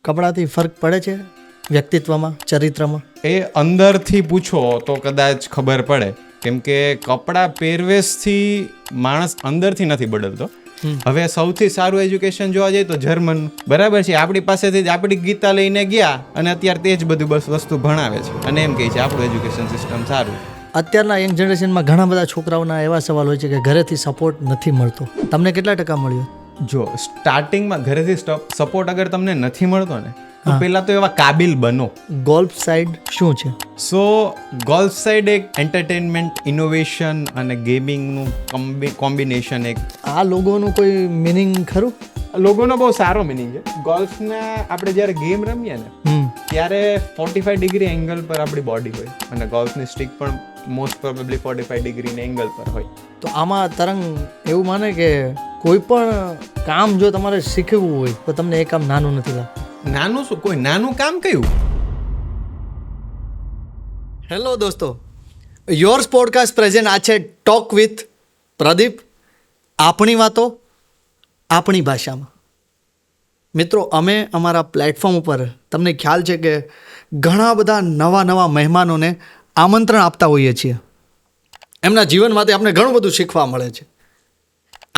કપડાથી ફરક પડે છે વ્યક્તિત્વમાં, ચરિત્રમાં? એ અંદરથી પૂછો તો કદાચ ખબર પડે, કેમ કે કપડાં પહેરવેશથી માણસ અંદરથી નથી બદલતો. હવે સૌથી સારું એજ્યુકેશન જોવા જઈએ તો જર્મન, બરાબર છે, આપણી પાસેથી જ આપણી ગીતા લઈને ગયા અને અત્યારે તે જ બધું વસ્તુ ભણાવે છે અને એમ કહે છે આપણું એજ્યુકેશન સિસ્ટમ સારું. અત્યારના યંગ જનરેશનમાં ઘણા બધા છોકરાઓના એવા સવાલ હોય છે કે ઘરેથી સપોર્ટ નથી મળતો. તમને કેટલા ટકા મળ્યો? જો સ્ટાર્ટિંગમાં ઘરેથી સપોર્ટ અગર તમને નથી મળતો ને તો પહેલા તો એવા કાબિલ બનો. ગોલ્ફ સાઇડ શું છે? સો ગોલ્ફ સાઇડ એક એન્ટરટેનમેન્ટ, ઇનોવેશન અને ગેમિંગનું કોમ્બિનેશન. એક આ લોગોનું કોઈ મિનિંગ ખરું? લોગોનો બહુ સારો મિનિંગ છે. ગોલ્ફના આપણે જ્યારે ગેમ રમીએ ને ત્યારે 45 ડિગ્રી એંગલ પર આપણી બોડી હોય અને ગોલ્ફની સ્ટિક પણ મોસ્ટ પ્રોબેબલી 45 ડિગ્રીના એંગલ પર હોય. તો આમાં તરંગ એવું માને કે કોઈ પણ કામ જો તમારે શીખવું હોય તો તમને એ કામ નાનું નથી લાગતું. નાનું શું, કોઈ નાનું કામ કયું? હેલો દોસ્તો, યોર્સ પોડકાસ્ટ પ્રેઝન્ટ આ છે ટોક વિથ પ્રદીપ. આપણી વાતો આપણી ભાષામાં. મિત્રો, અમે અમારા પ્લેટફોર્મ ઉપર તમને ખ્યાલ છે કે ઘણા બધા નવા મહેમાનોને આમંત્રણ આપતા હોઈએ છીએ. એમના જીવનમાંથી આપણે ઘણું બધું શીખવા મળે છે.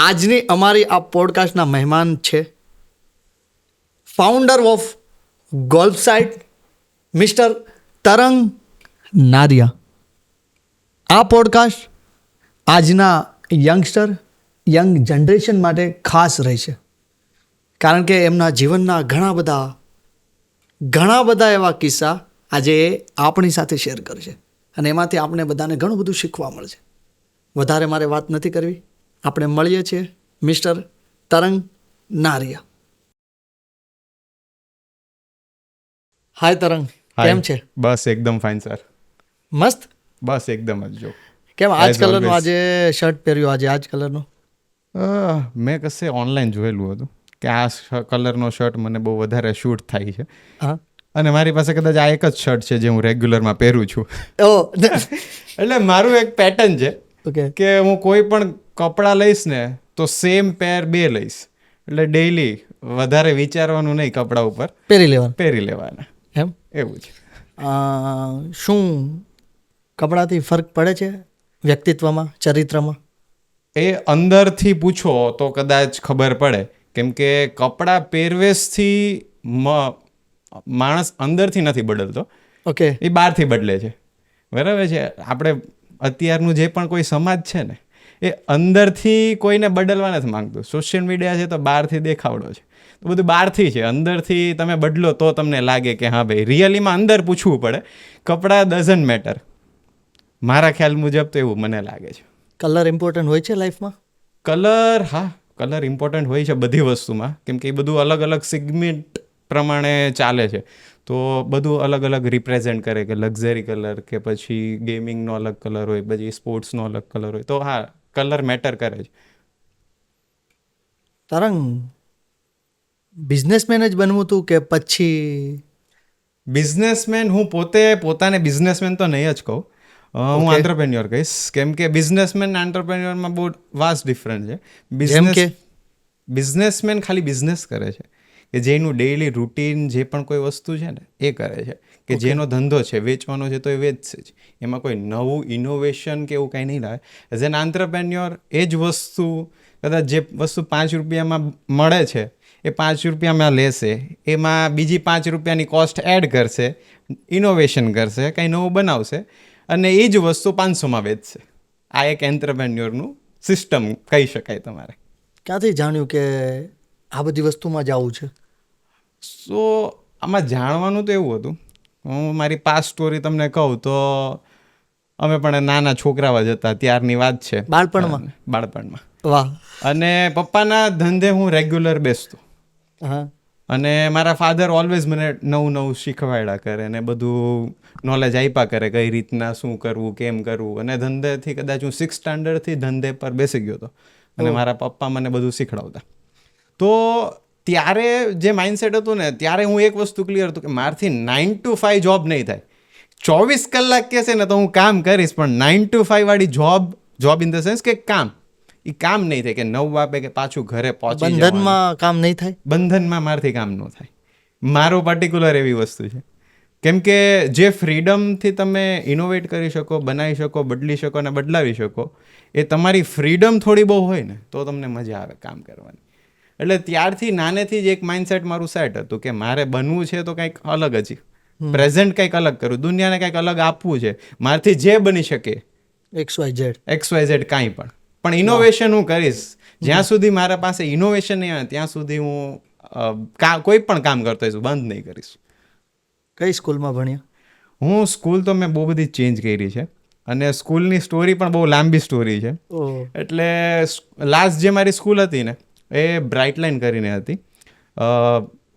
આજની અમારી આ પોડકાસ્ટના મહેમાન છે founder of golf site mister તરંગ નારિયા. આ પોડકાસ્ટ આજના યંગ જનરેશન માટે ખાસ રહેશે, કારણ કે એમના જીવનના ઘણા બધા એવા કિસ્સા આજે એ આપણી સાથે શેર કરશે અને એમાંથી આપણે બધાને ઘણું બધું શીખવા મળશે. વધારે મારે વાત નથી કરવી, આપણે મળીએ છીએ મિસ્ટર તરંગ નારિયા. હાય તરંગ, કેમ છે? બસ એકદમ ફાઇન સર. મસ્ત. બસ એકદમ જ. જો કેમ આજ કલરનું આજે શર્ટ પહેર્યું? આજે આજ કલરનું મેં કશે ઓનલાઈન જોયેલું હતું કે આ કલરનો શર્ટ મને બહુ વધારે શૂટ થાય છે. હા, અને મારી પાસે કદાચ આ એક જ શર્ટ છે જે હું રેગ્યુલરમાં પહેરું છું. ઓ એટલે મારું એક પેટર્ન છે ઓકે કે હું કોઈ પણ કપડાં લઈશ ને તો સેમ પેર 2 લઈશ. એટલે ડેઈલી વધારે વિચારવાનું નહીં, કપડા ઉપર પહેરી લેવાના. એમ એવું છે. શું કપડાથી ફરક પડે છે વ્યક્તિત્વમાં, ચરિત્રમાં? એ અંદરથી પૂછો તો કદાચ ખબર પડે, કેમ કે કપડાં પહેરવેશથી માણસ અંદરથી નથી બદલતો. ઓકે, એ બહારથી બદલે છે. બરાબર છે. આપણે અત્યારનું જે પણ કોઈ સમાજ છે ને એ અંદરથી કોઈને બદલવા નથી માંગતું. સોશિયલ મીડિયા છે તો બહારથી દેખાવડો છે, તો બધું બહારથી છે. અંદરથી તમે બદલો તો તમને લાગે કે હા ભાઈ રિયલીમાં અંદર પૂછવું પડે. કપડાં ડઝન્ટ મેટર, મારા ખ્યાલ મુજબ તો એવું મને લાગે છે. કલર ઇમ્પોર્ટન્ટ હોય છે લાઈફમાં? કલર, હા, કલર ઇમ્પોર્ટન્ટ હોય છે બધી વસ્તુમાં, કેમ કે એ બધું અલગ અલગ સિગમેન્ટ પ્રમાણે ચાલે છે. તો બધું અલગ અલગ રિપ્રેઝેન્ટ કરે, કે લક્ઝરી કલર કે પછી ગેમિંગનો અલગ કલર હોય, પછી સ્પોર્ટ્સનો અલગ કલર હોય. તો હા, કલર મેટર કરે છે. તરંગ, બિઝનેસમેન જ બનવું હતું કે પછી? બિઝનેસમેન હું પોતાને બિઝનેસમેન તો નહીં જ કહું, હું આંત્રપ્રેન્યોર કહીશ. કેમ કે બિઝનેસમેન આંત્રપ્રેન્યોરમાં બહુ વાસ્ટ ડિફરન્સ છે. બિઝનેસમેન ખાલી બિઝનેસ કરે છે, કે જેનું ડેઈલી રૂટીન જે પણ કોઈ વસ્તુ છે ને એ કરે છે, કે જેનો ધંધો છે વેચવાનો છે તો એ વેચશે જ. એમાં કોઈ નવું ઇનોવેશન કે એવું કંઈ નહીં લાવે. એઝ એન આંત્રપ્રેન્યોર એ જ વસ્તુ કદાચ જે વસ્તુ 5 રૂપિયામાં મળે છે એ 5 રૂપિયામાં લેશે, એમાં બીજી 5 રૂપિયાની કોસ્ટ એડ કરશે, ઇનોવેશન કરશે, કંઈ નવું બનાવશે અને એ જ વસ્તુ 500માં વેચશે. આ એક એન્ટરપ્રેન્યોરનું સિસ્ટમ કહી શકાય તમારે. ક્યાંથી જાણ્યું કે આ બધી વસ્તુમાં જવું છે? સો આમાં જાણવાનું તો એવું હતું, હું મારી પાસ્ટ સ્ટોરી તમને કહું તો અમે પણ નાના છોકરાઓ જ હતા ત્યારની વાત છે. બાળપણમાં. વાહ. અને પપ્પાના ધંધે હું રેગ્યુલર બેસતો. હા. અને મારા ફાધર ઓલવેઝ મને નવું શીખવાડ્યા કરે અને બધું નોલેજ આપ્યા કરે, કઈ રીતના શું કરવું, કેમ કરવું. અને ધંધેથી કદાચ હું 6th સ્ટાન્ડર્ડથી ધંધે પર બેસી ગયો હતો અને મારા પપ્પા મને બધું શીખડાવતા. તો ત્યારે જે માઇન્ડસેટ હતું ને, ત્યારે હું એક વસ્તુ ક્લિયર હતું કે મારથી 9 to 5 જોબ નહીં થાય. 24 કલાક કહેશે ને તો હું કામ કરીશ, પણ 9 to 5 વાળી જોબ ઇન ધ સેન્સ કે કામ, એ કામ નહીં થાય. કે 9 વાગે કે પાછું ઘરે પહોંચી જવાનું. બંધનમાં કામ નહીં થાય. બંધનમાં મારથી કામ ન થાય. મારું પર્ટિક્યુલર એવી વસ્તુ છે. કેમ કે જે ફ્રીડમથી તમે ઇનોવેટ કરી શકો, બનાવી શકો, બદલી શકો અને બદલાવી શકો, એ તમારી ફ્રીડમ થોડી બહુ હોય ને તો તમને મજા આવે કામ કરવાની. એટલે ત્યારથી નાનેથી જ એક માઇન્ડસેટ મારું સેટ હતું કે મારે બનવું છે તો કંઈક અલગ જ, પ્રેઝન્ટ કંઈક અલગ કરવું, દુનિયાને કંઈક અલગ આપવું છે. મારાથી જે બની શકે XYZ કાંઈ પણ ઇનોવેશન હું કરીશ. જ્યાં સુધી મારા પાસે ઇનોવેશન નહીં આવે ત્યાં સુધી હું કોઈ પણ કામ કરતો હોઈશ, બંધ નહીં કરીશ. કઈ સ્કૂલમાં ભણ્યા? હું સ્કૂલ તો મેં બહુ બધી ચેન્જ કરી છે અને સ્કૂલની સ્ટોરી પણ બહુ લાંબી સ્ટોરી છે. એટલે લાસ્ટ જે મારી સ્કૂલ હતી ને એ બ્રાઇટ લાઇન કરીને હતી,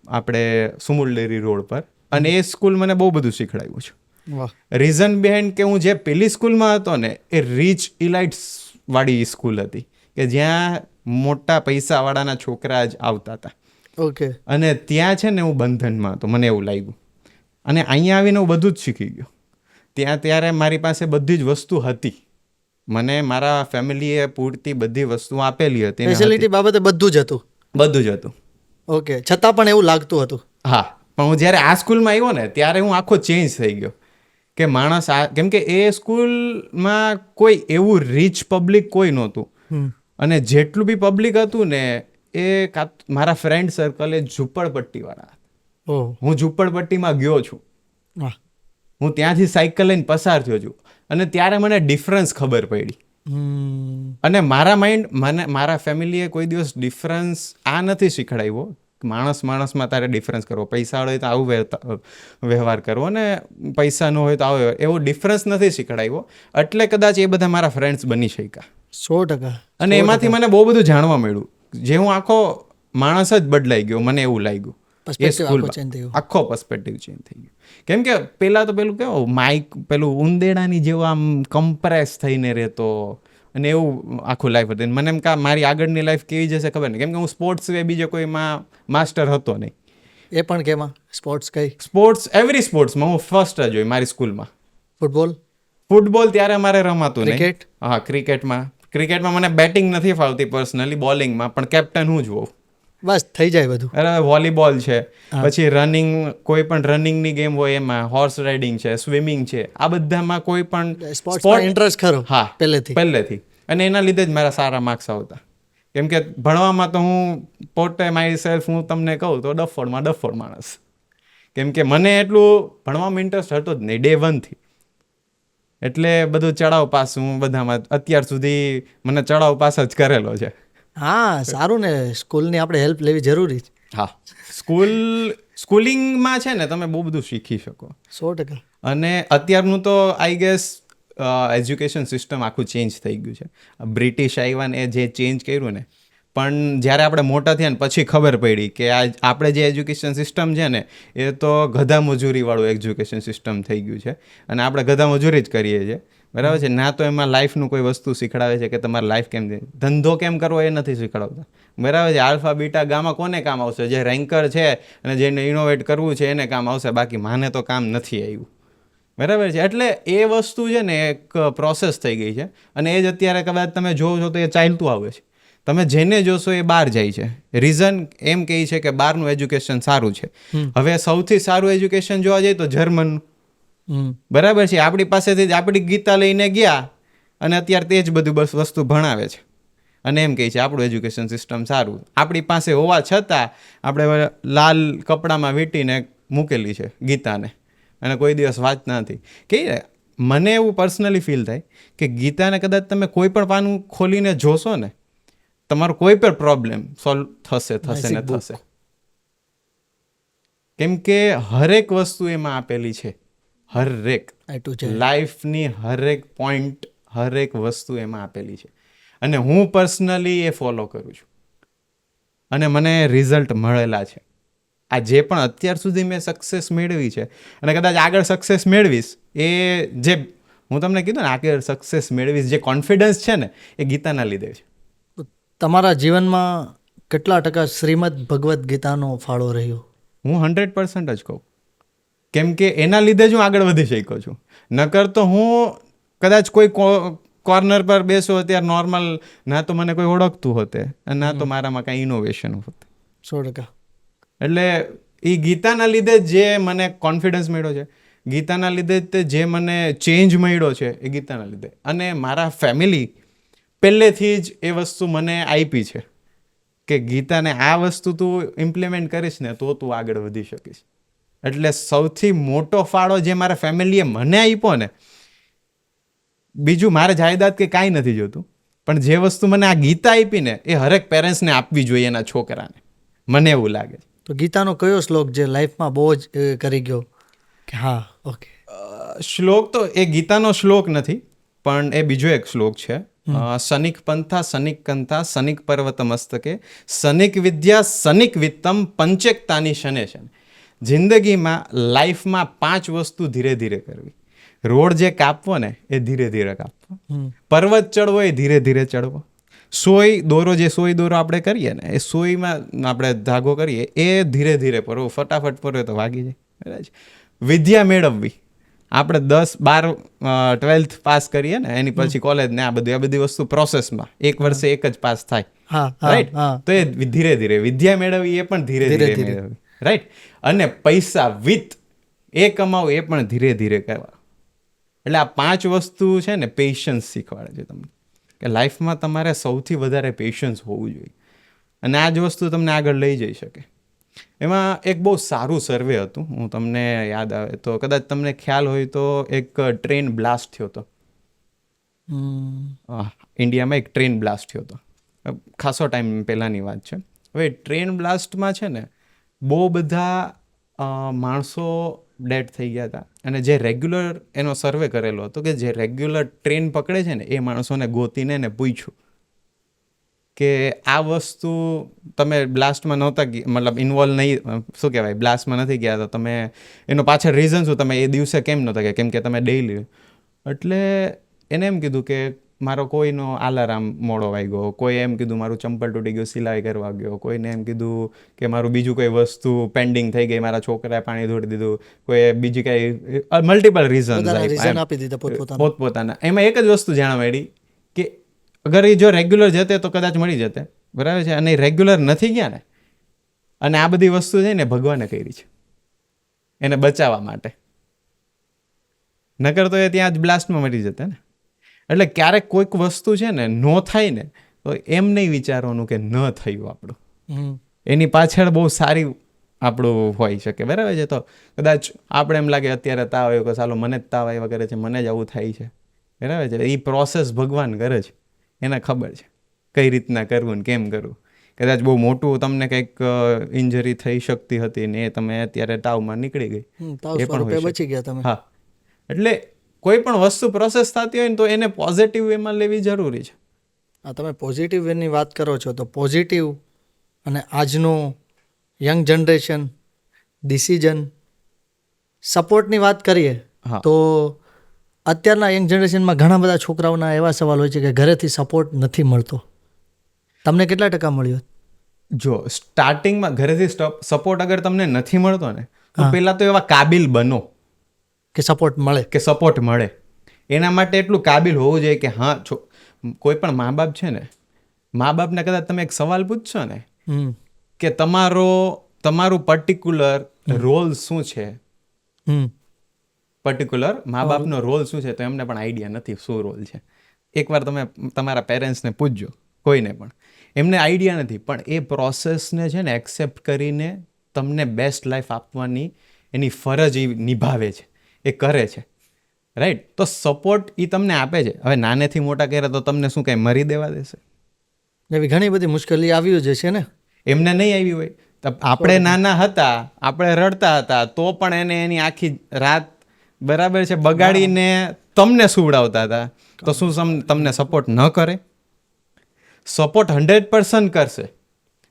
આપણે સુમુલ ડેરી રોડ પર. અને એ સ્કૂલ મને બહુ બધું શીખડાવ્યું છે. રીઝન બિહાઇન્ડ કે હું જે પેલી સ્કૂલમાં હતો ને એ રીચ ઇલાઇટ્સ વાળી સ્કૂલ હતી કે જ્યાં મોટા પૈસાવાળાના છોકરા જ આવતા હતા. ઓકે. અને ત્યાં છે ને હું બંધનમાં હતો, મને એવું લાગ્યું. અને અહીંયા આવીને હું બધું જ શીખી ગયો. ત્યાં ત્યારે મારી પાસે બધી જ વસ્તુ હતી, મને મારા ફેમિલીએ પૂરતી બધી વસ્તુ આપેલી હતી, ફેસિલિટી બાબતે બધું જ હતું. બધું જ હતું. ઓકે, છતાં પણ એવું લાગતું હતું. હા, પણ હું જ્યારે આ સ્કૂલમાં આવ્યો ને ત્યારે હું આખો ચેન્જ થઈ ગયો કે માણસ કેમ કે એ સ્કૂલમાં કોઈ એવું રીચ પબ્લિક કોઈ નહોતું. અને જેટલું બી પબ્લિક હતું ને એ મારા ફ્રેન્ડ સર્કલ એ ઝૂંપડપટ્ટીવાળા. હું ઝૂંપડપટ્ટીમાં ગયો છું, હું ત્યાંથી સાયકલ લઈને પસાર થયો છું અને ત્યારે મને ડિફરન્સ ખબર પડી. અને મારા ફેમિલીએ કોઈ દિવસ ડિફરન્સ આ નથી શીખડાવ્યો, માણસમાં તારે ડિફરન્સ કરવો, પૈસા હોય તો આવું વ્યવહાર કરવો ને પૈસા ન હોય તો આવો, એવો ડિફરન્સ નથી શીખડાવ્યો. એટલે કદાચ એ બધા મારા ફ્રેન્ડ્સ બની શક્યા. 100%. અને એમાંથી મને બહુ બધું જાણવા મળ્યું, જે હું આખો માણસ જ બદલાઈ ગયો, મને એવું લાગ્યું. આખો પર્સપેક્ટિવ ચેન્જ થઈ ગયો. કેમ કે પેલું કેવું પેલું ઉંદેડાની જેવું આમ કમ્પ્રેસ થઈને રહેતો અને એવું આખું લાઈફ હતું. મને એમ કે મારી આગળની લાઈફ કેવી જશે ખબર નહીં, કેમ કે હું સ્પોર્ટ્સ સિવાય બીજો કોઈમાં માસ્ટર હતો નહીં. એ પણ કેમાં? સ્પોર્ટ્સ કઈ? એવરી સ્પોર્ટ્સમાં હું ફર્સ્ટ જ હોય મારી સ્કૂલમાં. ફૂટબોલ ત્યારે અમારે રમાતું નહીં. હા, ક્રિકેટમાં મને બેટિંગ નથી ફાવતી પર્સનલી, બોલિંગમાં પણ કેપ્ટન હું જ હોઉં. બસ થઈ જાય બધું. અરે વોલીબોલ છે, પછી રનિંગ, કોઈ પણ રનિંગની ગેમ હોય એમાં, હોર્સ રાઇડિંગ છે, સ્વિમિંગ છે, આ બધામાં કોઈ પણ સ્પોર્ટ ઇન્ટરેસ્ટ ખરો. હા, પહેલેથી. અને એના લીધે જ મારા સારા માર્ક્સ આવતા. કેમ કે ભણવામાં તો હું પોતે મારી સેલ્ફ હું તમને કહું તો ડફોડ માણસ. કેમ કે મને એટલું ભણવામાં ઇન્ટરેસ્ટ હતો જ નહીં ડે 1 થી. એટલે બધું ચડાવ પાસ હું બધામાં અત્યાર સુધી મને ચડાવ પાસ જ કરેલો છે. હા, સારું ને, સ્કૂલની આપણે હેલ્પ લેવી જરૂરી છે. હા, સ્કૂલિંગમાં છે ને તમે બહુ બધું શીખી શકો. 100%. અને અત્યારનું તો આઈ ગેસ એજ્યુકેશન સિસ્ટમ આખું ચેન્જ થઈ ગયું છે. બ્રિટિશ આવ્યા એ જે ચેન્જ કર્યું ને, પણ જ્યારે આપણે મોટા થયા ને પછી ખબર પડી કે આપણે જે એજ્યુકેશન સિસ્ટમ છે ને એ તો ગધા મજૂરીવાળું એજ્યુકેશન સિસ્ટમ થઈ ગયું છે. અને આપણે ગધા મજૂરી જ કરીએ છીએ, બરાબર છે. ના તો એમાં લાઈફનું કોઈ વસ્તુ શીખડાવે છે કે તમારે લાઈફ કેમ છે, ધંધો કેમ કરવો એ નથી શીખડાવતા, બરાબર છે. આલ્ફા બીટા ગામા કોને કામ આવશે? જે રેન્કર છે અને જેને ઇનોવેટ કરવું છે એને કામ આવશે, બાકી માને તો કામ નથી આવ્યું, બરાબર છે. એટલે એ વસ્તુ છે ને એક પ્રોસેસ થઈ ગઈ છે. અને એ જ અત્યારે કદાચ તમે જોવો છો તો એ ચાલતું આવે છે. તમે જેને જોશો એ બહાર જાય છે. રીઝન એમ કહે છે કે બહારનું એજ્યુકેશન સારું છે. હવે સૌથી સારું એજ્યુકેશન જોવા જઈએ તો જર્મનનું, બરાબર છે. આપણી પાસેથી જ આપણી ગીતા લઈને ગયા અને અત્યારે તે જ બધું બસ વસ્તુ ભણાવે છે અને એમ કહે છે આપણું એજ્યુકેશન સિસ્ટમ સારું. આપણી પાસે હોવા છતાં આપણે લાલ કપડામાં વીંટીને મૂકેલી છે ગીતાને અને કોઈ દિવસ વાંચતા નથી. કે મને એવું પર્સનલી ફીલ થાય કે ગીતાને કદાચ તમે કોઈ પણ પાનું ખોલીને જોશો ને, તમારો કોઈ પણ પ્રોબ્લેમ સોલ્વ થશે ને થશે. કેમ કે હરેક વસ્તુ એમાં આપેલી છે, હરેક લાઈફની હરેક પોઈન્ટ, હરેક વસ્તુ એમાં આપેલી છે. અને હું પર્સનલી એ ફોલો કરું છું અને મને રિઝલ્ટ મળેલા છે. આ જે પણ અત્યાર સુધી મેં સક્સેસ મેળવી છે અને કદાચ આગળ સક્સેસ મેળવીશ, એ જે હું તમને કીધું ને આગળ સક્સેસ મેળવીશ, જે કોન્ફિડન્સ છે ને એ ગીતાના લીધે છે. તમારા જીવનમાં કેટલા ટકા શ્રીમદ ભગવદ્ ગીતાનો ફાળો રહ્યો? હું 100% જ કહું. કેમ કે એના લીધે જ હું આગળ વધી શક્યો છું. નકર તો હું કદાચ કોઈ કોર્નર પર બેસો અત્યારે નોર્મલ, ના તો મને કોઈ ઓળખતું હોતે અને ના તો મારામાં કાંઈ ઇનોવેશન હોત. 100%. એટલે એ ગીતાના લીધે જે મને કોન્ફિડન્સ મળ્યો છે, ગીતાના લીધે તે જે મને ચેન્જ મળ્યો છે, એ ગીતાના લીધે. અને મારા ફેમિલી પહેલેથી જ એ વસ્તુ મને આપી છે કે ગીતાને આ વસ્તુ તું ઇમ્પ્લિમેન્ટ કરીશ ને તો તું આગળ વધી શકીશ. એટલે સૌથી મોટો ફાળો જે મારા ફેમિલીએ મને આપ્યો ને, બીજું મારે જાયદાદ કે કાંઈ નથી જોતું, પણ જે વસ્તુ મને આ ગીતા આપી ને એ હરેક પેરેન્ટ્સને આપવી જોઈએ એના છોકરાને, મને એવું લાગે છે. તો ગીતાનો કયો શ્લોક જે લાઈફમાં બહુ જ કરી ગયો કે હા ઓકે? શ્લોક તો એ ગીતાનો શ્લોક નથી, પણ એ બીજો એક શ્લોક છે. સનિક પંથા સનિક કંથા સનિક પર્વત મસ્તકે સનિક વિદ્યા સનિક વિત્તમ પંચેકતાની શને શને. જિંદગીમાં લાઈફમાં 5 વસ્તુ ધીરે ધીરે કરવી. રોડ જે કાપવો ને એ ધીરે ધીરે કાપવો, પર્વત ચડવો એ ધીરે ધીરે ચડવો, સોય દોરો આપણે કરીએ ને, એ સોયમાં આપણે ધાગો કરીએ એ ધીરે ધીરે પરવો, ફટાફટ પરવે તો વાગી જાય. બરાબર છે. વિદ્યા મેળવવી, આપણે 10-12 12th પાસ કરીએ ને એની પછી કોલેજ ને આ બધી વસ્તુ પ્રોસેસમાં 1 વર્ષે એક જ પાસ થાય, રાઈટ? તો એ ધીરે ધીરે વિદ્યા મેળવવી, એ પણ ધીરે ધીરે મેળવવી, રાઈટ? અને પૈસા વિત્ત એ કમાવું, એ પણ ધીરે ધીરે કરવા. એટલે આ 5 વસ્તુ છે ને પેશન્સ શીખવાડે છે તમને, કે લાઈફમાં તમારે સૌથી વધારે પેશન્સ હોવું જોઈએ, અને આ જ વસ્તુ તમને આગળ લઈ જઈ શકે. એમાં એક બહુ સારું સર્વે હતું, હું તમને યાદ આવે તો કદાચ તમને ખ્યાલ હોય તો, એક ટ્રેન બ્લાસ્ટ થયો હતો ઇન્ડિયામાં. એક ટ્રેન બ્લાસ્ટ થયો હતો, ખાસો ટાઈમ પહેલાંની વાત છે. હવે ટ્રેન બ્લાસ્ટમાં છે ને બહુ બધા માણસો ડેડ થઈ ગયા હતા, અને જે રેગ્યુલર એનો સર્વે કરેલો હતો કે જે રેગ્યુલર ટ્રેન પકડે છે ને એ માણસોને ગોતીને એને પૂછ્યું કે આ વસ્તુ તમે બ્લાસ્ટમાં નહોતા, મતલબ ઇન્વોલ્વ નહીં, શું કહેવાય, બ્લાસ્ટમાં નથી ગયા, તો તમે એનો પાછળ રીઝન શું, તમે એ દિવસે કેમ નહોતા ગયા? કેમ કે તમે ડેઈલી. એટલે એને એમ કીધું કે મારો કોઈનો આલારામ મોડો વાગ્યો, કોઈ એમ કીધું મારું ચંપલ તૂટી ગયું, સિલાઈ કરવા ગયો, કોઈને એમ કીધું કે મારું બીજું કોઈ વસ્તુ પેન્ડિંગ થઈ ગઈ, મારા છોકરાએ પાણી ધોડી દીધું, કોઈ બીજી કઈ મલ્ટિપલ રીઝન આપી દીધા પોતપોતાના. એમાં એક જ વસ્તુ જાણવા મળી કે અગર એ જો રેગ્યુલર જતે તો કદાચ મળી જતે, બરાબર છે, અને રેગ્યુલર નથી ગયા ને, અને આ બધી વસ્તુ છે ને ભગવાને કરી છે એને બચાવવા માટે, નકર તો એ ત્યાં જ બ્લાસ્ટમાં મરી જતે ને. એટલે ક્યારેક કોઈક વસ્તુ છે ને નો થાય ને તો એમ નહીં વિચારવાનું કે ન થયું આપણું, એની પાછળ બહુ સારી આપણું હોઈ શકે, બરાબર છે. તો કદાચ આપણે એમ લાગે અત્યારે તાવ આવ્યો કે ચાલો મને જ તાવ આવ્યા કરે છે, મને જ આવું થાય છે, બરાબર છે. એ પ્રોસેસ ભગવાન કરે છે, એને ખબર છે કઈ રીતના કરવું ને કેમ કરવું. કદાચ બહુ મોટું તમને કંઈક ઇન્જરી થઈ શકતી હતી ને એ તમે અત્યારે તાવમાં નીકળી ગઈ, એ પણ બચી ગયા તમે. હા, એટલે કોઈ પણ વસ્તુ પ્રોસેસ થતી હોય ને તો એને પોઝિટિવ વેમાં લેવી જરૂરી છે. હા, તમે પોઝિટિવ વેની વાત કરો છો તો પોઝિટિવ અને આજનું યંગ જનરેશન ડિસિઝન સપોર્ટની વાત કરીએ તો અત્યારના યંગ જનરેશનમાં ઘણા બધા છોકરાઓના એવા સવાલ હોય છે કે ઘરેથી સપોર્ટ નથી મળતો. તમને કેટલા ટકા મળ્યો? જો સ્ટાર્ટિંગમાં ઘરેથી સપોર્ટ અગર તમને નથી મળતો ને તો પહેલા તો એવા કાબિલ બનો કે સપોર્ટ મળે. એના માટે એટલું કાબિલ હોવું જોઈએ કે હા, કોઈ પણ મા બાપ છે ને, મા બાપને કદાચ તમે એક સવાલ પૂછશો ને કે તમારું પર્ટિક્યુલર રોલ શું છે, પર્ટિક્યુલર મા બાપનો રોલ શું છે, તો એમને પણ આઈડિયા નથી શું રોલ છે. એકવાર તમે તમારા પેરેન્ટ્સને પૂછજો, કોઈને પણ, એમને આઈડિયા નથી, પણ એ પ્રોસેસને છે ને એક્સેપ્ટ કરીને તમને બેસ્ટ લાઈફ આપવાની એની ફરજ એ નિભાવે છે, એ કરે છે, રાઈટ? તો સપોર્ટ એ તમને આપે છે. હવે નાનેથી મોટા કરે તો તમને શું કંઈ મરી દેવા દેશે? એવી ઘણી બધી મુશ્કેલી આવી જ છે ને. એમને નહીં આવી હોય. આપણે નાના હતા, આપણે રડતા હતા તો પણ એને એની આખી રાત, બરાબર છે, બગાડીને તમને સુવડાવતા હતા, તો શું તમને સપોર્ટ ન કરે? સપોર્ટ 100% કરશે,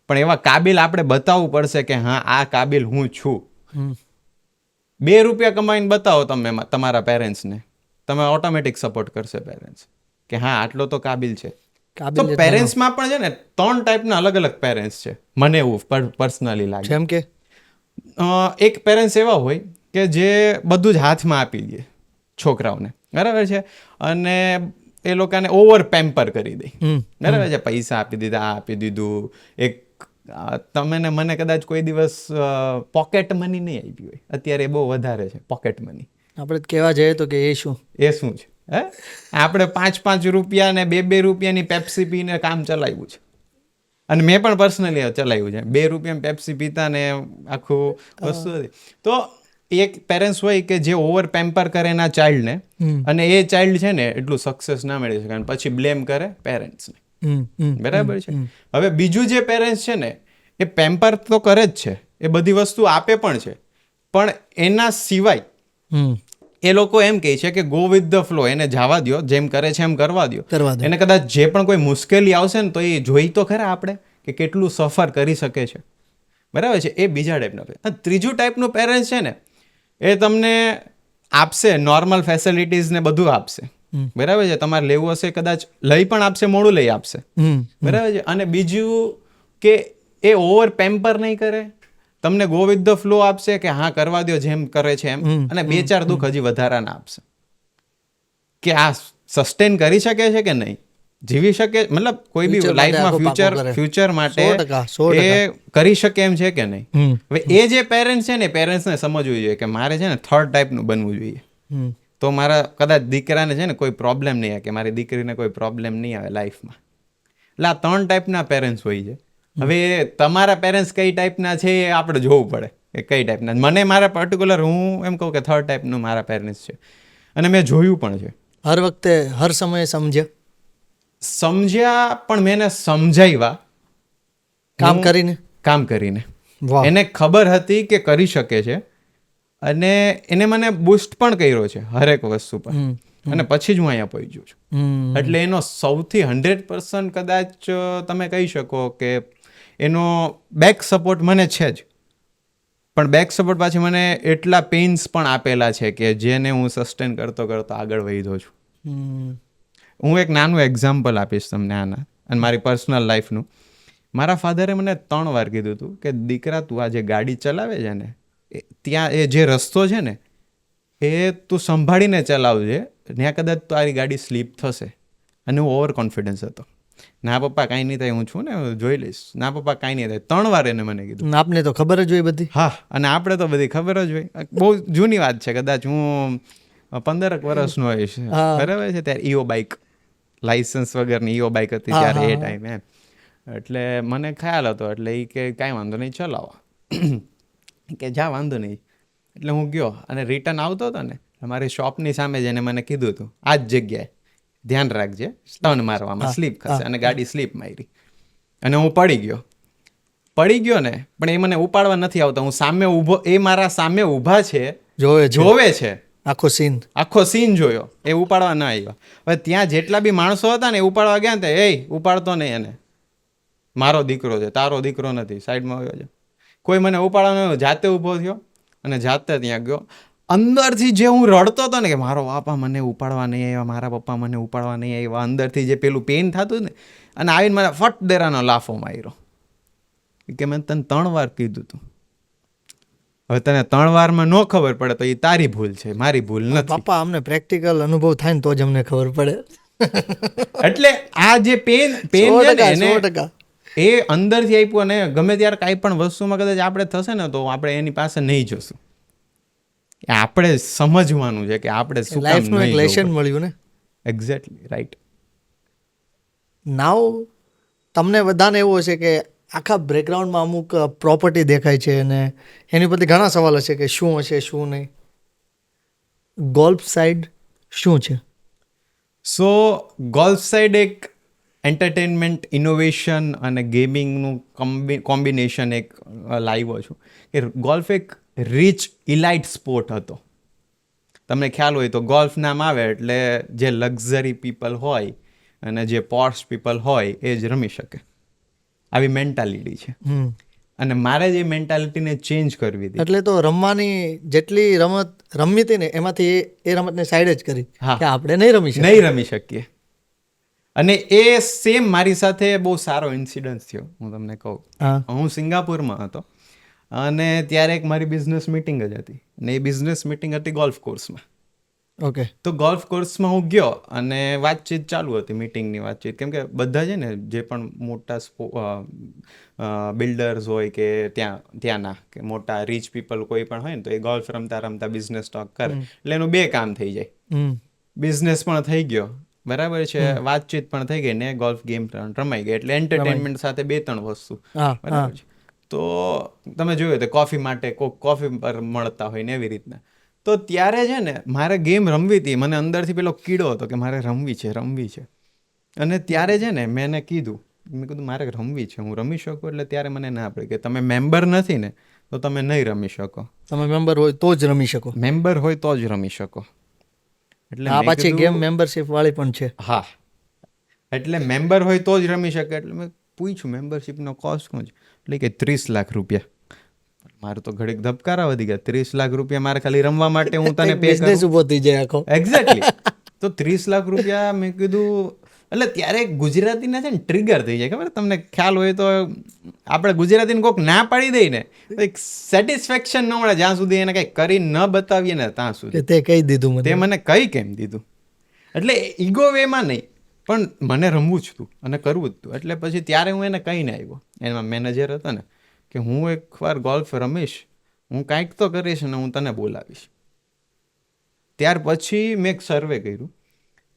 પણ એવા કાબિલ આપણે બતાવવું પડશે કે હા આ કાબિલ હું છું. 2 રૂપિયા કમાઈને બતાવો તમે તમારા પેરેન્ટ્સને, તમે ઓટોમેટિક સપોર્ટ કરશે પેરેન્ટ્સ કે હા આટલો તો કાબિલ છે. તો પેરેન્ટ્સમાં પણ છે ને 3 ટાઈપના અલગ અલગ પેરેન્ટ્સ છે, મને એવું પર્સનલી લાગે. જેમ કે એક પેરેન્ટ્સ એવા હોય કે જે બધું જ હાથમાં આપી દે છોકરાઓને, બરાબર છે, અને એ લોકોને ઓવર પેમ્પર કરી દે, બરાબર છે, પૈસા આપી દીધા, આ આપી દીધું, એક તમે ને મને કદાચ કોઈ દિવસ પોકેટ મની નહીં આપી હોય, અત્યારે એ બહુ વધારે છે પોકેટ મની. આપણે કહેવા જઈએ તો કે એ શું? એ શું છે? હે, આપણે 5-5 રૂપિયા ને 2-2 રૂપિયાની પેપ્સી પીને કામ ચલાવ્યું છે. અને મેં પણ પર્સનલી ચલાવ્યું છે. 2 રૂપિયામાં પેપ્સી પીતા ને આખું વસ્તુ હતી. તો એક પેરેન્ટ્સ હોય કે જે ઓવર પેમ્પર કરે એના ચાઇલ્ડને, અને એ ચાઇલ્ડ છે ને એટલું સક્સેસ ના મેળવી શકે, અને પછી બ્લેમ કરે પેરેન્ટ્સને. બરાબર છે. હવે બીજું જે પેરેન્ટ્સ છે ને એ પેમ્પર તો કરે જ છે, એ બધી વસ્તુ આપે પણ છે, પણ એના સિવાય એ લોકો એમ કહે છે કે ગો વિથ ધ ફ્લો, એને જવા દો, જેમ કરે છે એમ કરવા દો. એને કદાચ જે પણ કોઈ મુશ્કેલી આવશે ને તો એ જોઈ તો ખરા આપણે કે કેટલું સફર કરી શકે છે. બરાબર છે. એ બીજા ટાઈપના. ત્રીજું ટાઈપનું પેરેન્ટ્સ છે ને એ તમને આપશે નોર્મલ ફેસિલિટીઝ ને બધું આપશે. બરાબર છે. તમારે લેવું હશે કદાચ લઈ પણ આપશે, મોડું લઈ આપશે. બરાબર છે. અને બીજું કે એ ઓવર પેમ્પર નહીં કરે, તમને ગો વિથ ધ ફ્લો આપશે કે હા કરવા દો જેમ કરે છે એમ, અને 2-4 દુઃખ હજી વધારાના આપશે કે આ સસ્ટેન કરી શકે છે કે નહીં, જીવી શકે, મતલબ કોઈ બી લાઈફમાં ફ્યુચર માટે એ કરી શકે એમ છે કે નહીં. હવે એ જે પેરેન્ટ્સ છે ને, પેરેન્ટ્સને સમજવું જોઈએ કે મારે છે ને 3rd ટાઈપનું બનવું જોઈએ. તો મારા કદાચ દીકરાને છે ને કોઈ પ્રોબ્લેમ નહીં આવે, કે મારી દીકરીને કોઈ પ્રોબ્લેમ નહીં આવે લાઈફમાં. એટલે આ 3 ટાઈપના પેરેન્ટ્સ હોય છે. હવે તમારા પેરેન્ટ્સ કઈ ટાઈપના છે એ આપણે જોવું પડે કે કઈ ટાઈપના. મને મારા પર્ટિક્યુલર હું એમ કહું કે 3rd ટાઈપનું મારા પેરેન્ટ્સ છે, અને મેં જોયું પણ છે. હર વખતે હર સમયે સમજ્યા પણ મેં એને સમજાવ્યા કામ કરીને. એને ખબર હતી કે કરી શકે છે, અને એને મને બૂસ્ટ પણ કર્યો છે હરેક વસ્તુ પર, અને પછી જ હું અહીંયા પહોંચ્યો છું. એટલે એનો સૌથી 100% કદાચ તમે કહી શકો કે એનો બેક સપોર્ટ મને છે જ, પણ બેક સપોર્ટ પાછી મને એટલા પેઇન્સ પણ આપેલા છે કે જેને હું સસ્ટેન કરતો આગળ વધ્યો છું. હું એક નાનું એક્ઝામ્પલ આપીશ તમને આના, અને મારી પર્સનલ લાઈફનું. મારા ફાધરે મને 3 વાર કીધું હતું કે દીકરા તું આ જે ગાડી ચલાવે છે ને, ત્યાં એ જે રસ્તો છે ને એ તું સંભાળીને ચલાવજે, ત્યાં કદાચ તારી ગાડી સ્લીપ થશે. અને હું ઓવર કોન્ફિડન્સ હતો. ના પપ્પા કાંઈ નહીં થાય, હું છું ને, જોઈ લઈશ. ના પપ્પા કાંઈ નહીં થાય. 3 વાર એને મને કીધું. આપને તો ખબર જ હોય બધી. હા, અને આપણે તો બધી ખબર જ હોય. બહુ જૂની વાત છે, કદાચ હું 15 વર્ષનો હોઈશ, બરાબર છે. ત્યારે ઈઓ બાઇક, લાઇસન્સ વગરની ઈઓ બાઇક હતી ત્યારે એ ટાઈમે. એટલે મને ખ્યાલ હતો, એટલે એ કે કાંઈ વાંધો નહીં ચલાવો, કે જા વાંધો નહીં. એટલે હું ગયો, અને રિટર્ન આવતો હતો ને, અમારી શોપની સામે જ એને મને કીધું હતું આ જ જગ્યાએ ધ્યાન રાખજે, સ્ટન મારવામાં સ્લીપ ખસે. અને ગાડી સ્લીપ મારી, અને હું પડી ગયો ને, પણ એ મને ઉપાડવા નથી આવતા. હું સામે ઊભો, એ મારા સામે ઊભા છે, જોવે છે, આખો સીન જોયો, એ ઉપાડવા ના આવ્યા. હવે ત્યાં જેટલા બી માણસો હતા ને એ ઉપાડવા ગયા ને, એ ઉપાડતો નહીં એને, મારો દીકરો છે, તારો દીકરો નથી, સાઈડમાં આવ્યો છે. કોઈ મને ઉપાડવા ન, જાતે ઊભો થયો અને જાતે ત્યાં ગયો. અંદરથી જે હું રડતો હતો ને કે મારો બાપા મને ઉપાડવા નહીં આવ્યા, મારા પપ્પા મને ઉપાડવા નહીં આવ્યા, અંદરથી જે પેલું પેઇન થતું ને, અને આવીને મને ફટ દેરાનો લાફો માર્યો કે મેં તને 3 વાર કીધું હતું. હવે તને 3 વારમાં ન ખબર પડે તો એ તારી ભૂલ છે, મારી ભૂલ નથી. પપ્પા અમને પ્રેક્ટિકલ અનુભવ થાય ને તો જ અમને ખબર પડે. એટલે આ જે પેન છે ને એ અંદરથી આપ્યું, અને ગમે ત્યારે કાંઈ પણ વસ્તુમાં કદાચ આપણે થશે ને તો આપણે એની પાસે નહીં જશું. આપણે સમજવાનું છે કે આપણે શું લાઈફનું એક લેસન મળ્યું ને. Exactly right. નાવ તમને બધાને એવું હશે કે આખા બેકગ્રાઉન્ડમાં અમુક પ્રોપર્ટી દેખાય છે, અને એની પરથી ઘણા સવાલ હશે કે શું હશે શું નહીં. ગોલ્ફ સાઇડ શું છે? સો ગોલ્ફ સાઇડ એક એન્ટરટેનમેન્ટ, ઇનોવેશન અને ગેમિંગનું કોમ્બિનેશન એક લાવ્યો છું. કે ગોલ્ફ એક રિચ ઇલાઇટ સ્પોર્ટ હતો. તમને ખ્યાલ હોય તો ગોલ્ફ નામ આવે એટલે જે લક્ઝરી પીપલ હોય અને જે પોર્શ પીપલ હોય એ જ રમી શકે, આવી મેન્ટાલિટી છે. અને મારે જે મેન્ટાલિટીને ચેન્જ કરવી હતી, એટલે તો રમવાની જેટલી રમત રમી હતી ને એમાંથી એ રમતને સાઈડ જ કરી કે આપણે નહીં રમી શકીએ. અને એ સેમ મારી સાથે બહુ સારો ઇન્સિડન્સ થયો. હું તમને કહું, હું સિંગાપુરમાં હતો, અને ત્યારે એક મારી બિઝનેસ મિટિંગ જ હતી, અને એ બિઝનેસ મિટિંગ હતી ગોલ્ફ કોર્સમાં. ઓકે. તો ગોલ્ફ કોર્સમાં હું ગયો અને વાતચીત ચાલુ હતી, મીટિંગની વાતચીત. કેમ કે બધા છે ને જે પણ મોટા બિલ્ડર્સ હોય કે ત્યાંના કે મોટા રીચ પીપલ કોઈ પણ હોય ને, તો એ ગોલ્ફ રમતા રમતા બિઝનેસ ટોક કરે. એટલે એનું બે કામ થઈ જાય, હમ. બિઝનેસ પણ થઈ ગયો, બરાબર છે, વાતચીત પણ થઈ ગઈ ને ગોલ્ફ ગેમ રમાઈ ગઈ. એટલે એન્ટરટેનમેન્ટ સાથે 2-3 વસ્તુ, હા, બરાબર છે. તો તમે જોયું તો કોફી માટે કોફી પર મળતા હોય ને એવી રીતના. તો ત્યારે છે ને મારે ગેમ રમવી હતી, મને અંદરથી પેલો કીડો હતો કે મારે રમવી છે. અને ત્યારે છે ને મેં એને કીધું મારે રમવી છે, હું રમી શકું. એટલે ત્યારે મને ના પડી કે તમે મેમ્બર નથી ને તો તમે નહીં રમી શકો. તમે મેમ્બર હોય તો જ રમી શકો. મેમ્બર હોય તો જ રમી શકો. એટલે આ મેં પાછી કીધું, ગેમ મેમ્બરશિપ વાળી પણ છે. હા, એટલે મેમ્બર હોય તો જ રમી શકે. એટલે મેં પૂછ્યું મેમ્બરશિપનો કોસ્ટ શું છે? એટલે કે 30 લાખ રૂપિયા. મારું તો ઘડીક ધબકારા વધી ગયા. 30 લાખ રૂપિયા મારે ખાલી રમવા માટે હું તને પે બિઝનેસ કરું? ઉભો થઈ જાય આખો. એક્ઝેક્ટલી. તો 30 લાખ રૂપિયા મેં કીધું. એટલે ત્યારે ગુજરાતીના છે ને ટ્રિગર થઈ જાય, ખબર તમને ખ્યાલ હોય તો. આપણે ગુજરાતીને કોઈક ના પાડી દઈ ને એક સેટિસ્ફેક્શન ન મળે જ્યાં સુધી એને કંઈ કરી ન બતાવીએ ને ત્યાં સુધી. કે તે કહી દીધું મને. તે મને કઈ કેમ દીધું. એટલે ઈગો વેમાં નહીં, પણ મને રમવું જ હતું અને કરવું જ હતું. એટલે પછી ત્યારે હું એને કહીને આવ્યો, એમાં મેનેજર હતો ને, કે હું એકવાર ગોલ્ફ રમીશ, હું કાંઈક તો કરીશ અને હું તને બોલાવીશ. ત્યાર પછી મેં એક સર્વે કર્યું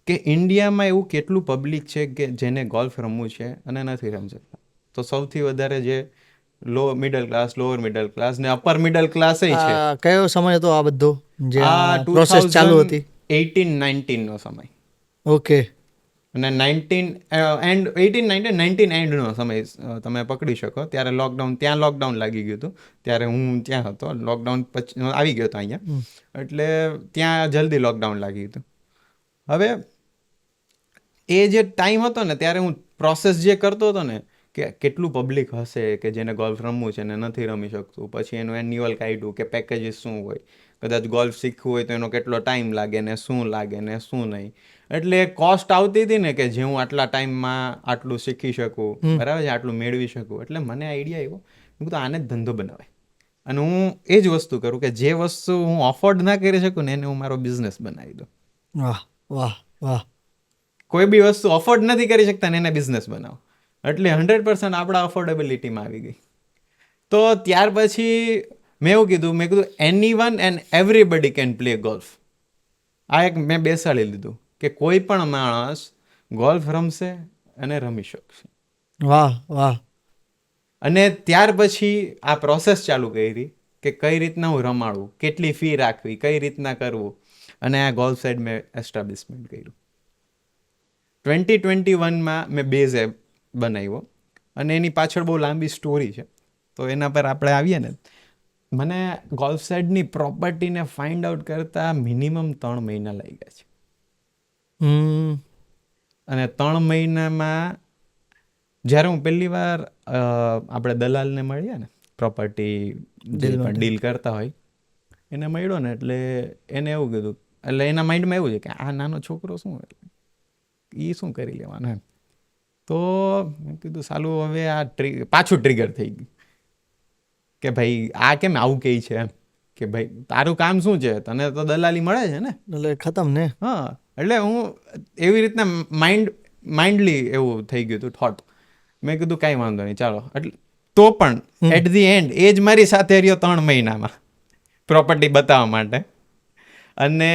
કે ઇન્ડિયામાં એવું કેટલું પબ્લિક છે કે જેને ગોલ્ફ રમવું છે અને નથી રમી શકતા. તો સૌથી વધારે જે લોઅર મિડલ ક્લાસ ને અપર મિડલ ક્લાસ છે. આ કયો સમય હતો આ બધો જે આ પ્રોસેસ ચાલુ હતી? 18-19 નો સમય. ઓકે. અને 19 એન્ડનો સમય તમે પકડી શકો. ત્યારે ત્યાં લોકડાઉન લાગી ગયું હતું. ત્યારે હું ત્યાં હતો, લોકડાઉન પછી આવી ગયો હતો અહીંયા. એટલે ત્યાં જલ્દી લોકડાઉન લાગી ગયું હતું. હવે એ જે ટાઈમ હતો ને, ત્યારે હું પ્રોસેસ જે કરતો હતો ને, કે કેટલું પબ્લિક હશે કે જેને ગોલ્ફ રમવું છે ને નથી રમી શકતું. પછી એનું એન્યુઅલ કાઢ્યું કે પેકેજીસ શું હોય, કદાચ ગોલ્ફ શીખવું હોય તો એનો કેટલો ટાઈમ લાગે ને શું નહીં. એટલે કોસ્ટ આવતી હતી ને કે જે હું આટલા ટાઈમમાં આટલું શીખી શકું, બરાબર છે, આટલું મેળવી શકું. એટલે મને આઈડિયા આવ્યો, મેં કીધું આને જ ધંધો બનાવાય. અને હું એ જ વસ્તુ કરું કે જે વસ્તુ હું અફોર્ડ ના કરી શકું ને એને હું મારો બિઝનેસ બનાવી દઉં. વાહ વાહ વાહ. કોઈ બી વસ્તુ અફોર્ડ નથી કરી શકતા ને એને બિઝનેસ બનાવો. એટલે 100% આપણા અફોર્ડેબિલિટીમાં આવી ગઈ. તો ત્યાર પછી મેં કીધું anyone and everybody can play golf. આ એક મેં બેસાડી લીધું કે કોઈ પણ માણસ ગોલ્ફ રમશે અને રમી શકશે. વાહ વાહ. અને ત્યાર પછી આ પ્રોસેસ ચાલુ કરી કે કઈ રીતના હું રમાડું, કેટલી ફી રાખવી, કઈ રીતના કરવું. અને આ ગોલ્ફ સાઇડ મેં એસ્ટાબ્લિશમેન્ટ કર્યું. 2021માં મેં બેઝ એપ બનાવ્યો અને એની પાછળ બહુ લાંબી સ્ટોરી છે. તો એના પર આપણે આવીએ ને, મને ગોલ્ફ સાઇડની પ્રોપર્ટીને ફાઇન્ડ આઉટ કરતા મિનિમમ 3 મહિના લાગ્યા છે. અને 3 મહિનામાં જ્યારે હું પહેલી વાર આપણે દલાલને મળ્યા ને, પ્રોપર્ટી જે પણ ડીલ કરતા હોય એને મળ્યો ને, એટલે એને એવું કીધું, એટલે એના માઇન્ડમાં એવું છે કે આ નાનો છોકરો શું એ શું કરી લેવાનું એમ. તો મેં કીધું સાલું હવે આ પાછું ટ્રિગર થઈ ગયું કે ભાઈ આ કેમ આવું કહે છે એમ, કે ભાઈ તારું કામ શું છે, તને તો દલાલી મળે છે ને, એટલે ખતમ ને. હા. એટલે હું એવી રીતના માઇન્ડલી એવું થઈ ગયું હતું થોટ. મેં કીધું કાંઈ વાંધો નહીં, ચાલો. એટલે તો પણ એટ ધી એન્ડ એ જ મારી સાથે રહ્યો 3 મહિનામાં પ્રોપર્ટી બતાવવા માટે. અને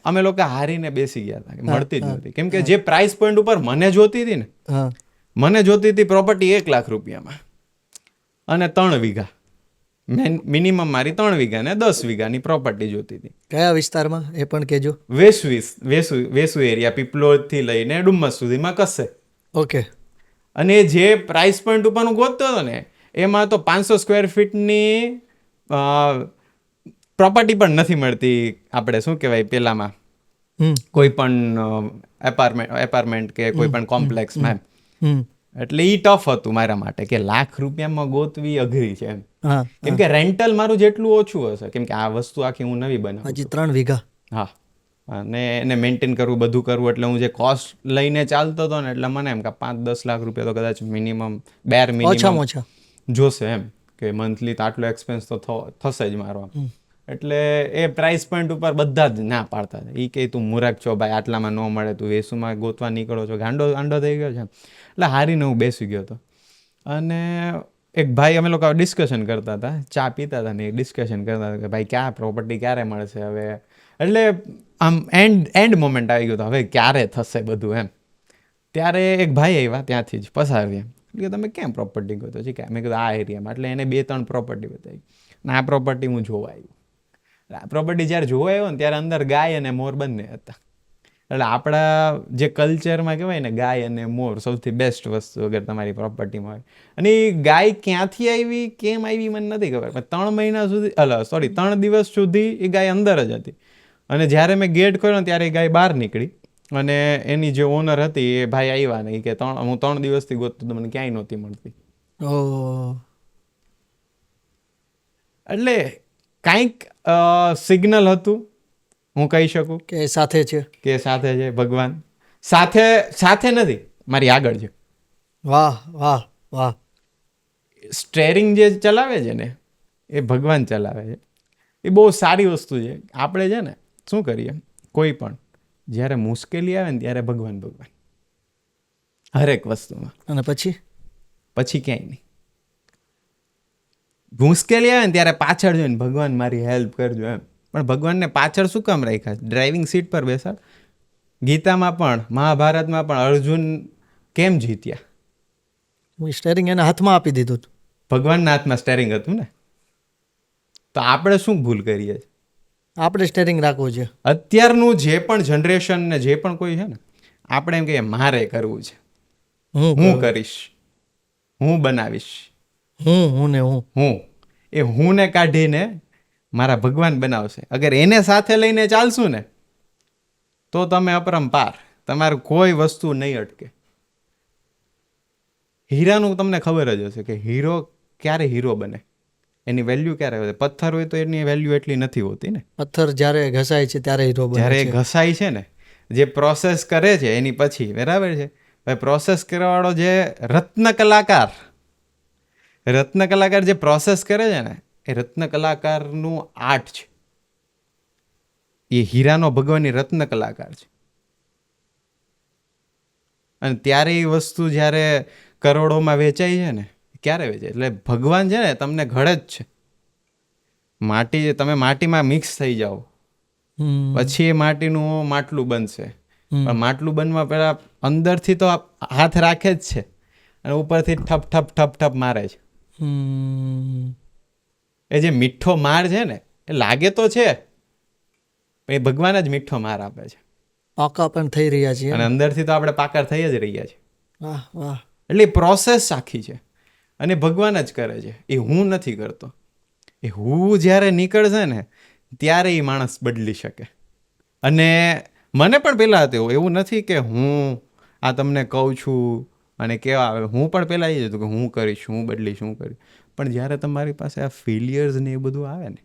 અમે લોકો હારીને બેસી ગયા હતા કે મળતી જ નહોતી. કેમ કે જે પ્રાઇસ પોઈન્ટ ઉપર મને જોતી હતી ને, મને જોતી હતી પ્રોપર્ટી 1 લાખ રૂપિયામાં અને 3 વીઘા. મિનિમમ મારી 3 વીઘા ને 10 વીઘાની પ્રોપર્ટી જોતી હતી. કયા વિસ્તારમાં એ પણ કહેજો. વેસુ એરિયા, પીપલોદથી લઈને ડુમ્મસ સુધીમાં કશે. ઓકે. અને જે પ્રાઇસ પોઈન્ટ ઉપર હું ગોતતો હતો ને, એમાં તો 500 સ્ક્વેર ફીટની પ્રોપર્ટી પણ નથી મળતી. આપણે શું કહેવાય પેલામાં કોઈ પણ એપાર્ટમેન્ટ કે કોઈ પણ કોમ્પ્લેક્સમાં. એટલે એ ટફ હતું મારા માટે કે 1 લાખ રૂપિયામાં ગોતવી અઘરી છે એમ. કેમ કે રેન્ટલ મારું જેટલું ઓછું હશે, કેમ કે આ વસ્તુ આખી હું નવી બનાવું. હજી 3 વીઘા. હા. અને એને મેન્ટેન કરવું, બધું કરવું. એટલે હું જે કોસ્ટ લઈને ચાલતો હતો ને, એટલે મને એમ કે 5-10 લાખ રૂપિયા તો કદાચ મિનિમમ ઓછામાં ઓછા જોશે એમ, કે મંથલી તો આટલો એક્સપેન્સ તો થશે જ મારો. એટલે એ પ્રાઇસ પોઈન્ટ ઉપર બધા જ ના પાડતા હતા. એ કે તું મૂરખ છો ભાઈ, આટલામાં ન મળે, તું વેસુમાં ગોતવા નીકળો છો, ગાંડો થઈ ગયો છે. એટલે હારીને હું બેસી ગયો હતો. અને એક ભાઈ, અમે લોકો ડિસ્કશન કરતા હતા, ચા પીતા હતા ને ડિસ્કશન કરતા હતા કે ભાઈ ક્યાં પ્રોપર્ટી ક્યારે મળશે હવે. એટલે આમ એન્ડ મોમેન્ટ આવી ગયો હતો, હવે ક્યારે થશે બધું એમ. ત્યારે એક ભાઈ આવ્યા ત્યાંથી જ પસાર થયા, કે તમે કેમ પ્રોપર્ટી ગોતો છો? કે મેં કીધું આ એરિયામાં. એટલે એને 2-3 પ્રોપર્ટી બતાવી ને આ પ્રોપર્ટી હું જોવા આવ્યું. આ પ્રોપર્ટી જ્યારે જોવા આવ્યો ને ત્યારે અંદર ગાય અને મોર બંને હતા. એટલે આપણા જે કલ્ચરમાં કહેવાય ને, ગાય અને મોર સૌથી બેસ્ટ વસ્તુ અગર તમારી પ્રોપર્ટીમાં હોય. અને એ ગાય ક્યાંથી આવી, કેમ આવી મને નથી ખબર, પણ 3 દિવસ સુધી એ ગાય અંદર જ હતી. અને જ્યારે મેં ગેટ ખોલ્યો ને ત્યારે એ ગાય બહાર નીકળી. અને એની જે ઓનર હતી એ ભાઈ આવ્યા ને કે હું 3 દિવસથી ગોતતો મને ક્યાંય નહોતી મળતી. ઓહ, એટલે કાંઈક સિગ્નલ હતું, હું કહી શકું કે સાથે છે. કે સાથે છે ભગવાન. સાથે નથી, મારી આગળ છે. વાહ વાહ વાહ. સ્ટેરિંગ જે ચલાવે છે ને એ ભગવાન ચલાવે છે. એ બહુ સારી વસ્તુ છે. આપણે છે ને શું કરીએ, કોઈ પણ જ્યારે મુશ્કેલી આવે ને ત્યારે ભગવાન હરેક વસ્તુમાં. અને પછી ક્યાંય નહીં. મુશ્કેલી આવે ને ત્યારે પાછળ જોઈને ભગવાન મારી હેલ્પ કરજો એમ. પણ ભગવાનને પાછળ શું કામ રાખ્યા? ડ્રાઇવિંગ સીટ પર બેસાડ. ગીતામાં પણ, મહાભારતમાં પણ અર્જુન કેમ જીત્યા? સ્ટેરિંગ એના હાથમાં આપી દીધું હતું. ભગવાનના હાથમાં સ્ટેરિંગ હતું ને. તો આપણે શું ભૂલ કરીએ છીએ? આપણે સ્ટેરિંગ રાખવું છે. અત્યારનું જે પણ જનરેશન ને જે પણ કોઈ છે ને, આપણે એમ કહીએ મારે કરવું છે, હું કરીશ, હું બનાવીશ, હું એ હું ને કાઢીને મારા ભગવાન બનાવશે. અગર એને સાથે લઈને ચાલશું ને તો તમે અપરંપાર, તમારું કોઈ વસ્તુ નહીં અટકે. હીરાનું તમને ખબર જ હશે કે હીરો ક્યારે હીરો બને, એની વેલ્યુ ક્યારે વધે. પથ્થર હોય તો એની વેલ્યુ એટલી નથી હોતી ને. પથ્થર જ્યારે ઘસાય છે ત્યારે હીરો બને જ્યારે છે. ઘસાય છે ને, જે પ્રોસેસ કરે છે એની પછી, બરાબર છે ભાઈ, પ્રોસેસ કરવાવાળો જે રત્ન કલાકાર જે પ્રોસેસ કરે છે ને, એ રત્ન કલાકારનું આર્ટ છે. એ હીરાનો ભગવાનની રત્ન કલાકાર છે. અને ત્યારે એ વસ્તુ જ્યારે કરોડોમાં વેચાય છે ને, ક્યારે વેચાય? એટલે ભગવાન છે ને તમને ઘડે જ છે. તમે માટીમાં મિક્સ થઈ જાઓ પછી એ માટીનું માટલું બનશે. પણ માટલું બનવા પહેલા અંદરથી તો હાથ રાખે જ છે અને ઉપરથી ઠપ ઠપ ઠપ ઠપ મારે છે. એ જે મીઠો માર છે ને, એ લાગે તો છે પણ એ ભગવાન જ મીઠો માર આપે છે. પાકા પણ થઈ રહ્યા છે અને અંદરથી તો આપણે પાકાર થઈ જ રહ્યા છે. વાહ વાહ. એટલે પ્રોસેસ આખી છે અને ભગવાન જ કરે છે, એ હું નથી કરતો. એ હું જ્યારે નીકળશે ને ત્યારે એ માણસ બદલી શકે. અને મને પણ પહેલાં હતું એવું નથી કે હું આ તમને કહું છું અને કેવા આવે, હું પણ પહેલાં એ જ હતું કે હું કરીશ, હું બદલીશ, હું કરીશ. પણ જ્યારે તમારી પાસે આ ફેલિયર્સ ને એ બધું આવે ને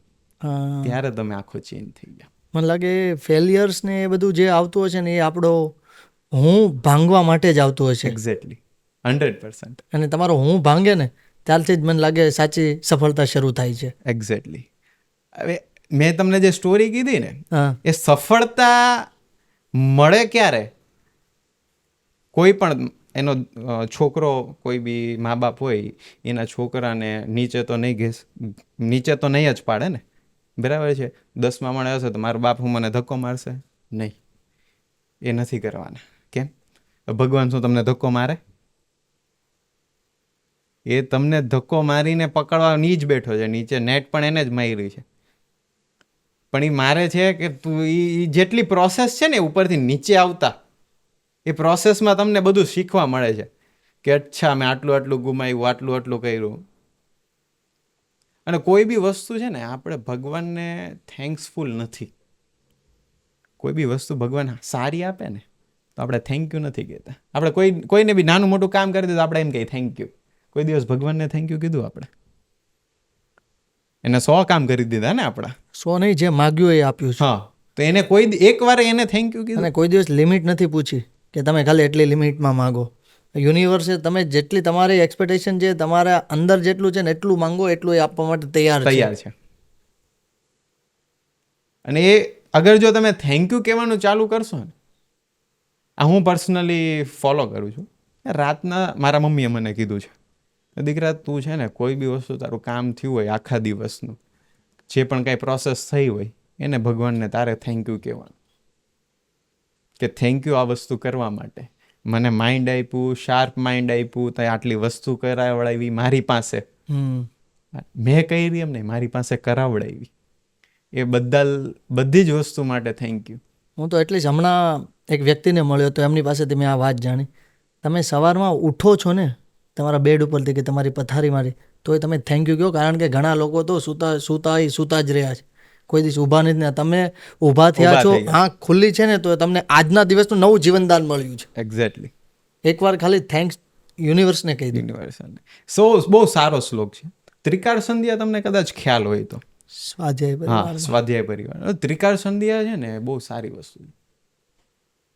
ત્યારે તમે આખો ચેન્જ થઈ ગયા. મને લાગે ફેલિયર્સ ને એ બધું જે આવતું હશે ને એ આપણો હું ભાંગવા માટે જ આવતું હશે. એક્ઝેક્ટલી, 100%. અને તમારો હું ભાંગે ને ત્યારથી જ મને લાગે સાચી સફળતા શરૂ થાય છે. એક્ઝેક્ટલી. હવે મેં તમને જે સ્ટોરી કીધી ને, હા, એ સફળતા મળે ક્યારે? કોઈ પણ એનો છોકરો, કોઈ બી મા બાપ હોય એના છોકરાને નીચે તો નહીં જ પાડે ને, બરાબર છે. 10મા માળે હશે તો મારો બાપ મને ધક્કો મારશે નહીં, એ નથી કરવાના. કેમ? ભગવાન શું તમને ધક્કો મારે? એ તમને ધક્કો મારીને પકડવાની જ બેઠો છે. નીચે નેટ પણ એને જ મારી છે. પણ એ મારે છે કે તું એ જેટલી પ્રોસેસ છે ને ઉપરથી નીચે આવતા, એ પ્રોસેસમાં તમને બધું શીખવા મળે છે કે અચ્છા મેં આટલું ગુમાવ્યું, આટલું કર્યું. અને કોઈ બી વસ્તુ છે ને, આપણે ભગવાનને થેન્ક્સફુલ નથી. કોઈ બી વસ્તુ ભગવાન સારી આપે ને તો આપણે થેન્ક યુ નથી કહેતા. આપણે કોઈને બી નાનું મોટું કામ કરી દીધું આપણે એમ કહીએ થેન્ક યુ. કોઈ દિવસ ભગવાનને થેન્ક યુ કીધું? આપણે એને 100 કામ કરી દીધા ને આપણા. 100 નહીં, જે માગ્યું એ આપ્યું છે. હા, તો એને એકવાર એને થેન્ક યુ કીધું? અને કોઈ દિવસ લિમિટ નથી પૂછી કે તમે ખાલી એટલી લિમિટમાં માગો. યુનિવર્સે તમે જેટલી તમારી એક્સપેક્ટેશન છે, તમારા અંદર જેટલું છે ને એટલું માંગો એટલું એ આપવા માટે તૈયાર છે. અને એ અગર જો તમે થેન્ક યુ કહેવાનું ચાલુ કરશો ને, આ હું પર્સનલી ફોલો કરું છું. રાતના મારા મમ્મીએ મને કીધું છે, દીકરા તું છે ને કોઈ બી વસ્તુ તારું કામ થયું હોય આખા દિવસનું, જે પણ કાંઈ પ્રોસેસ થઈ હોય એને ભગવાનને તારે થેન્ક યુ કહેવાનું, કે થેન્ક યુ આ વસ્તુ કરવા માટે. મને માઇન્ડ આપ્યું, શાર્પ માઇન્ડ આપ્યું, તો આટલી વસ્તુ કરાવડાવી મારી પાસે. મેં કરી એમ નહીં, મારી પાસે કરાવડાવી. એ બધી જ વસ્તુ માટે થેન્ક યુ. હું તો એટલી જ હમણાં એક વ્યક્તિને મળ્યો તો એમની પાસેથી મેં આ વાત જાણી. તમે સવારમાં ઉઠો છો ને તમારા બેડ ઉપરથી કે તમારી પથારીમાંથી, તોય તમે થેન્ક યુ કહો. કારણ કે ઘણા લોકો તો સૂતા જ રહ્યા છે, કોઈ દિવસ ઊભા નથી થયા. તમે ઊભા થયા છો, આંખ ખુલ્લી છે ને, તો તમને આજના દિવસનું નવું જીવનદાન મળ્યું છે. એક્ઝેક્ટલી. એકવાર ખાલી થેન્ક્સ યુનિવર્સને કહી દો. યુનિવર્સલ બહુ સારો શ્લોક છે. ત્રિકાળ સંધ્યા તમને કદાચ ખ્યાલ હોય તો, સ્વાધ્યાય પરિવાર. ત્રિકાળ સંધ્યા છે ને બહુ સારી વસ્તુ છે.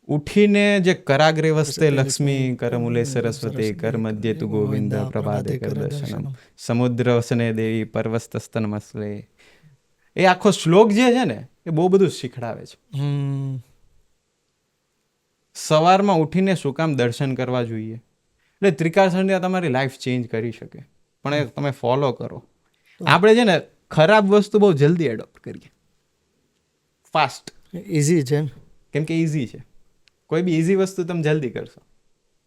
ઉઠીને જે કરાગ્રે વસ્તે લક્ષ્મી, કરમૂલે સરસ્વતી, કર મધ્યે તુ ગોવિંદ, પ્રભાતે કર દર્શનમ, સમુદ્ર વસને દેવી, પર્વતસ્તન મસલે. એ આખો શ્લોક જે છે ને એ બહુ બધું શીખડાવે છે. સવારમાં ઉઠીને શું કામ દર્શન કરવા જોઈએ. એટલે ત્રિકાળ સંધ્યા તમારી લાઈફ ચેન્જ કરી શકે, પણ એ તમે ફોલો કરો. આપણે છે ને ખરાબ વસ્તુ બહુ જલ્દી એડોપ્ટ કરીએ, ફાસ્ટ. ઇઝી છે કેમ કે ઇઝી છે. કોઈ બી ઇઝી વસ્તુ તમે જલ્દી કરશો,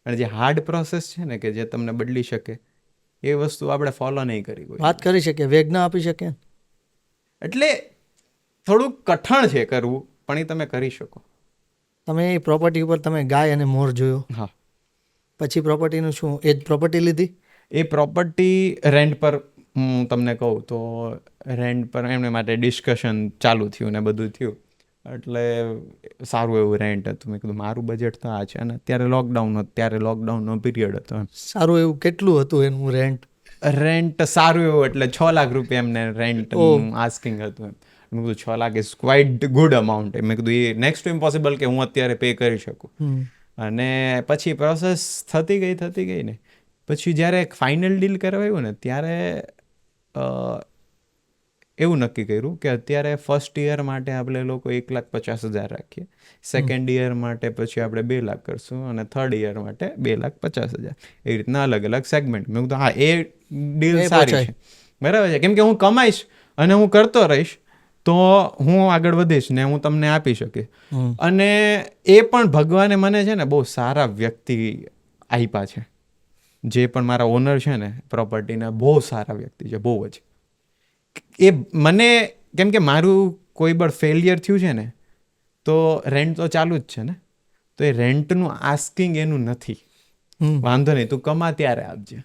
અને જે હાર્ડ પ્રોસેસ છે ને કે જે તમને બદલી શકે એ વસ્તુ આપણે ફોલો નહીં કરી. વાત કરી શકીએ, વેગ ના આપી શકીએ. એટલે થોડુંક કઠણ છે કરવું, પણ એ તમે કરી શકો. તમે એ પ્રોપર્ટી ઉપર તમે ગાય અને મોર જોયો, હા, પછી પ્રોપર્ટીનું શું? એ જ પ્રોપર્ટી લીધી? એ પ્રોપર્ટી રેન્ટ પર, હું તમને કહું તો રેન્ટ પર એમને માટે ડિસ્કશન ચાલુ થયું ને બધું થયું, એટલે સારું એવું રેન્ટ હતું. મેં કીધું મારું બજેટ તો આ છે, અને અત્યારે લોકડાઉનનો પિરિયડ હતો. સારું એવું કેટલું હતું એનું રેન્ટ સારું એવું એટલે 6 લાખ રૂપિયા એમને રેન્ટ આસ્કિંગ હતું. મેં કીધું 6 lakh is quite good amount. મેં કીધું એ નેક્સ્ટ ટુ ઇમ્પોસિબલ કે હું અત્યારે પે કરી શકું. અને પછી પ્રોસેસ થતી ગઈ ને પછી જ્યારે ફાઇનલ ડીલ કરવાયું ને ત્યારે એવું નક્કી કર્યું કે અત્યારે ફર્સ્ટ યર માટે આપણે લોકો 1,50,000 રાખીએ, સેકન્ડ યર માટે પછી આપણે 2 લાખ કરશું, અને થર્ડ યર માટે 2,50,000. એ રીતના અલગ અલગ સેગમેન્ટ. મેં કીધું હા, એ ડીલ સારી છે, બરાબર છે. કેમ કે હું કમાઈશ અને હું કરતો રહીશ તો હું આગળ વધીશ ને હું તમને આપી શકીશ. અને એ પણ ભગવાને મને છે ને બહુ સારા વ્યક્તિ આપ્યા છે. જે પણ મારા ઓનર છે ને પ્રોપર્ટીના, બહુ સારા વ્યક્તિ છે, બહુ જ. એ મને, કેમ કે મારું કોઈ પણ ફેલિયર થયું છે ને તો રેન્ટ તો ચાલુ જ છે ને, તો એ રેન્ટનું આસ્કિંગ એનું નથી. વાંધો નહીં, તું કમા ત્યારે આપજે.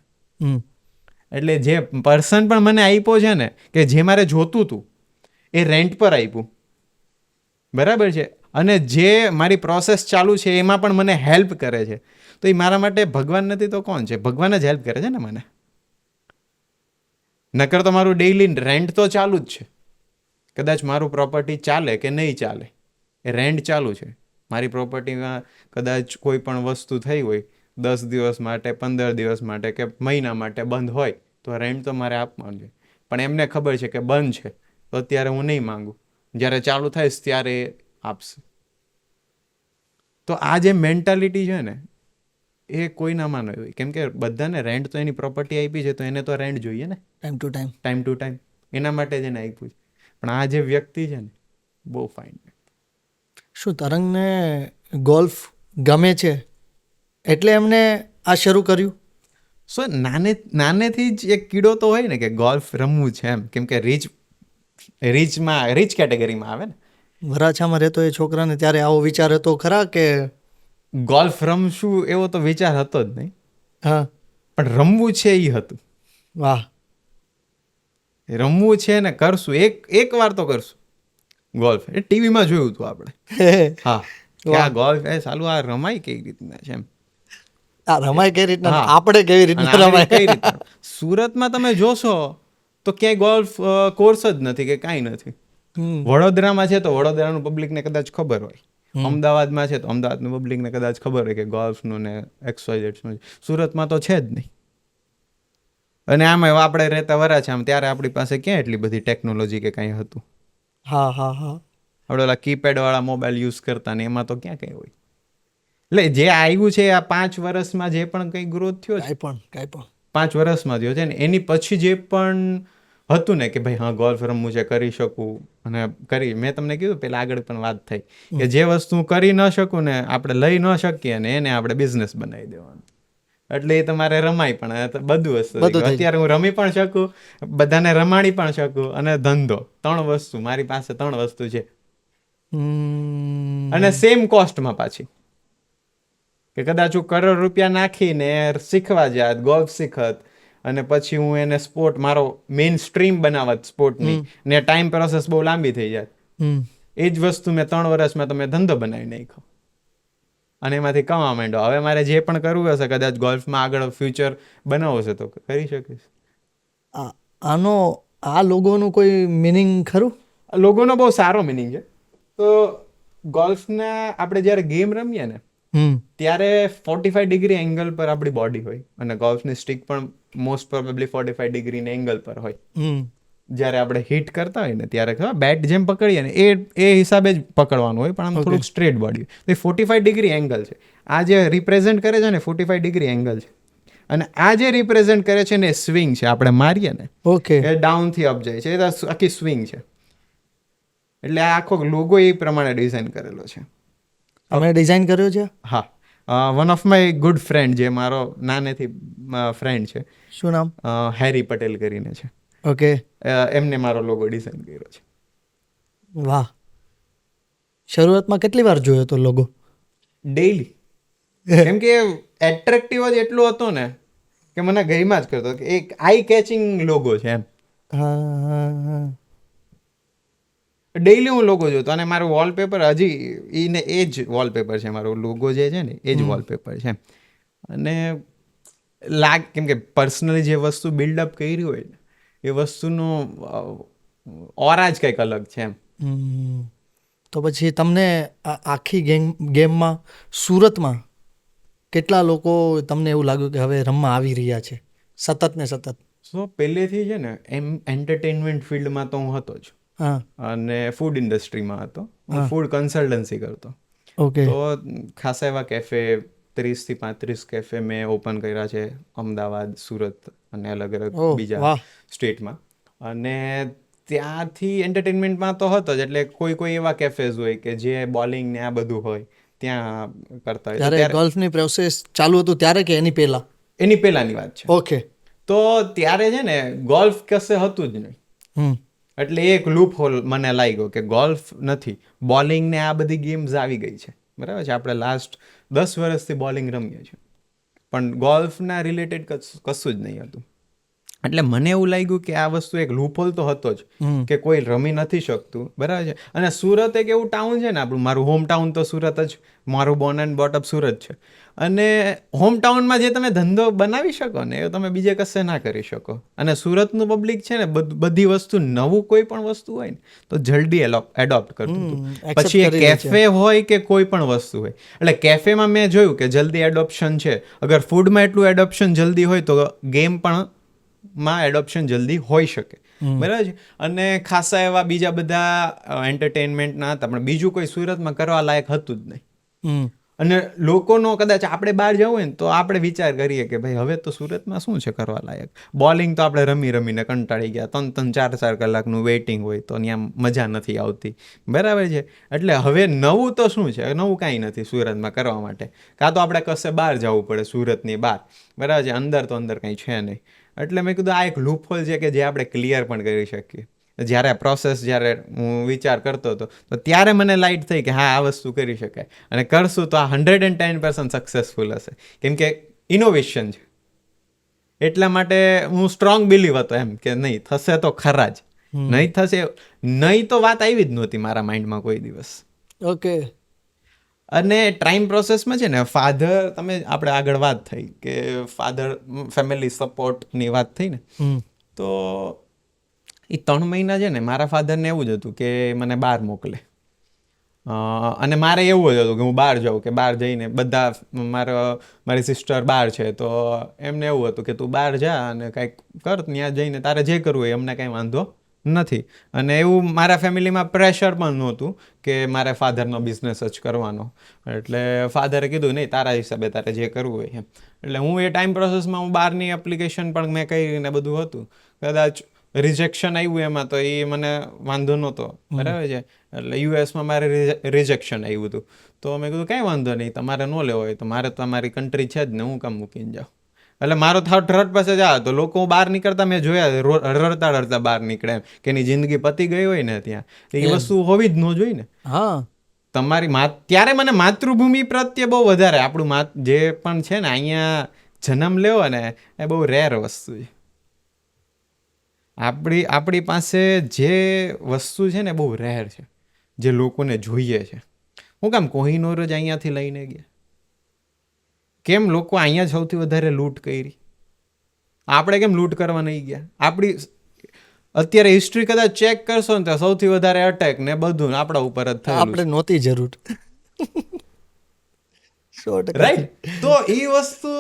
એટલે જે પર્સન પણ મને આપ્યો છે ને કે જે મારે જોતું હતું એ રેન્ટ પર આપ્યું, બરાબર છે. અને જે મારી પ્રોસેસ ચાલુ છે એમાં પણ મને હેલ્પ કરે છે, તો એ મારા માટે ભગવાન નથી તો કોણ છે? ભગવાન જ હેલ્પ કરે છે ને મને. નકર તો મારું ડેઇલી રેન્ટ તો ચાલુ જ છે. કદાચ મારું પ્રોપર્ટી ચાલે કે નહીં ચાલે, એ રેન્ટ ચાલુ છે. મારી પ્રોપર્ટીમાં કદાચ કોઈ પણ વસ્તુ થઈ હોય 10 દિવસ માટે, 15 દિવસ માટે કે મહિના માટે બંધ હોય તો રેન્ટ તો મારે આપવાનું છે. પણ એમને ખબર છે કે બંધ છે તો અત્યારે હું નહીં માંગુ, જ્યારે ચાલુ થાય ત્યારે આપશે. તો આ જે મેન્ટાલિટી છે ને એ કોઈનામાં નહીં હોય. કેમ કે બધાને રેન્ટ તો એની પ્રોપર્ટી આપી છે તો એને તો રેન્ટ જોઈએ ને, ટાઈમ ટુ ટાઈમ. એના માટે જ એને આપ્યું છે. પણ આ જે વ્યક્તિ છે ને બહુ ફાઇન. શું તરંગને ગોલ્ફ ગમે છે એટલે એમને આ શરૂ કર્યું? સો નાનેથી જ એક કીડો તો હોય ને કે ગોલ્ફ રમવું છે એમ. કેમ કે રીચ કેટેગરીમાં આવે ને. વરાછામાં રહેતો એ છોકરાને ત્યારે આવો વિચાર હતો ખરા કે ગોલ્ફ રમશું? એવો તો વિચાર હતો જ નહીં. હા, પણ રમવું છે એ હતું. વાહ. રમવું છે ને કરશું, એક વાર તો કરશું ગોલ્ફ. એ ટીવીમાં જોયું હતું આપણે. હા, કે આ ગોલ્ફ સાલું આ રમાય કઈ રીતના છે એમ. આ રમાય કઈ રીતના, આપણે કેવી રીતના રમાય કઈ રીતના. સુરતમાં તમે જોશો તો ક્યાંય ગોલ્ફ કોર્સ જ નથી કે કાંઈ નથી. વડોદરામાં છે તો વડોદરાનું પબ્લિકને કદાચ ખબર હોય, અમદાવાદમાં છે તો અમદાવાદનું પબ્લિકને કદાચ ખબર હોય કે ગોલ્ફનું ને XYZ. સુરતમાં તો છે જ નહીં. અને આમાં આપણે રહેતા વરાછામાં, ત્યારે આપણી પાસે ક્યાં એટલી બધી ટેકનોલોજી કે કાંઈ હતું. હા. આપણે ઓલા કીપેડવાળા મોબાઈલ યુઝ કરતા ને એમાં તો ક્યાં કંઈ હોય. એટલે જે આવ્યું છે આ 5 વર્ષમાં જે પણ કંઈ ગ્રોથ થયો છે કાંઈ પણ 5 વર્ષમાં થયો છે ને એની પછી જે પણ હતું ને કે ભાઈ હા ગોલ્ફ રમવું છે કરી શકું અને મેં તમને કીધું પેલા આગળ પણ વાત થઈ કે જે વસ્તુ હું કરી ન શકું ને આપણે લઈ ન શકીએ ને એને આપણે બિઝનેસ બનાવી દેવાનું. એટલે એ તમારે રમાય પણ બધું વસ્તુ અત્યારે હું રમી પણ શકું, બધાને રમાડી પણ શકું અને ધંધો 3 વસ્તુ મારી પાસે 3 વસ્તુ છે અને સેમ કોસ્ટમાં પાછી. કે કદાચ હું કરોડ રૂપિયા નાખીને શીખવા જાત ગોલ્ફ શીખત અને પછી હું એને સ્પોર્ટ મારો મેઇન સ્ટ્રીમ બનાવત સ્પોર્ટની ને ટાઈમ પ્રોસેસ બહુ લાંબી થઈ જાય. એ જ વસ્તુ મેં 3 વર્ષમાં તો મેં ધંધો બનાવી નાખ્યો અને એમાંથી કમાવા માંડ્યો. હવે મારે જે પણ કરવું હશે કદાચ ગોલ્ફમાં આગળ ફ્યુચર બનાવવું છે તો કરી શકીશ. આનો આ લોગોનું કોઈ મિનિંગ ખરું? લોગોનો બહુ સારો મિનિંગ છે. તો ગોલ્ફના આપણે જ્યારે ગેમ રમીએ ને ત્યારે 45 ડિગ્રી એંગલ પર આપણી બોડી હોય અને ગોલ્ફની સ્ટિક પણ મોસ્ટ પ્રોબેબલી 45 ડિગ્રીના એંગલ પર હોય. જ્યારે આપણે હિટ કરતા હોય ને ત્યારે બેટ જેમ પકડીએ ને એ હિસાબે જ પકડવાનું હોય પણ આમ થોડુંક સ્ટ્રેટ બોડી. તો 45 ડિગ્રી એંગલ છે. આ જે રિપ્રેઝેન્ટ કરે છે ને 45 ડિગ્રી એંગલ છે અને આ જે રિપ્રેઝેન્ટ કરે છે ને એ સ્વિંગ છે. આપણે મારીએ ને એ ડાઉનથી અપ જાય છે, એ આખી સ્વિંગ છે. એટલે આ આખો લોગો એ પ્રમાણે ડિઝાઇન કરેલો છે. તમે ડિઝાઇન કર્યો છે? હા, one of my good friend જે મારો નાનેથી ફ્રેન્ડ છે. શું નામ? હેરી પટેલ કરીને છે. ઓકે. એમને મારો લોગો ડિઝાઇન કર્યો છે. વાહ. શરૂઆતમાં કેટલી વાર જોયો તો લોગો? ડેઈલી. કેમ કે એટ્રેક્ટિવ જ એટલો હતો ને કે મને ગઈમાં જ કરતો કે એક આઈ કેચિંગ લોગો છે એમ. હા. ડેઈલી હું લોગો જોતો અને મારું વોલપેપર હજી એ જ વોલપેપર છે. મારો લોગો જે છે ને એ જ વોલપેપર છે અને કેમ કે પર્સનલી જે વસ્તુ બિલ્ડઅપ કરી હોય ને એ વસ્તુનો ઓરા જ કંઈક અલગ છે એમ. તો પછી તમને આખી ગેમમાં સુરતમાં કેટલા લોકો તમને એવું લાગ્યું કે હવે રમવા આવી રહ્યા છે સતત ને સતત? સો પહેલેથી છે ને એન્ટરટેનમેન્ટ ફિલ્ડમાં તો હું હતો જ અને ફૂડ ઇન્ડસ્ટ્રીમાં હતો. હું ફૂડ કન્સલ્ટન્સી કરતો. ઓકે. તો ખાસા એવા કેફે 30 થી 35 કેફે મેં ઓપન કર્યા છે અમદાવાદ, સુરત અને અલગ અલગ બીજા સ્ટેટમાં. અને ત્યાંથી એન્ટરટેનમેન્ટમાં તો હતો જ એટલે કોઈ એવા કેફેઝ હોય કે જે બોલિંગ ને આ બધું હોય ત્યાં કરતા હોય. ત્યારે ગોલ્ફની પ્રોસેસ ચાલુ હતું ત્યારે કે એની પહેલા? એની પહેલાની વાત છે. ઓકે. તો ત્યારે છે ને ગોલ્ફ કશે હતું જ નહીં. એટલે એક લૂપ હોલ મને લાગ્યો કે ગોલ્ફ નથી, બોલિંગ ને આ બધી ગેમ્સ આવી ગઈ છે. બરાબર છે, આપણે લાસ્ટ 10 વર્ષથી બોલિંગ રમીએ છીએ પણ ગોલ્ફના રિલેટેડ કશું જ નહીં હતું. એટલે મને એવું લાગ્યું કે આ વસ્તુ એક લૂપહોલ તો હતો જ કે કોઈ રમી નથી શકતું. બરાબર છે. અને સુરત એક એવું ટાઉન છે ને આપણું, મારું હોમ ટાઉન તો સુરત જ, મારું બોર્ન એન્ડ બોટઅપ સુરત છે. અને હોમ ટાઉનમાં જે તમે ધંધો બનાવી શકો ને એ તમે બીજે કશે ના કરી શકો. અને સુરતનું પબ્લિક છે ને બધી વસ્તુ નવું કોઈ પણ વસ્તુ હોય ને તો જલ્દી એડોપ્ટ કરતું હતું. પછી એ કેફે હોય કે કોઈ પણ વસ્તુ હોય. એટલે કેફેમાં મેં જોયું કે જલ્દી એડોપ્શન છે. અગર ફૂડમાં એટલું એડોપ્શન જલ્દી હોય તો ગેમ પણ માં એડોપ્શન જલ્દી હોઈ શકે. બરાબર છે. અને ખાસા એવા બીજા બધા એન્ટરટેનમેન્ટના હતા પણ બીજું કોઈ સુરતમાં કરવા લાયક હતું જ નહીં. અને લોકોનો કદાચ આપણે બહાર જવું હોય ને તો આપણે વિચાર કરીએ કે ભાઈ હવે તો સુરતમાં શું છે કરવા લાયક. બોલિંગ તો આપણે રમીને કંટાળી ગયા. 3-3, 4-4 કલાકનું વેઇટિંગ હોય તો ત્યાં મજા નથી આવતી. બરાબર છે. એટલે હવે નવું તો શું છે, નવું કાંઈ નથી સુરતમાં કરવા માટે. કાં તો આપણે કશે બહાર જવું પડે સુરતની બહાર. બરાબર છે. અંદર તો અંદર કંઈ છે નહીં. એટલે મેં કીધું આ એક લૂપહોલ છે કે જે આપણે ક્લિયર પણ કરી શકીએ. જ્યારે હું વિચાર કરતો હતો તો ત્યારે મને લાઇટ થઈ કે હા આ વસ્તુ કરી શકાય અને કરશું તો આ 110% સક્સેસફુલ હશે. કેમ કે ઇનોવેશન છે. એટલા માટે હું સ્ટ્રોંગ બિલીવ હતો એમ કે નહીં થશે તો ખરા જ, નહીં થશે નહીં તો વાત આવી જ નહોતી મારા માઇન્ડમાં કોઈ દિવસ. ઓકે. અને ટાઈમ પ્રોસેસમાં છે ને આપણે આગળ વાત થઈ કે ફાધર ફેમિલી સપોર્ટની વાત થઈ ને તો એ 3 મહિના છે ને મારા ફાધરને એવું જ હતું કે મને બહાર મોકલે અને મારે એવું જ હતું કે હું બહાર જાઉં કે બહાર જઈને બધા મારી સિસ્ટર બહાર છે તો એમને એવું હતું કે તું બહાર જા અને કાંઈક કર, ત્યાં જઈને તારે જે કરવું હોય અમને કાંઈ વાંધો નથી. અને એવું મારા ફેમિલીમાં પ્રેશર પણ નહોતું કે મારે ફાધરનો બિઝનેસ જ કરવાનો. એટલે ફાધરે કીધું નહીં, તારા હિસાબે તારે જે કરવું હોય એમ. એટલે હું એ ટાઈમ પ્રોસેસમાં હું બહારની એપ્લિકેશન પણ મેં કરીને બધું હતું. કદાચ રિજેક્શન આવ્યું એમાં તો એ મને વાંધો નહોતો, બરાબર છે. એટલે યુએસમાં મારે રિજેક્શન આવ્યું હતું. તો મેં કીધું કાંઈ વાંધો નહીં, તમારે ન લેવો હોય તો મારે તમારી કન્ટ્રી છે જ ને, હું કામ મૂકીને જાઉં. એટલે મારો થર્ડ પાસે જ તો લોકો બહાર નીકળતા મેં જોયા રડતા બહાર નીકળે એમ કે એની જિંદગી પતી ગઈ હોય ને ત્યાં. એ વસ્તુ હોવી જ ન જોઈએ ને. હા, તમારી ત્યારે મને માતૃભૂમિ પ્રત્યે બહુ વધારે આપણું જે પણ છે ને અહીંયા જન્મ લેવો ને એ બહુ રેર વસ્તુ છે. આપણી પાસે જે વસ્તુ છે ને બહુ રેર છે, જે લોકોને જોઈએ છે. હું કામ કોહિનૂર જ અહીંયાથી લઈને ગયા? કેમ લોકો અહીંયા સૌથી વધારે લૂંટ કરી? આપણે કેમ લૂંટ કરવા નહીં ગયા? આપણી અત્યારે હિસ્ટ્રી કદાચ ચેક કરશો ને તો સૌથી વધારે અટેક ને બધું આપણા ઉપર જ થયું. આપણે નહોતી જરૂર. 100%. રાઈટ. તો એ વસ્તુ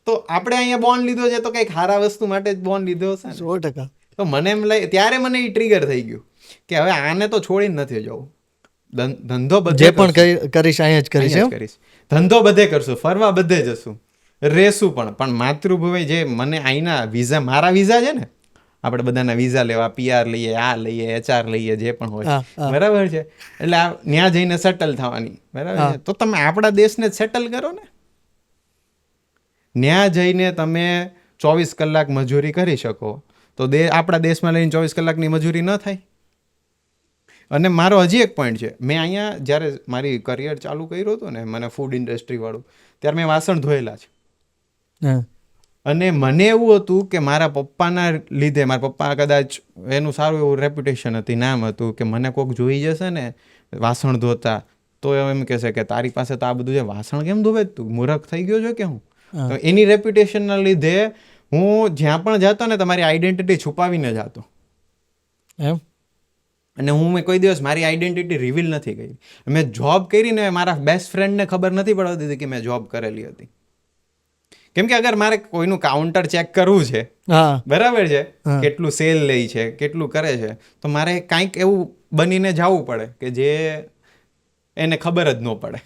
તો આપણે અહીંયા બોન્ડ લીધો છે તો કંઈક સારા વસ્તુ માટે જ બોન્ડ લીધો હશે ને. 100%. તો મને એમ ત્યારે મને એ ટ્રિગર થઈ ગયું કે હવે આને તો છોડીને નથી જવું. ધંધો બધે જે પણ કરીશ અહીંયા જ કરીશ. કરીશ, ધંધો બધે કરશું, ફરવા બધે જશું, રહેશું પણ માતૃભૂમિ જે મને અહીંના વિઝા, મારા વિઝા છે ને, આપણે બધાના વિઝા લેવા, PR લઈએ, આ લઈએ, HR લઈએ, જે પણ હોય, બરાબર છે. એટલે ત્યાં જઈને સેટલ થવાની, બરાબર છે. તો તમે આપણા દેશને જ સેટલ કરો ને. ત્યાં જઈને તમે 24 કલાક મજૂરી કરી શકો તો આપણા દેશમાં લઈને 24 કલાકની મજૂરી ન થાય. અને મારો હજી એક પોઈન્ટ છે, મેં અહીંયા જ્યારે મારી કરિયર ચાલુ કર્યું હતું ને, મને ફૂડ ઇન્ડસ્ટ્રીવાળું, ત્યારે મેં વાસણ ધોયેલા છે. અને મને એવું હતું કે મારા પપ્પાના લીધે, મારા પપ્પા કદાચ એનું સારું એવું રેપ્યુટેશન હતી, નામ હતું કે મને કોઈક જોઈ જશે ને વાસણ ધોતા તો એમ કહેશે કે તારી પાસે તો આ બધું છે, વાસણ કેમ ધોવે, તું મૂર્ખ થઈ ગયો છો કે હું. તો એની રેપ્યુટેશનના લીધે હું જ્યાં પણ જતો ને તમારી આઈડેન્ટિટી છુપાવીને જતો એમ. અને મેં કોઈ દિવસ મારી આઈડેન્ટિટી રિવીલ નથી કરી. મેં જોબ કરીને મારા બેસ્ટ ફ્રેન્ડને ખબર નથી પડવા દીધી કે મેં જોબ કરેલી હતી. કેમ કે અગર મારે કોઈનું કાઉન્ટર ચેક કરવું છે, બરાબર છે, કેટલું સેલ લે છે, કેટલું કરે છે, તો મારે કાંઈક એવું બનીને જવું પડે કે જે એને ખબર જ ન પડે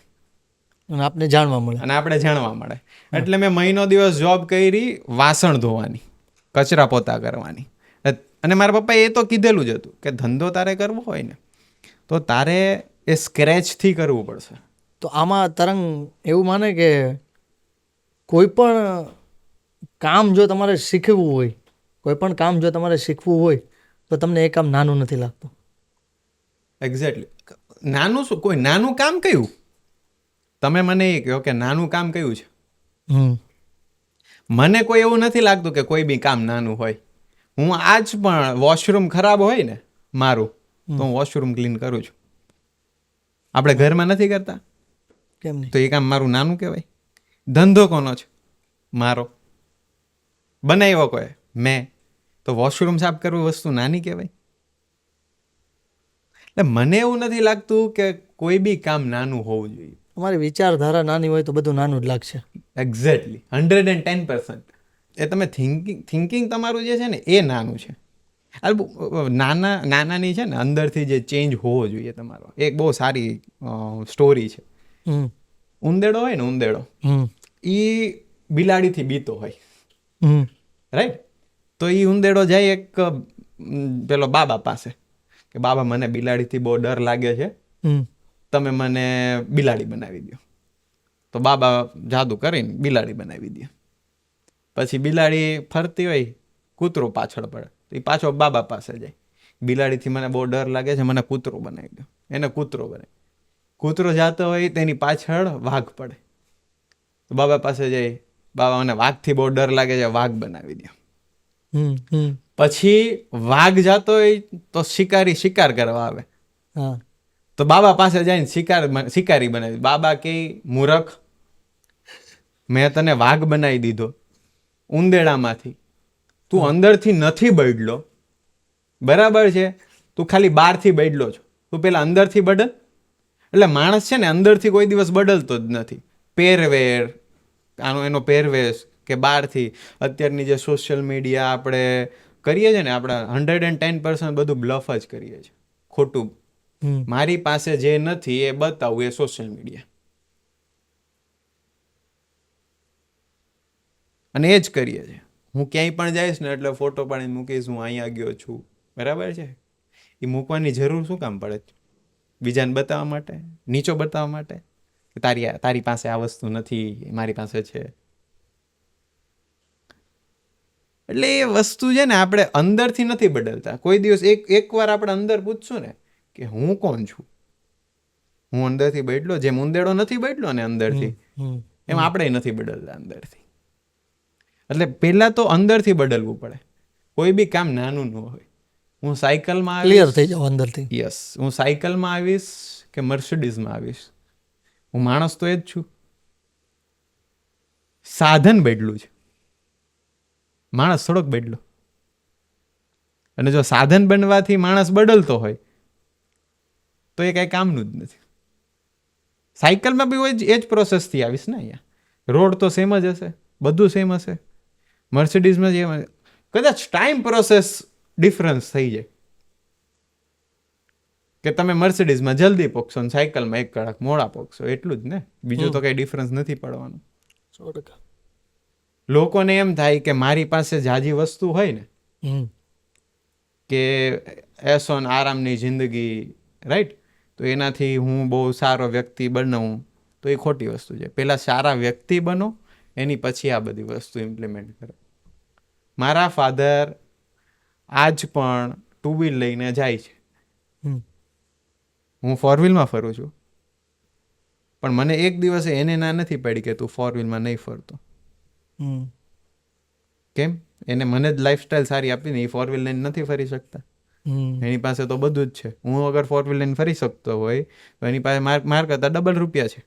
અને આપણે જાણવા મળે. એટલે મેં મહિનો દિવસ જોબ કરી વાસણ ધોવાની, કચરા પોતા કરવાની. અને મારા પપ્પાએ એ તો કીધેલું જ હતું કે ધંધો તારે કરવો હોય ને તો તારે એ સ્ક્રેચથી કરવું પડશે. તો આમાં તરંગ એવું માને કે કોઈ પણ કામ જો તમારે શીખવું હોય, તો તમને એ કામ નાનું નથી લાગતું. એક્ઝેક્ટલી. નાનું શું, કોઈ નાનું કામ કયું? તમે મને એ કહો કે નાનું કામ કયું છે? મને કોઈ એવું નથી લાગતું કે કોઈ બી કામ નાનું હોય. હું આજ પણ વોશરૂમ ખરાબ હોય ને મારું, તો હું વોશરૂમ ક્લીન કરું છું. આપણે ઘરમાં નથી કરતા કેમ નહીં? તો એ કામ મારું નાનું કહેવાય? ધંધો કોનો છે? મારો. બનાવ્યો કોઈ મેં, તો વોશરૂમ સાફ કરવું વસ્તુ નાની કહેવાય? એટલે મને એવું નથી લાગતું કે કોઈ બી કામ નાનું હોવું જોઈએ. તમારી વિચારધારા નાની હોય તો બધું નાનું જ લાગશે. એક્ઝેક્ટલી, 110%. એ તમે થિંકિંગ તમારું જે છે ને એ નાનું છે. નાનાની છે ને અંદરથી જે ચેન્જ હોવો જોઈએ તમારો. એક બહુ સારી સ્ટોરી છે. ઉંદેડો હોય ને, ઉંદેડો એ બિલાડીથી બીતો હોય, રાઈટ? તો એ ઉંદેડો જાય એક પેલો બાબા પાસે કે બાબા મને બિલાડીથી બહુ ડર લાગે છે, તમે મને બિલાડી બનાવી દો. તો બાબા જાદુ કરીને બિલાડી બનાવી દે. પછી બિલાડી ફરતી હોય, કૂતરો પાછળ પડે, તો એ પાછો બાબા પાસે જાય, બિલાડીથી મને બહુ ડર લાગે છે, મને કૂતરો બનાવી દો. એને કૂતરો બનાવી. કૂતરો જતો હોય તેની પાછળ વાઘ પડે, તો બાબા પાસે જાય, બાબા મને વાઘથી બહુ ડર લાગે છે, વાઘ બનાવી દો. પછી વાઘ જતો હોય તો શિકાર કરવા આવે, તો બાબા પાસે જઈને શિકારી બનાવી. બાબા કે મૂરખ, મેં તને વાઘ બનાવી દીધો ઉંદેડામાંથી, તું અંદરથી નથી બદલો, બરાબર છે? તું ખાલી બહારથી બદલો છો, તું પેલા અંદરથી બદલ. એટલે માણસ છે ને અંદરથી કોઈ દિવસ બદલતો જ નથી. એનો પહેરવેશ કે બહારથી અત્યારની જે સોશિયલ મીડિયા આપણે કરીએ છીએ ને આપણે 110% બધું બ્લફ જ કરીએ છીએ, ખોટું. મારી પાસે જે નથી એ બતાવવું, એ સોશિયલ મીડિયા. અને એ જ કરીએ છીએ. હું ક્યાંય પણ જઈશ ને એટલે ફોટો પાડીને મૂકીશ, હું અહીંયા ગયો છું, બરાબર છે. એ મૂકવાની જરૂર શું કામ પડે? બીજાને બતાવવા માટે, નીચો બતાવવા માટે, તારી પાસે આ વસ્તુ નથી, મારી પાસે છે. એટલે એ વસ્તુ છે ને આપણે અંદરથી નથી બદલતા. કોઈ દિવસ એકવાર આપણે અંદર પૂછશું ને કે હું કોણ છું, હું અંદરથી બદલો, જેમ ઉંદેડો નથી બદલો ને અંદરથી, એમ આપણે નથી બદલતા અંદરથી. એટલે પહેલા તો અંદરથી બદલવું પડે. કોઈ બી કામ નાનું ન હોય. હું સાયકલમાં ક્લિયર થઈ જાવ અંદરથી. યસ, હું સાયકલમાં આવીશ કે મર્સિડીઝમાં આવીશ, હું માણસ તો એ જ છું. સાધન બદલું છે, માણસ થોડોક બદલો. અને જો સાધન બનવાથી માણસ બદલતો હોય તો એ કઈ કામનું જ નથી. સાયકલમાં બી એ જ પ્રોસેસથી આવીશ ને. અહીંયા રોડ તો સેમ જ હશે, બધું સેમ હશે. મર્સિડીઝમાં જે કદાચ ટાઈમ પ્રોસેસ ડિફરન્સ થઈ જાય કે તમે મર્સિડીઝમાં જલ્દી પહોંચશો અને સાયકલમાં 1 કલાક મોડા પહોંચશો, એટલું જ ને. બીજું તો કઈ ડિફરન્સ નથી પડવાનું. 100%. લોકોને એમ થાય કે મારી પાસે જાજી વસ્તુ હોય ને કે એસો આરામની જિંદગી, રાઈટ, તો એનાથી હું બહુ સારો વ્યક્તિ બનાવું, તો એ ખોટી વસ્તુ છે. પહેલા સારા વ્યક્તિ બનો, એની પછી આ બધી વસ્તુ ઇમ્પ્લિમેન્ટ કરો. મારા ફાધર આજ પણ 2 વ્હીલ લઈને જાય છે, હું 4 વ્હીલમાં ફરું છું, પણ મને એક દિવસે એને ના નથી પડી કે તું 4 વ્હીલમાં નહીં ફરતો. કેમ? એને મને જ લાઈફસ્ટાઈલ સારી આપીને એ 4 વ્હીલ લઈને નથી ફરી શકતા. એની પાસે તો બધું જ છે. હું અગર 4 વ્હીલ લઈને ફરી શકતો હોય તો એની પાસે માર કરતા ડબલ રૂપિયા છે,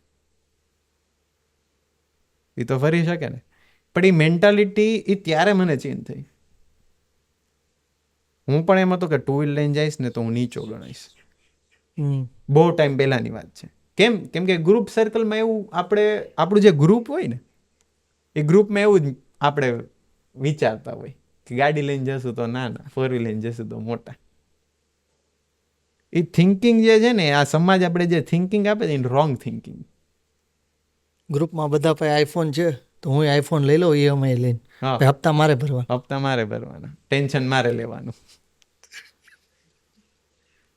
એ તો ફરી શકે ને. પણ એ મેન્ટાલિટી એ ત્યારે મને ચેન્જ થઈ. હું પણ એમ હતો કે 2 વ્હીલ લઈને જઈશ ને તો હું નીચો ગણાઈશ. બહુ ટાઈમ પહેલાની વાત છે. કેમ કે ગ્રુપ સર્કલમાં એવું આપણું જે ગ્રુપ હોય ને એ ગ્રુપમાં એવું જ આપણે વિચારતા હોય કે ગાડી લઈને જશું તો નાના, 4 વ્હીલ લઈને જશું તો મોટા. એ થિંકિંગ જે છે ને, આ સમાજ આપણે જે થિંકિંગ આપે છે એ રોંગ થિંકિંગ. ગ્રુપમાં બધા પાસે આઈફોન છે તો હું આઈફોન લઈ લઉં EMI લઈને, હપ્તા મારે ભરવાના, ટેન્શન મારે લેવાનું,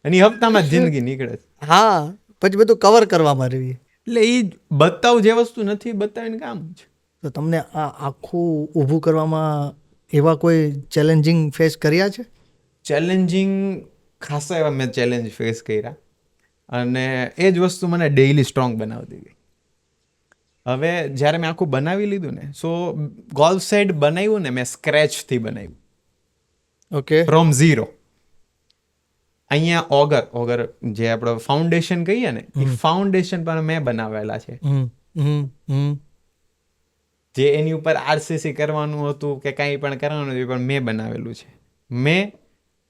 અને એ હપ્તામાં જ જિંદગી નીકળે છે. હા, પછી બધું કવર કરવામાં રહીએ. એટલે એ બતાવ જે વસ્તુ નથી બતાવીને કામ છે. તો તમને આ આખું ઊભું કરવામાં એવા કોઈ ચેલેન્જિંગ ફેસ કર્યા છે? ચેલેન્જિંગ ખાસા એવા મેં ચેલેન્જ ફેસ કર્યા, અને એ જ વસ્તુ મને ડેઇલી સ્ટ્રોંગ બનાવતી ગઈ. હવે જ્યારે મેં આખું બનાવી લીધું ને, સો ગોલ સેટ બનાવ્યું ને મેં સ્ક્રેચથી બનાવ્યું. ઓકે. From zero. અહીંયા ઓગર જે આપણે ફાઉન્ડેશન કહીએ ને, એ ફાઉન્ડેશન પણ મેં બનાવેલા છે. જે એની ઉપર RCC કરવાનું હતું કે કાંઈ પણ કરવાનું હતું, પણ મેં બનાવેલું છે.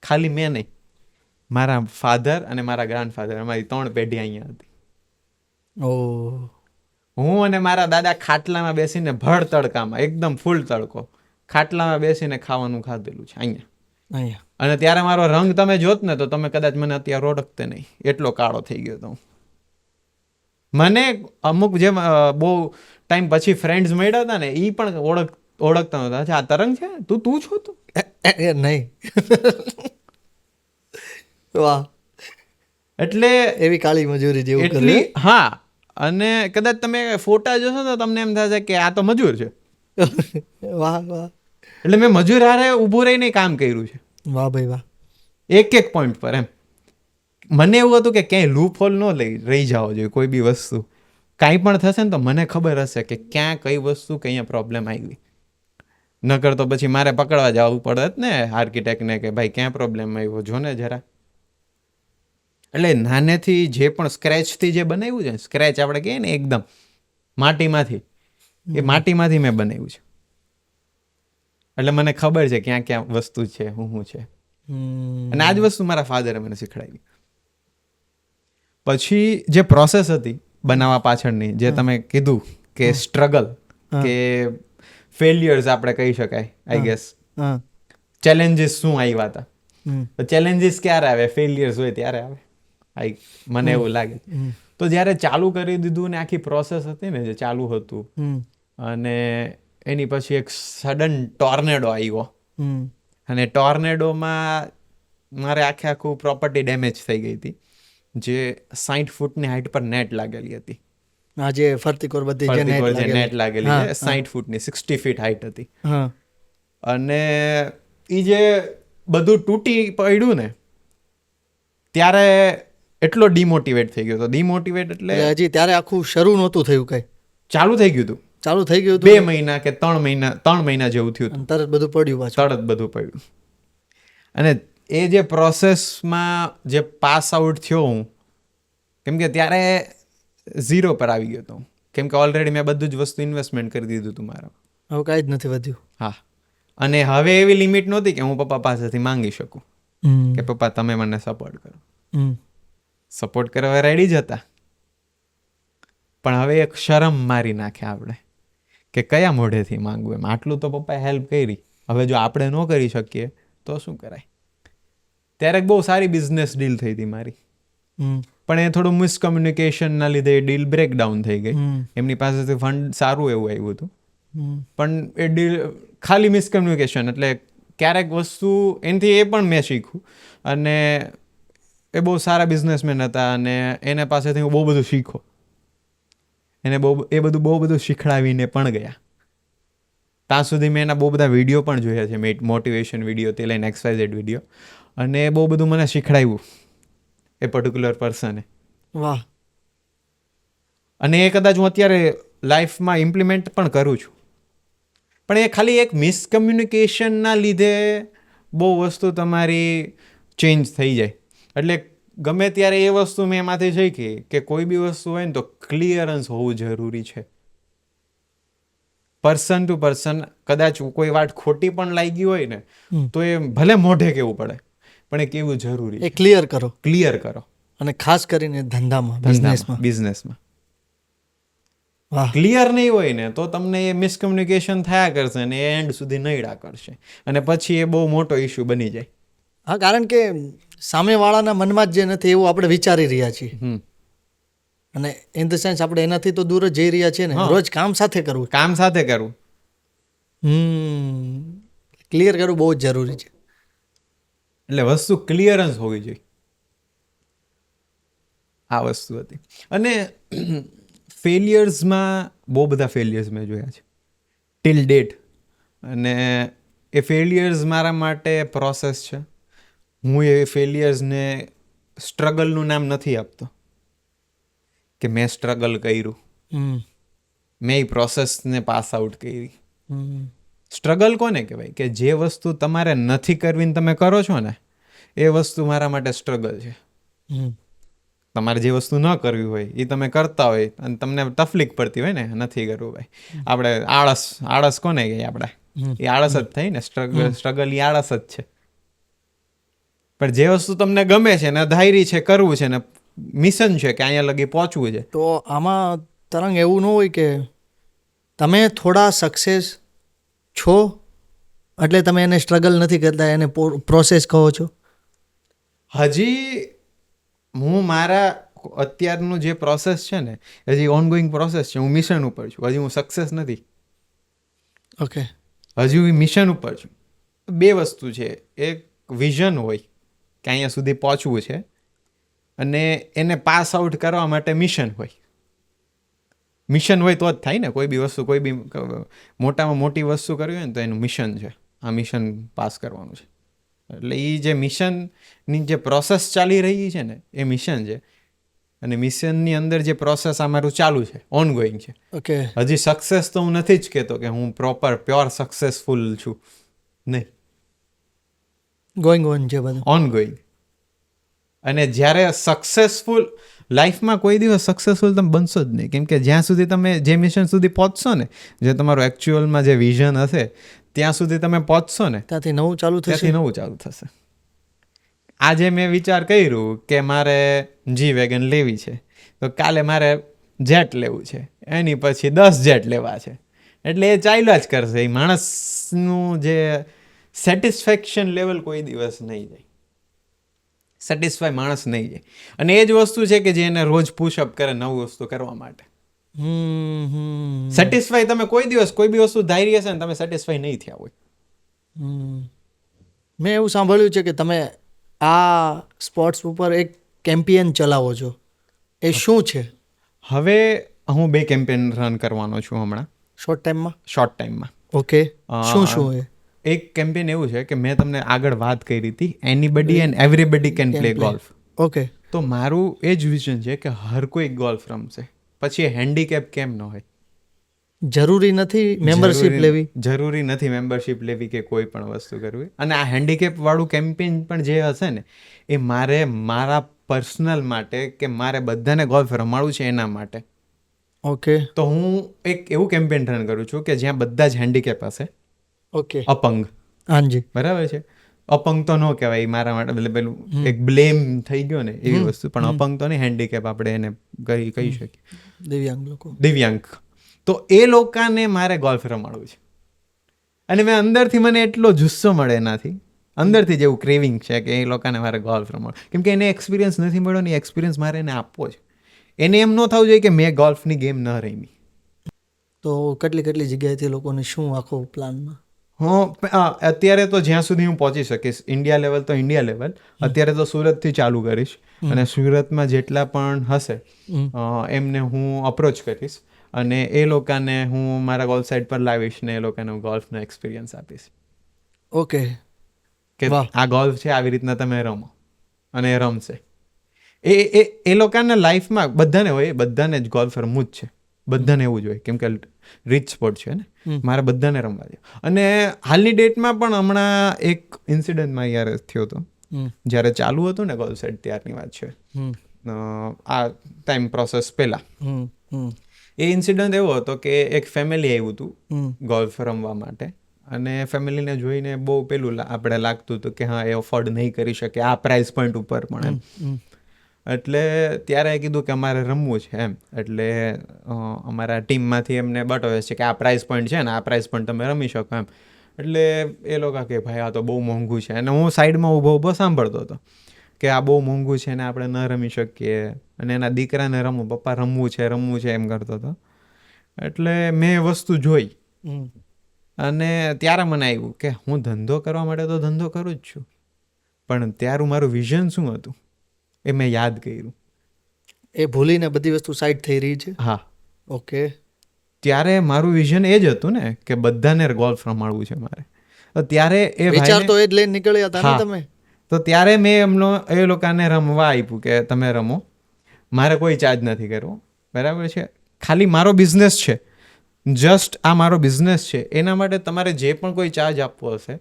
ખાલી મેં નહીં, મારા ફાધર અને મારા ગ્રાન્ડફાધર, અમારી 3 પેઢી અહીંયા હતી. હું અને મારા દાદા ખાટલામાં બેસીને ભર તડકામાં, એકદમ ફૂલ તડકો, ખાટલામાં બેસીને ખાવાનું ખાધેલું છે અહીંયા. અને ત્યારે મારો રંગ તમે જોત ને તો તમે કદાચ મને અત્યારે ઓળખતે નહીં, એટલો કાળો થઈ ગયો હતો. મને અમુક જે બહુ ટાઈમ પછી ફ્રેન્ડ્સ મળ્યા હતા ને, એ પણ ઓળખતા નહોતા. આ તરંગ છે, તું છો તું? નહીં. વાહ. એટલે એવી કાળી મજૂરી જેવું એટલી. હા, અને કદાચ તમે ફોટા જોશો તો તમને એમ થશે કે આ તો મજૂર છે. વાહ વાહ. એટલે મેં મજૂર હારે ઊભું રહીને કામ કર્યું છે. વાહ ભાઈ વાહ. એક પોઈન્ટ પર એમ મને એવું હતું કે ક્યાંય લૂપ હોલ ન રહી જવો જોઈએ. કોઈ બી વસ્તુ કાંઈ પણ થશે ને તો મને ખબર હશે કે ક્યાં કઈ વસ્તુ કે અહીંયા પ્રોબ્લેમ આવી. નકર તો પછી મારે પકડવા જવું પડત ને આર્કિટેક્ટને કે ભાઈ ક્યાં પ્રોબ્લેમ આવ્યો, જો ને જરા. એટલે નાનેથી જે પણ સ્ક્રેચથી જે બનાવ્યું છે, સ્ક્રેચ આપણે કહીએ ને એકદમ માટીમાંથી, એ માટીમાંથી મેં બનાવ્યું છે. એટલે મને ખબર છે ક્યાં ક્યાં વસ્તુ છે, શું છે. અને આ જ વસ્તુ મારા ફાધરે મને શીખડાવી. પછી જે પ્રોસેસ હતી બનાવવા પાછળની, જે તમે કીધું કે સ્ટ્રગલ કે ફેલિયર્સ આપણે કહી શકાય, આઈ ગેસ, ચેલેન્જીસ શું આવ્યા હતા. હમ. ચેલેન્જીસ ક્યારે આવે? ફેલિયર્સ હોય ત્યારે આવે. મને એવું લાગે. તો જ્યારે ચાલુ કરી દીધું ને આખી પ્રોસેસ હતી ને જે ચાલુ હતું, હમ. અને એની પછી એક સડન ટોર્નેડો આવ્યો, હમ. અને ટોર્નેડોમાં મારે આખું પ્રોપર્ટી ડેમેજ થઈ ગઈ હતી, જે 60 ફૂટની હાઈટ પર નેટ લાગેલી હતી. આ જે ફરતી કોર બધી જે ફરતી net કોર જે લાગેલી. નેટ લાગેલી હા, છે 60 ફૂટની, 60 ફીટ હાઈટ હતી. હા. અને એ જે બધું તૂટી પડ્યું ને ત્યારે એટલો ડિમોટિવેટ થઈ ગયો હતો. ડિમોટિવેટ એટલે એટલે હજી ત્યારે આખું શરૂ નહોતું થયું કઈ, ચાલુ થઈ ગયું હતું. ચાલુ થઈ ગયું 2 હતું મહિના કે 3 મહિના જેવું થયું હતું. અને તરત બધું પડ્યું પાછું. તરત બધું પડ્યું. અને એ જે પ્રોસેસમાં જે પાસ આઉટ થયો હું, કેમ કે ત્યારે 0 પર આવી ગયો હતો, કેમ કે ઓલરેડી મેં બધું જ વસ્તુ ઇન્વેસ્ટમેન્ટ કરી દીધું હતું મારા. હવે કાંઈ જ નથી વધ્યું. હા. અને હવે એવી લિમિટ નહોતી કે હું પપ્પા પાસેથી માંગી શકું કે પપ્પા તમે મને સપોર્ટ કરો. સપોર્ટ કરવા રેડી જ હતા, પણ હવે એક શરમ મારી નાખે આપણે કે કયા મોઢેથી માંગવું એમ. આટલું તો પપ્પાએ હેલ્પ કરી, હવે જો આપણે ન કરી શકીએ તો શું કરાય. ત્યારે એક બહુ સારી બિઝનેસ ડીલ થઈ હતી મારી, પણ એ થોડું મિસકમ્યુનિકેશનના લીધે એ ડીલ બ્રેકડાઉન થઈ ગઈ. એમની પાસેથી ફંડ સારું એવું આવ્યું હતું, પણ એ ડીલ ખાલી મિસકમ્યુનિકેશન. એટલે ક્યારેક વસ્તુ એનાથી એ પણ મેં શીખ્યું, અને એ બહુ સારા બિઝનેસમેન હતા, અને એને પાસેથી હું બહુ બધું શીખ્યો. એને એ બહુ બધું શીખડાવીને પણ ગયા. ત્યાં સુધી મેં એના બહુ બધા વિડીયો પણ જોયા છે, મોટિવેશન વિડીયો તે લઈને XYZ વિડીયો, અને એ બહુ બધું મને શીખડાવ્યું એ પર્ટિક્યુલર પર્સને. વાહ. અને એ કદાચ હું અત્યારે લાઈફમાં ઇમ્પ્લિમેન્ટ પણ કરું છું, પણ એ ખાલી એક મિસકમ્યુનિકેશનના લીધે બહુ વસ્તુ તમારી ચેન્જ થઈ જાય. એટલે ગમે ત્યારે એ વસ્તુ મેં એમાંથી શીખી કે કોઈ બી વસ્તુ હોય ને તો ક્લિયરન્સ હોવું જરૂરી છે. પર્સન ટુ પર્સન કદાચ કોઈ વાત ખોટી પણ લાગી હોય ને તો એ ભલે મોઢે કેવું પડે, પણ એ કેવું જરૂરી એ ક્લિયર કરો. ક્લિયર કરો. અને ખાસ કરીને ધંધામાં, બિઝનેસમાં વાહ. ક્લિયર નહીં હોય ને તો તમને એ મિસકમ્યુનિકેશન થયા કરશે ને એ એન્ડ સુધી નહીડા કરશે, અને પછી એ બહુ મોટો ઇશ્યુ બની જાય. હા, કારણ કે સામેવાળાના મનમાં જ જે નથી એવું આપણે વિચારી રહ્યા છીએ, અને ઇન ધ સેન્સ આપણે એનાથી તો દૂર જ જઈ રહ્યા છીએ ને. રોજ કામ સાથે કરવું, કામ સાથે કરવું. ક્લિયર કરવું બહુ જ જરૂરી છે. એટલે વસ્તુ ક્લિયરન્સ હોવી જોઈએ. આ વસ્તુ હતી. અને ફેલિયર્સમાં બહુ બધા ફેલિયર્સ મેં જોયા છે ટિલ ડેટ, અને એ ફેલિયર્સ મારા માટે પ્રોસેસ છે. હું એ ફેલિયર્સને સ્ટ્રગલનું નામ નથી આપતો કે મેં સ્ટ્રગલ કર્યું, મેં એ પ્રોસેસને પાસ આઉટ કરી. સ્ટ્રગલ કોને કહેવાય? કે જે વસ્તુ તમારે નથી કરવી ને તમે કરો છો ને, એ વસ્તુ મારા માટે સ્ટ્રગલ છે. તમારે જે વસ્તુ ન કરવી હોય એ તમે કરતા હોય અને તમને તકલીફ પડતી હોય ને, નથી કરવું ભાઈ. આપણે આળસ કોને કહીએ? આપણે એ આળસ જ થઈ ને. સ્ટ્રગલ એ આળસ જ છે. પણ જે વસ્તુ તમને ગમે છે ને, ધાયરી છે, કરવું છે ને, મિશન છે કે અહીંયા લગી પહોંચવું છે, તો આમાં તરંગ એવું ન હોય કે તમે થોડા સક્સેસ છો એટલે તમે એને સ્ટ્રગલ નથી કરતા, એને પ્રોસેસ કહો છો? હજી હું મારા અત્યારનું જે પ્રોસેસ છે ને, હજી ઓનગોઈંગ પ્રોસેસ છે. હું મિશન ઉપર છું, હજી હું સક્સેસ નથી. ઓકે. હજી હું મિશન ઉપર છું. 2 વસ્તુ છે, એક વિઝન હોય કે અહીંયા સુધી પહોંચવું છે, અને એને પાસ આઉટ કરવા માટે મિશન હોય. મિશન હોય તો જ થાય ને કોઈ બી વસ્તુ. કોઈ બી મોટામાં મોટી વસ્તુ કરવી હોય ને તો એનું મિશન છે, આ મિશન પાસ કરવાનું છે. એટલે એ જે મિશનની જે પ્રોસેસ ચાલી રહી છે ને, એ મિશન છે. અને મિશનની અંદર જે પ્રોસેસ અમારું ચાલુ છે, ઓનગોઈંગ છે. ઓકે. હજી સક્સેસ તો હું નથી જ કહેતો કે હું પ્યોર સક્સેસફુલ છું, નહીં. ગોઈંગ ઓન છે બધું, ઓનગોઈંગ. અને જ્યારે સક્સેસફુલ લાઈફમાં કોઈ દિવસ સક્સેસફુલ તમે બનશો જ નહીં, કેમ કે જ્યાં સુધી તમે જે મિશન સુધી પહોંચશો ને, જે તમારું એકચ્યુઅલમાં જે વિઝન હશે ત્યાં સુધી તમે પહોંચશો ને, ત્યાંથી નવું ચાલુ થશે. ત્યાંથી નવું ચાલુ થશે. આજે મેં વિચાર કર્યું કે મારે G-Wagon લેવી છે, તો કાલે મારે જેટ લેવું છે, એની પછી 10 જેટ લેવા છે. એટલે એ ચાલ્યા જ કરશે. એ માણસનું જે સેટિસ્ફેક્શન લેવલ કોઈ દિવસ નહીં જાય, સેટિસ્ફાય માણસ નહીં જાય. અને એ જ વસ્તુ છે કે જે એને રોજ પુશઅપ કરે નવું વસ્તુ કરવા માટે. સેટિસ્ફાય તમે કોઈ દિવસ કોઈ બી વસ્તુ ધારી હશે ને તમે સેટિસ્ફાય નહીં થયા હોય. મેં એવું સાંભળ્યું છે કે તમે આ સ્પોર્ટ્સ ઉપર એક કેમ્પિયન ચલાવો છો, એ શું છે? હવે હું 2 કેમ્પેન રન કરવાનો છું હમણાં શોર્ટ ટાઈમમાં? શોર્ટ ટાઈમમાં. ઓકે, શું શું એ? એક કેમ્પેન એવું છે કે મેં તમને આગળ વાત કરી હતી, anybody and everybody can play golf. Okay. તો મારું એ જ વિઝન છે કે હર કોઈ ગોલ્ફ રમશે, પછી એ હેન્ડીકેપ કેમ ન હોય. જરૂરી નથી મેમ્બરશિપ લેવી, જરૂરી નથી મેમ્બરશિપ લેવી કે કોઈ પણ વસ્તુ કરવી. અને આ હેન્ડીકેપ વાળું કેમ્પેન પણ જે હશે ને એ મારા પર્સનલ માટે કે મારે બધાને ગોલ્ફ રમાડવું છે એના માટે. ઓકે. તો હું એક એવું કેમ્પેન રન કરું છું કે જ્યાં બધા જ હેન્ડીકેપ હશે. ઓકે. અપંગ. હાજી. બરાબર છે. અપંગ તો ન કહેવાય મારા માટે, એટલે પેલું એક બ્લેમ થઈ ગયો ને એવી વસ્તુ, પણ અપંગ તો નહીં, હેન્ડીકેપ આપણે એને કહી શકીએ, દિવ્યાંગ લોકો, દિવ્યાંગ. તો એ લોકોને મારે ગોલ્ફ રમાડવું છે. અને મેં અંદરથી મને એટલો જુસ્સો મળે એનાથી, અંદરથી જેવું ક્રેવિંગ છે કે એ લોકોને મારે ગોલ્ફ રમાડવું, કેમ કે એને એક્સપિરિયન્સ નથી મળ્યો ને એક્સપિરિયન્સ મારે એને આપવો છે. એને એમ ન થવું જોઈએ કે મેં ગોલ્ફની ગેમ ન રમી. તો કેટલી જગ્યાએથી લોકોને શું આખો પ્લાનમાં? અત્યારે તો જ્યાં સુધી હું પહોંચી શકીશ, ઇન્ડિયા લેવલ તો ઇન્ડિયા લેવલ, અત્યારે તો સુરતથી ચાલુ કરીશ. અને સુરતમાં જેટલા પણ હશે એમને હું અપ્રોચ કરીશ અને એ લોકોને હું મારા ગોલ્ફ સાઇડ પર લાવીશ ને એ લોકોને હું ગોલ્ફનો એક્સપિરિયન્સ આપીશ. ઓકે. કે આ ગોલ્ફ છે, આવી રીતના તમે રમો, અને એ રમશે. એ લોકોના લાઈફમાં બધાને હોય, બધાને જ ગોલ્ફ રમવું જ છે, બધાને એવું જ હોય, કેમ કે રીચ સ્પોર્ટ છે ને, મારે બધાને રમવા દે. અને હાલની ડેટમાં પણ હમણાં એક ઇન્સિડન્ટમાં યાર થયો હતો, જ્યારે ચાલુ હતું ને ગોલ્ફ સાઇડ, ત્યારની વાત છે, આ ટાઈમ પ્રોસેસ પહેલા. એ ઇન્સિડન્ટ એવો હતો કે એક ફેમિલી આવ્યું હતું ગોલ્ફ રમવા માટે, અને ફેમિલીને જોઈને બહુ પેલું આપણે લાગતું હતું કે હા એ અફોર્ડ નહીં કરી શકે આ પ્રાઇસ પોઈન્ટ ઉપર પણ એમ. એટલે ત્યારે કીધું કે અમારે રમવું છે એમ. એટલે અમારા ટીમમાંથી એમને બતાવે છે કે આ પ્રાઇસ પોઈન્ટ છે ને, આ પ્રાઇસ પોઈન્ટ તમે રમી શકો એમ. એટલે એ લોકો કે ભાઈ આ તો બહુ મોંઘું છે, અને હું સાઈડમાં ઊભો સાંભળતો હતો કે આ બહુ મોંઘું છે ને આપણે ન રમી શકીએ, અને એના દીકરાને પપ્પા રમવું છે એમ કરતો હતો. એટલે મેં એ વસ્તુ જોઈ અને ત્યારે મને આવ્યું કે હું ધંધો કરવા માટે તો ધંધો કરું જ છું, પણ ત્યારે મારું વિઝન શું હતું એ મેં યાદ કર્યું. એ ભૂલીને બધી વસ્તુ સાઈડ થઈ રહી છે. હા. ઓકે. ત્યારે મારું વિઝન એ જ હતું ને કે બધાને ગોલ્ફ રમાડવું છે મારે. તો ત્યારે એ વિચાર તો એ જ લઈને નીકળ્યા હતા ને તમે? તો ત્યારે મેં એ લોકોને રમવા આપ્યું કે તમે રમો, મારે કોઈ ચાર્જ નથી કરવો, બરાબર છે, ખાલી મારો બિઝનેસ છે, જસ્ટ આ મારો બિઝનેસ છે, એના માટે તમારે જે પણ કોઈ ચાર્જ આપવો હશે,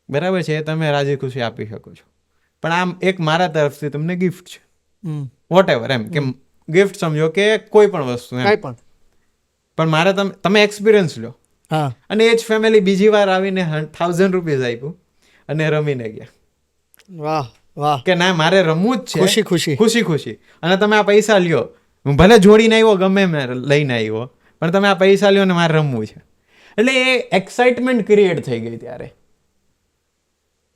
બરાબર છે, એ તમે રાજી ખુશી આપી શકો છો, પણ આમ એક મારા તરફથી તમને ગિફ્ટ છે, વોટ એવર એમ, કે ગિફ્ટ સમજો કે કોઈ પણ વસ્તુ એમ, પણ મારે તમે એક્સપિરિયન્સ લો. અને એ જ ફેમિલી બીજી વાર આવીને 1000 રૂપીઝ આપ્યું અને રમીને ગયા. વાહ વાહ. કે ના મારે રમવું જ છે, ખુશી ખુશી, અને તમે આ પૈસા લ્યો, ભલે જોડીને આવ્યો, ગમે મેં લઈને આવ્યો, પણ તમે આ પૈસા લ્યો ને મારે રમવું છે. એટલે એ એક્સાઇટમેન્ટ ક્રિએટ થઈ ગઈ ત્યારે.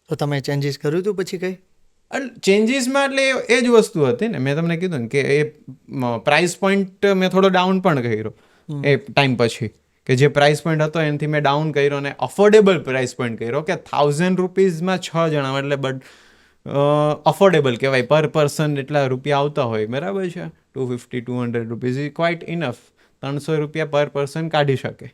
તો તમે ચેન્જીસ કર્યું હતું પછી કઈ? ચેન્જીસમાં એટલે એ જ વસ્તુ હતી ને, મેં તમને કીધું ને કે એ પ્રાઇસ પોઈન્ટ મેં થોડો ડાઉન પણ કર્યો એ ટાઈમ પછી, કે જે પ્રાઇસ પોઈન્ટ હતો એનાથી મેં ડાઉન કર્યો અને અફોર્ડેબલ પ્રાઇસ પોઈન્ટ કર્યો કે 1000 રૂપીઝમાં 6 જણા, એટલે અફોર્ડેબલ કહેવાય, પર પર્સન એટલા રૂપિયા આવતા હોય, બરાબર છે, 250-200 રૂપીઝ ઇઝ ક્વાઇટ ઇનફ. 300 રૂપિયા પર પર્સન કાઢી શકે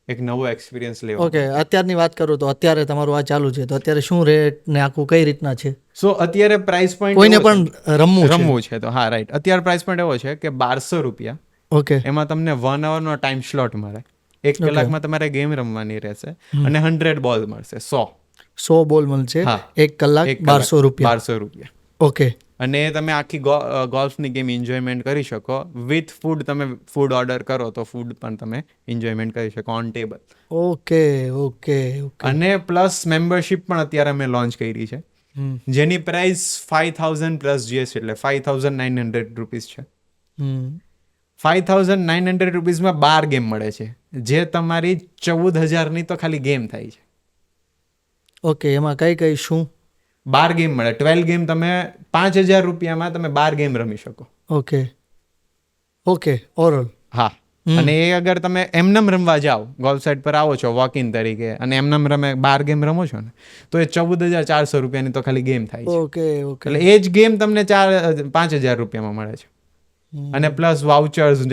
એક નવો એક્સપિરિયન્સ લેવો. ઓકે. અત્યારની વાત કરું તો અત્યારે તમારું આ ચાલુ છે, તો અત્યારે શું રેટ ને આખું કઈ રીતના છે? સો અત્યારે પ્રાઇસ પોઈન્ટ કોઈને પણ રમવું છે તો હા રાઈટ, અત્યારે પ્રાઇસ પોઈન્ટ એવો છે કે 1200 રૂપિયા. ઓકે. એમાં તમને 1 અવરનો ટાઈમ સ્લોટ મળે, 1 કલાકમાં તમારે ગેમ રમવાની રહેશે, અને 100 બોલ મળશે, 100 બોલ મળશે, 1 કલાક 1200 રૂપિયા. ઓકે. અને તમે આખી ગોલ્ફની ગેમ એન્જોયમેન્ટ કરી શકો વિથ ફૂડ. તમે ફૂડ ઓર્ડર કરો તો ફૂડ પણ તમે એન્જોયમેન્ટ કરી શકો ઓન ટેબલ. Okay okay. અને પ્લસ મેમ્બરશિપ પણ અત્યારે અમે લોન્ચ કરી છે, જેની પ્રાઇસ 5000 પ્લસ જીએસટી, એટલે 5900 રૂપીઝ છે. 5900 રૂપીઝમાં 12 ગેમ મળે છે, જે તમારી 14000ની તો ખાલી ગેમ થાય છે. ઓકે, એમાં કઈ કઈ શું? 12 ગેમ મળે. 12 ગેમ તમે 5,000 રૂપિયામાં તમે 12 ગેમ રમી શકો. Okay okay, oral. હા. અને એ અગર તમે એમનેમ રમવા જાઓ, ગોલ્ફ સાઇટ પર આવો છો વોક ઇન તરીકે, અને એમનેમ 12 ગેમ રમો છો ને, તો એ 14,400 રૂપિયાની તો ખાલી ગેમ થાય છે. Okay okay. એટલે એ જ ગેમ તમને 5,000 રૂપિયામાં મળે છે. અને પ્લસ વાઉચર્સ,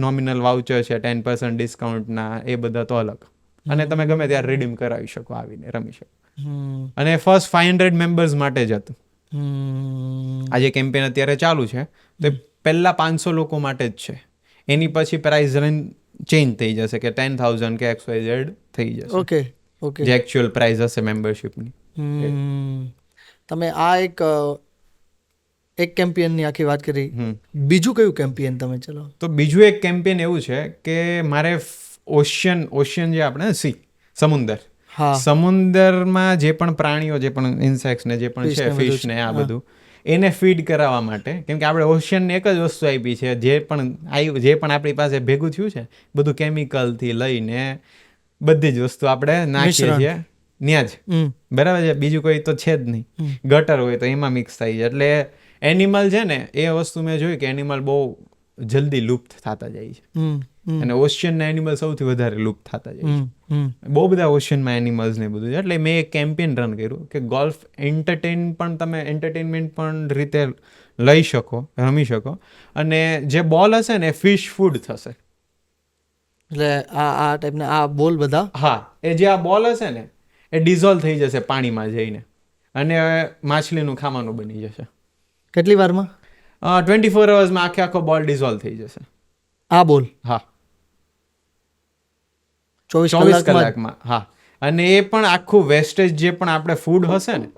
નોમિનલ વાઉચર છે 10% ડિસ્કાઉન્ટના, એ બધા તો અલગ. અને તમે ગમે ત્યારે રિડીમ કરાવી શકો, આવીને રમી શકો. અને ફર્સ્ટ 500 મેમ્બર્સ માટે જ હતું. આ જે કેમ્પેન અત્યારે ચાલુ છે તો એ પહેલા 500 લોકો માટે જ છે. એની પછી પ્રાઇસ રેન્જ ચેન્જ થઈ જશે કે 10,000 કે XYZ થઈ જશે, ઓકે ઓકે. જે એકચ્યુઅલ પ્રાઇસ હશે મેમ્બરશિપની. તમે આ એક કેમ્પિયનની આખી વાત કરી. બીજું કયું કેમ્પિયન તમે ચલાવો? તો બીજું એક કેમ્પેન એવું છે કે મારે ઓશિયન જે આપણે સમુદર, હા, સમુદરમાં જે પણ પ્રાણીઓ, જે પણ ઇન્સેક્ટ્સ ને જે પણ Fish છે, ને બધું ફિશ ને છે. આ હા. બધું, એને ફીડ કરાવવા માટે, કેમ કે આપણે ઓશિયનને એક જ વસ્તુ આપી છે, જે પણ આપણી પાસે ભેગું થયું છે બધું કેમિકલથી લઈને બધી જ વસ્તુ આપણે નાખીએ મિશ્રણ. છીએ ત્યાં જ. બરાબર છે, બીજું કોઈ તો છે જ નહીં. ગટર હોય તો એમાં મિક્સ થાય છે. એટલે એનિમલ છે ને, એ વસ્તુ મેં જોયું કે એનિમલ બહુ જલ્દી લુપ્ત થતા જાય છે. અને ઓશિયનના એનિમલ સૌથી વધારે લુપ્ત થતા જાય છે. બહુ બધા ઓશિયનમાં એનિમલ્સ ને બધું છે. એટલે મેં એક કેમ્પેન રન કર્યું કે ગોલ્ફ એન્ટરટેનમેન્ટ પણ રીતે લઈ શકો, રમી શકો. અને જે બોલ હશે ને એ ફિશ ફૂડ થશે. એટલે આ ટાઈપના આ બોલ બધા. હા, એ જે આ બોલ હશે ને એ ડિઝોલ્વ થઈ જશે પાણીમાં જઈને, અને માછલીનું ખાવાનું બની જશે. કેટલી વારમાં? 24 અવર્સમાં આખો બોલ ડિઝોલ્વ થઈ જશે. આ બોલ હા, 24 કલાકમાં. હા, અને એ પણ આખું વેસ્ટેજ જે પણ આપણે ફૂડ હશે ને,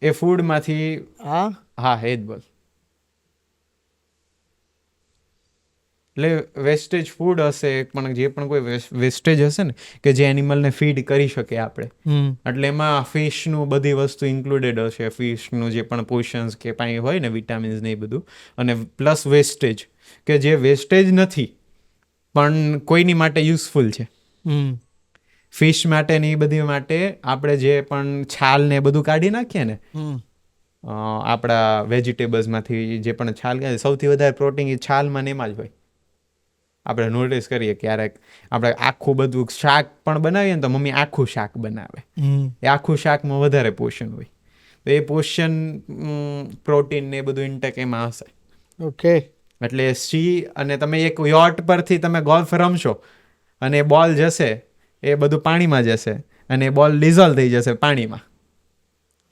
એ ફૂડમાંથી. હા, એ જ બોલ. એટલે વેસ્ટેજ ફૂડ હશે, પણ જે પણ કોઈ વેસ્ટેજ હશે ને કે જે એનિમલને ફીડ કરી શકે આપણે, એટલે એમાં ફિશનું બધી વસ્તુ ઇન્ક્લુડેડ હશે. ફિશનું જે પણ પોર્શન્સ કે પાણી હોય ને, વિટામિન્સ ને એ બધું, અને પ્લસ વેસ્ટેજ કે જે વેસ્ટેજ નથી પણ કોઈની માટે યુઝફુલ છે. ફિશ માટે ને એ બધી માટે આપણે જે પણ છાલ ને એ બધું કાઢી નાખીએ ને, આપણા વેજીટેબલ્સમાંથી જે પણ છાલ કાઢે, સૌથી વધારે પ્રોટીન એ છાલમાં ને એમાં જ હોય. આપણે નોટિસ કરીએ ક્યારેક આપણે આખું બધું શાક પણ બનાવીએ ને, તો મમ્મી આખું શાક બનાવે, એ આખું શાકમાં વધારે પોષણ હોય. તો એ પોષણ, પ્રોટીન ને એ બધું ઇન્ટેક એમાં હશે. ઓકે. એટલે અને તમે એક યોટ પરથી તમે ગોલ્ફ રમશો અને એ બોલ જશે, એ બધું પાણીમાં જશે, અને એ બોલ ડિઝોલ્વ થઈ જશે પાણીમાં.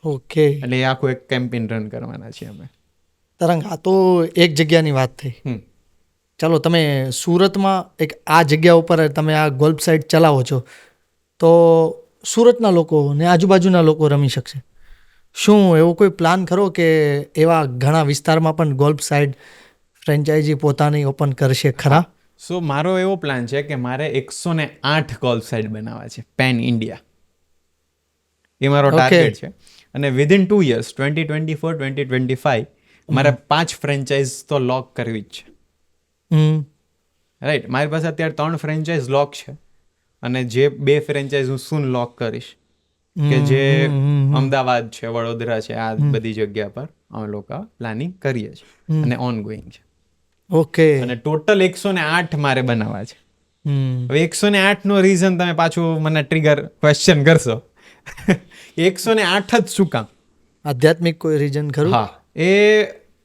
ઓકે. એટલે એ આખું એક કેમ્પેન રન કરવાના છીએ અમે. તરંગ, આ તો એક જગ્યાની વાત થઈ. ચાલો, તમે સુરતમાં એક આ જગ્યા ઉપર તમે આ ગોલ્ફ સાઇટ ચલાવો છો, તો સુરતના લોકો ને આજુબાજુના લોકો રમી શકશે. શું એવો કોઈ પ્લાન ખરો કે એવા ઘણા વિસ્તારમાં પણ ગોલ્ફ સાઇટ ફ્રેન્ચાઇઝી પોતાની ઓપન કરશે ખરા? સો મારો એવો પ્લાન છે કે મારે 108 ગોલ્ફ સાઇટ બનાવવા છે પેન ઇન્ડિયા. એ મારો ટાર્ગેટ છે. અને વિધિન 2 years, 2024-2025, મારે 5 ફ્રેન્ચાઇઝ તો લોક કરવી જ છે. રાઈટ, મારી પાસે અત્યારે 3 ફ્રેન્ચાઇઝ લોક છે, અને જે 2 ફ્રેન્ચાઇઝ હું સૂન લોક કરીશ, કે જે અમદાવાદ છે, વડોદરા છે, આ બધી જગ્યા પર અમે લોકો પ્લાનિંગ કરીએ છીએ અને ઓન ગોઈંગ છે. ઓકે. અને ટોટલ 108 મારે બનાવવા છે. હવે 108 નો રીઝન તમે પાછું મને ટ્રિગર ક્વેશ્ચન કરશો. 108 જ શું કામ? આધ્યાત્મિક કોઈ રીઝન ખરું? હા, એ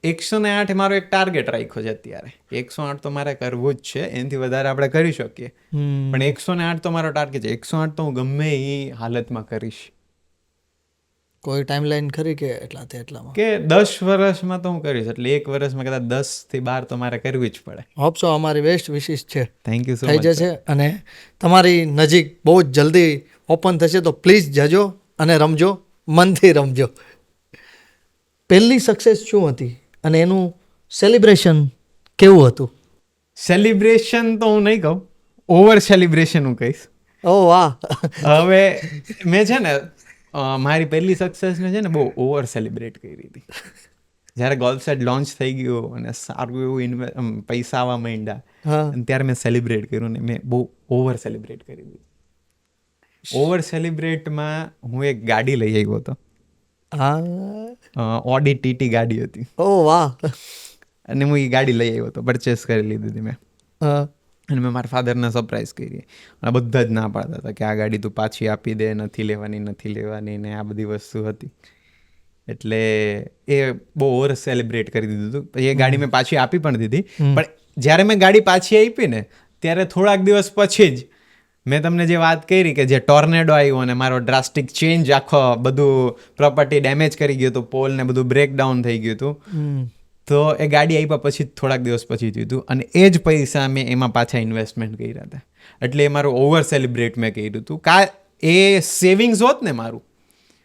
108 મારો એક ટાર્ગેટ રાખ્યો છે અત્યારે. 108 તો મારે કરવું જ છે, એનાથી વધારે આપણે કરી શકીએ, પણ 108 તો મારો ટાર્ગેટ છે. 108 તો હું ગમે એ હાલતમાં કરીશ. કોઈ ટાઈમલાઈન ખરી કે એટલાથી એટલામાં? કે 10 વર્ષમાં તો હું કરીશ, એટલે 1 વર્ષમાં કદાચ 10 થી 12 તો મારે કરવી જ પડે. Hope so. અમારી બેસ્ટ વિશિસ છે. થેન્ક યુ સો થઈ મચ. જશે, અને તમારી નજીક બહુ જ જલ્દી ઓપન થશે, તો પ્લીઝ જજો અને રમજો, મનથી રમજો. પહેલી સક્સેસ શું હતી અને એનું સેલિબ્રેશન કેવું હતું? સેલિબ્રેશન તો હું નહીં કહું, ઓવર સેલિબ્રેશન હું કહીશ. ઓ વાહ. હવે મેં છે ને મારી પહેલી સક્સેસને છે ને બહુ ઓવર સેલિબ્રેટ કરી હતી. જ્યારે ગોલ્ફ સાઇટ લોન્ચ થઈ ગયું અને સારું એવું પૈસા આવવા માંડ્યા, હા. અને ત્યારે મેં સેલિબ્રેટ કર્યું, ને મેં બહુ ઓવર સેલિબ્રેટ કરી દીધું. ઓવર સેલિબ્રેટમાં હું એક ગાડી લઈ આવ્યો હતો. હા. ઓડી ટીટી ગાડી હતી ઓ વાહ. અને હું એ ગાડી લઈ આવ્યો હતો, પરચેસ કરી લીધી હતી મેં. હા. અને મેં મારા ફાધરને સરપ્રાઈઝ કરી. અને બધા જ ના પાડતા હતા કે આ ગાડી તું પાછી આપી દે, નથી લેવાની ને આ બધી વસ્તુ હતી. એટલે એ બહુ ઓવર સેલિબ્રેટ કરી દીધું હતું. પછી એ ગાડી મેં પાછી આપી પણ દીધી. પણ જ્યારે મેં ગાડી પાછી આપી ને ત્યારે થોડાક દિવસ પછી જ મેં તમને જે વાત કરી કે જે ટોર્નેડો આવ્યો અને મારો ડ્રાસ્ટિક ચેન્જ, આખો બધું પ્રોપર્ટી ડેમેજ કરી ગયું હતું, પોલ ને બધું બ્રેકડાઉન થઈ ગયું હતું. તો એ ગાડી આપ્યા પછી થોડાક દિવસ પછી થયું હતું. અને એ જ પૈસા મેં એમાં પાછા ઇન્વેસ્ટમેન્ટ કર્યા હતા. એટલે એ મારું ઓવર સેલિબ્રેટ મેં કર્યું હતું. એ સેવિંગ્સ હોત ને મારું,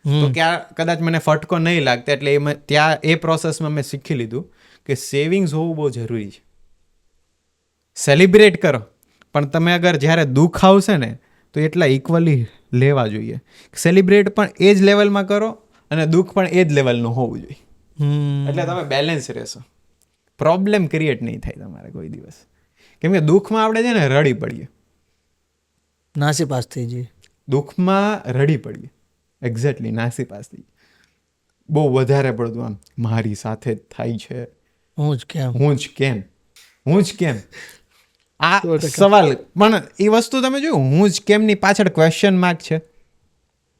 તો ક્યાં કદાચ મને ફટકો નહીં લાગતો. એટલે ત્યાં એ પ્રોસેસમાં મેં શીખી લીધું કે સેવિંગ્સ હોવું બહુ જરૂરી છે. સેલિબ્રેટ કરો, પણ તમે અગર જ્યારે દુઃખ આવશે ને તો એટલા ઇક્વલી લેવા જોઈએ. સેલિબ્રેટ પણ એ જ લેવલમાં કરો અને દુઃખ પણ એ જ લેવલનું હોવું જોઈએ. એટલે તમે બેલેન્સ રહેશો, પ્રોબ્લેમ ક્રિએટ નહીં થાય તમારે કોઈ દિવસ. કેમ કે દુઃખમાં આપણે છે ને રડી પડીએ, નાસીપાસ થઈ જઈએ. દુઃખમાં રડી પડીએ, એક્ઝેક્ટલી નાસીપાસ થઈ. બહુ વધારે પડતું આમ મારી સાથે જ થાય છે, હું જ કેમ. હું જ કેમ આ સવાલ. પણ એ વસ્તુ તમે જોયું, હું જ કેમની પાછળ ક્વેશ્ચન માર્ક છે.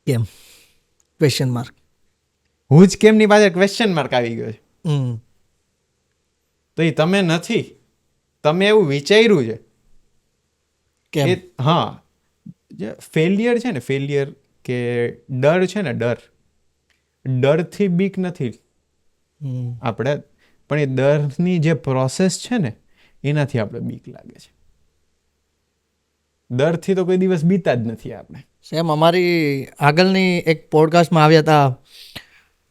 કેમ ક્વેશ્ચન માર્ક. હું જ કેમની પાછળ ક્વેશ્ચન માર્ક આવી ગયો છે. તો એ તમે નથી, તમે એવું વિચાર્યું છે. કેમ. હા, જે ફેલિયર છે ને, ફેલિયર કે ડર છે ને, ડરથી બીક નથી આપણે, પણ એ ડરની જે પ્રોસેસ છે ને એનાથી આપણે બીક લાગે છે. ડરથી તો કોઈ દિવસ બીતા જ નથી આપણે. સેમ અમારી આગળની એક પોડકાસ્ટમાં આવ્યા હતા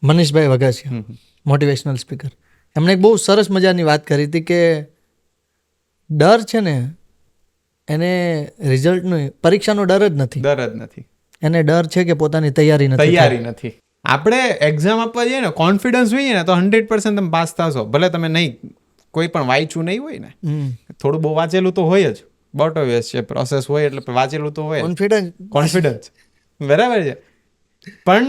મનીષભાઈ વઘાસિયા, મોટિવેશનલ સ્પીકર. એમણે એક બહુ સરસ મજાની વાત કરી હતી કે ડર છે ને એને રિઝલ્ટનો, પરીક્ષાનો ડર જ નથી. એને ડર છે કે પોતાની તૈયારી નથી. આપણે એક્ઝામ આપવા જઈએ ને, કોન્ફિડન્સ જોઈએ ને તો 100% તમે પાસ થશો. ભલે તમે નહીં કોઈ પણ વાંચ્યું નહીં હોય ને, થોડું બહુ વાંચેલું તો હોય જ, બટ ઓબ્વિયસ છે, પ્રોસેસ હોય એટલે વાંચેલું તો હોય. કોન્ફિડન્સ બરાબર છે. પણ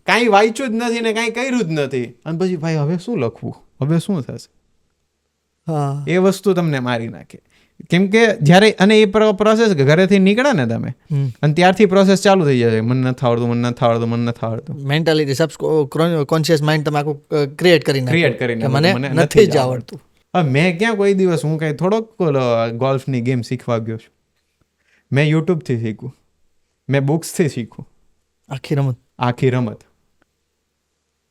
કાંઈ વાંચ્યું જ નથી ને કાંઈ કર્યું જ નથી, અને પછી ભાઈ હવે શું લખવું, હવે શું થશે, એ વસ્તુ તમને મારી નાખે. કેમ કે જ્યારે અને એ પ્રોસેસ ઘરેથી નીકળે ને તમે, અને ત્યારથી પ્રોસેસ ચાલુ થઈ જાય, મને નથી આવડતું. મેન્ટાલિટી કોન્શિયસ માઇન્ડ તમે આખું ક્રિએટ કરીને મને નથી જ આવડતું. મેં ક્યાં કોઈ દિવસ હું કઈ થોડોક ગોલ્ફની ગેમ શીખવા ગયો છું. મેં યુટ્યુબથી શીખું, મેં બુક્સથી શીખું, આખી રમત.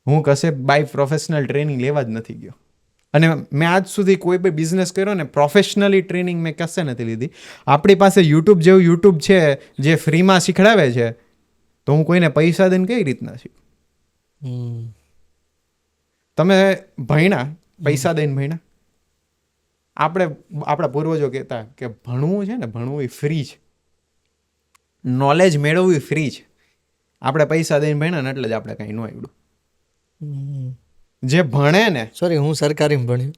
હું કશે બાય પ્રોફેશનલ ટ્રેનિંગ લેવા જ નથી ગયો. અને મેં આજ સુધી કોઈ પણ બિઝનેસ કર્યો ને પ્રોફેશનલી ટ્રેનિંગ મેં કશે નથી લીધી. આપણી પાસે યુટ્યુબ છે જે ફ્રીમાં શીખડાવે છે, તો હું કોઈને પૈસા દઈને કઈ રીતના શીખું? તમે ભણ્યા, પૈસા દઈને ભણ્યા? આપણા પૂર્વજો કહેતા કે ભણવું છે ને, ભણવું એ ફ્રી છે, નોલેજ મેળવવું એ ફ્રી છે. આપણે પૈસા દઈને ભણ્યા ને એટલે જ આપણે કંઈ ન આવડ્યું. જે ભણે ને, હું સરકારીમાં ભણ્યું.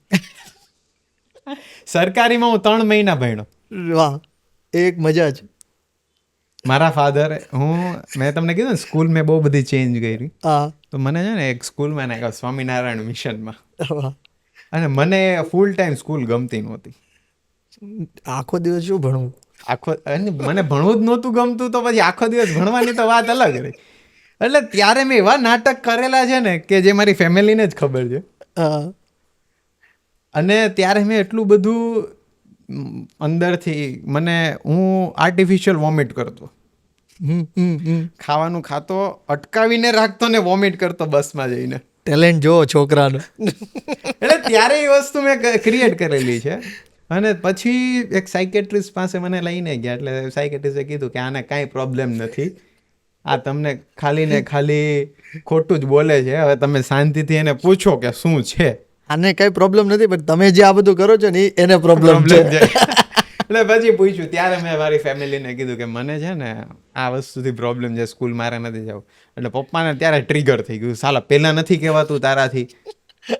સરકારીમાં હું 3 મહિના ભણ્યો. વાહ, એક મજા જ. મારા ફાધર, મેં તમને કીધું ને સ્કૂલ મેં બહુ બધી ચેન્જ કરી. તો મને છે ને એક સ્કૂલમાં નાખ્યો સ્વામિનારાયણ મિશનમાં, અને મને ફૂલ ટાઈમ સ્કૂલ ગમતી નહોતી. આખો દિવસ શું ભણવું, મને ભણવું જ નહોતું ગમતું, તો પછી આખો દિવસ ભણવાની તો વાત અલગ રહી. એટલે ત્યારે મેં એવા નાટક કરેલા છે ને કે જે મારી ફેમિલીને જ ખબર છે. અને ત્યારે મેં એટલું બધું અંદરથી હું આર્ટિફિશિયલ વોમિટ કરતો, ખાવાનું ખાતો, અટકાવીને રાખતો ને વોમિટ કરતો બસમાં જઈને. ટેલેન્ટ જો છોકરાનો. એટલે ત્યારે એ વસ્તુ મેં ક્રિએટ કરેલી છે. અને પછી એક સાયકેટ્રિસ્ટ પાસે મને લઈને ગયા, એટલે સાયકેટ્રિસ્ટે કીધું કે આને કાંઈ પ્રોબ્લેમ નથી, આ તમને ખાલી ને ખાલી ખોટું જ બોલે છે, હવે તમે શાંતિથી એને પૂછો કે શું છે. આને કઈ પ્રોબ્લેમ નથી, પણ તમે જે આ બધું કરો છો ને એને પ્રોબ્લેમ છે. એટલે પછી પૂછ્યું, ત્યારે મેં મારી ફેમિલીને કીધું કે મને છે ને આ વસ્તુથી પ્રોબ્લેમ છે, સ્કૂલ મારે નથી જવું. એટલે પપ્પાને ત્યારે ટ્રિગર થઈ ગયું, સાલા પહેલા નથી કહેવાતું તારાથી,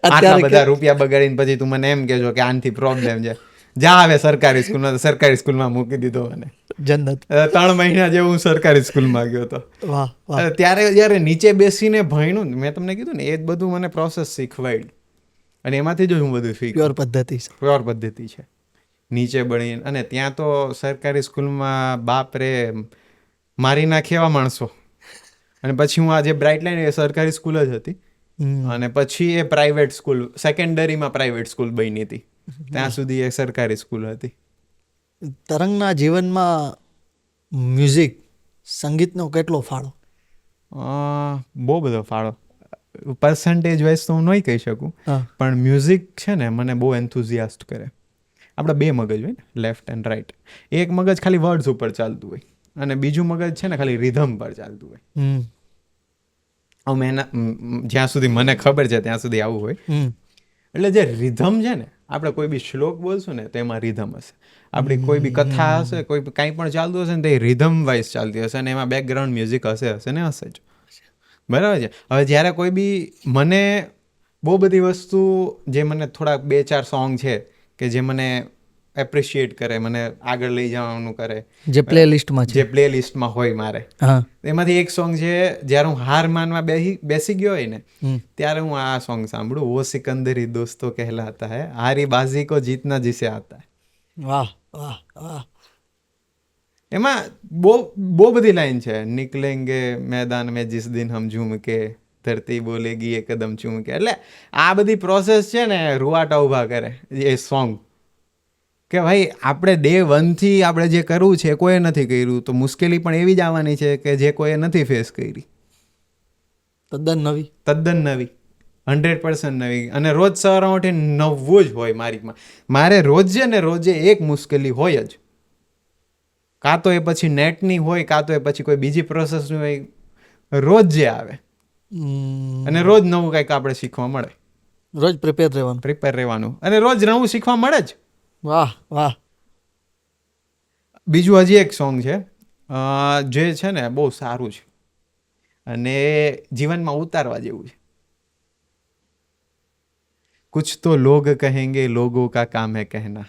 આટલા બધા રૂપિયા બગાડીને પછી તું મને એમ કહેજો કે આનાથી પ્રોબ્લેમ છે. જા હવે સરકારી સ્કૂલમાં, તો સરકારી સ્કૂલમાં મૂકી દીધો મને. જન્નત. 3 મહિના જેવું હું સરકારી સ્કૂલમાં ગયો હતો. વાહ વાહ. ત્યારે જ્યારે નીચે બેસીને ભણ્યું ને, મેં તમને કીધું ને, એ જ બધું મને પ્રોસેસ શીખવાડી અને એમાંથી જ હું બધું શીખ્યું. પ્યોર પદ્ધતિ છે. પ્યોર પદ્ધતિ છે. નીચે બળીને, અને ત્યાં તો સરકારી સ્કૂલમાં બાપ રે મારી નાખે એવા માણસો. અને પછી હું આ જે બ્રાઇટ લાઇન, એ સરકારી સ્કૂલ જ હતી. અને પછી એ પ્રાઇવેટ સ્કૂલ, સેકન્ડરીમાં પ્રાઇવેટ સ્કૂલ બની હતી. ત્યાં સુધી એ સરકારી સ્કૂલ હતી. તરંગના જીવનમાં મ્યુઝિક, સંગીતનો કેટલો ફાળો? બહુ બધો ફાળો. પર્સન્ટેજ વાઇઝ તો હું નહીં કહી શકું, પણ મ્યુઝિક છે ને મને બહુ એન્થુઝિયાસ્ટ કરે. આપણે 2 મગજ હોય ને, લેફ્ટ એન્ડ રાઈટ. એક મગજ ખાલી વર્ડ્સ ઉપર ચાલતું હોય અને બીજું મગજ છે ને ખાલી રિધમ પર ચાલતું હોય. અમે જ્યાં સુધી મને ખબર છે ત્યાં સુધી આવું હોય. એટલે જે રિધમ છે ને, આપણે કોઈ બી શ્લોક બોલશું ને તો એમાં રિધમ હશે. આપણી કોઈ બી કથા હશે, કોઈ કાંઈ પણ ચાલતું હશે ને તો એ રિધમ વાઇઝ ચાલતી હશે અને એમાં બેકગ્રાઉન્ડ મ્યુઝિક હશે ને હશે જ. બરાબર છે. હવે જ્યારે કોઈ બી, મને બહુ બધી વસ્તુ જે મને થોડાક 2-4 સોંગ છે કે જે મને એપ્રિશિએટ કરે, મને આગળ લઈ જવાનું કરે, જે પ્લેલિસ્ટમાં છે, જે પ્લેલિસ્ટમાં હોય મારે, એમાંથી એક સોંગ છે, જ્યારે હું હાર માનવા બેસી ગયો હોય ને ત્યારે હું આ સોંગ સાંભળું. વો સિકંદરી દોસ્તો કહેલાતા હૈ, હારી બાજી કો જીતના જીસે આતા હૈ. વાહ વાહ વાહ. એમાં બહુ બધી લાઈન છે. નિકલેંગે મેદાન મેં જીસ દિન હમ ઝૂમ કે, ધરતી બોલેગી એ કદમ ચૂમ કે. એટલે આ બધી પ્રોસેસ છે ને રૂવાટા ઊભા કરે એ સોંગ. કે ભાઈ આપણે ડે 1 થી આપણે જે કરવું છે કોઈ નથી કર્યું, તો મુશ્કેલી પણ એવી જ આવવાની છે કે જે કોઈ નથી ફેસ કરી. તદ્દન નવી. 100% નવી. અને રોજ સવારે ઉઠી નવું જ હોય મારીમાં. મારે રોજે ને રોજે એક મુશ્કેલી હોય જ. કાં તો એ પછી નેટની હોય, કાં તો એ પછી કોઈ બીજી પ્રોસેસની હોય. રોજ જે આવે અને રોજ નવું કંઈક આપણે શીખવા મળે. રોજ પ્રિપેર રહેવાનું અને રોજ નવું શીખવા મળે જ. વાહ વાહ. બીજું હજી એક સોંગ છે જે છે ને બહુ સારું છે અને જીવનમાં ઉતારવા જેવું છે. कुछ तो लोग कहेंगे लोगों का काम है कहना,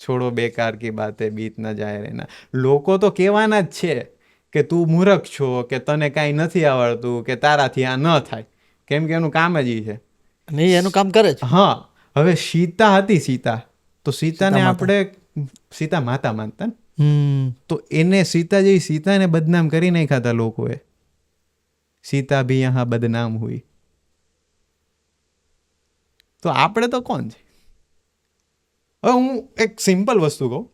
छोड़ो बेकार की बातें बीत न जाए रहना. લોકો તો કહેવાના જ છે કે તું મૂર્ખ છો, કે તને કાંઈ નથી આવડતું, કે તારાથી આ ન થાય, કેમ કે એનું કામ જ છે. અને એનું કામ કરે છે. હા. હવે સીતા હતી, સીતા, તો સીતાને આપણે સીતા માતા માનતા ને, તો એને સીતાને બદનામ કરી નાખ્યા હતા લોકોએ. સીતા ભી યહાં બદનામ હુઈ. તો આપણે તો કોણ છે? હવે હું એક સિમ્પલ વસ્તુ કહું.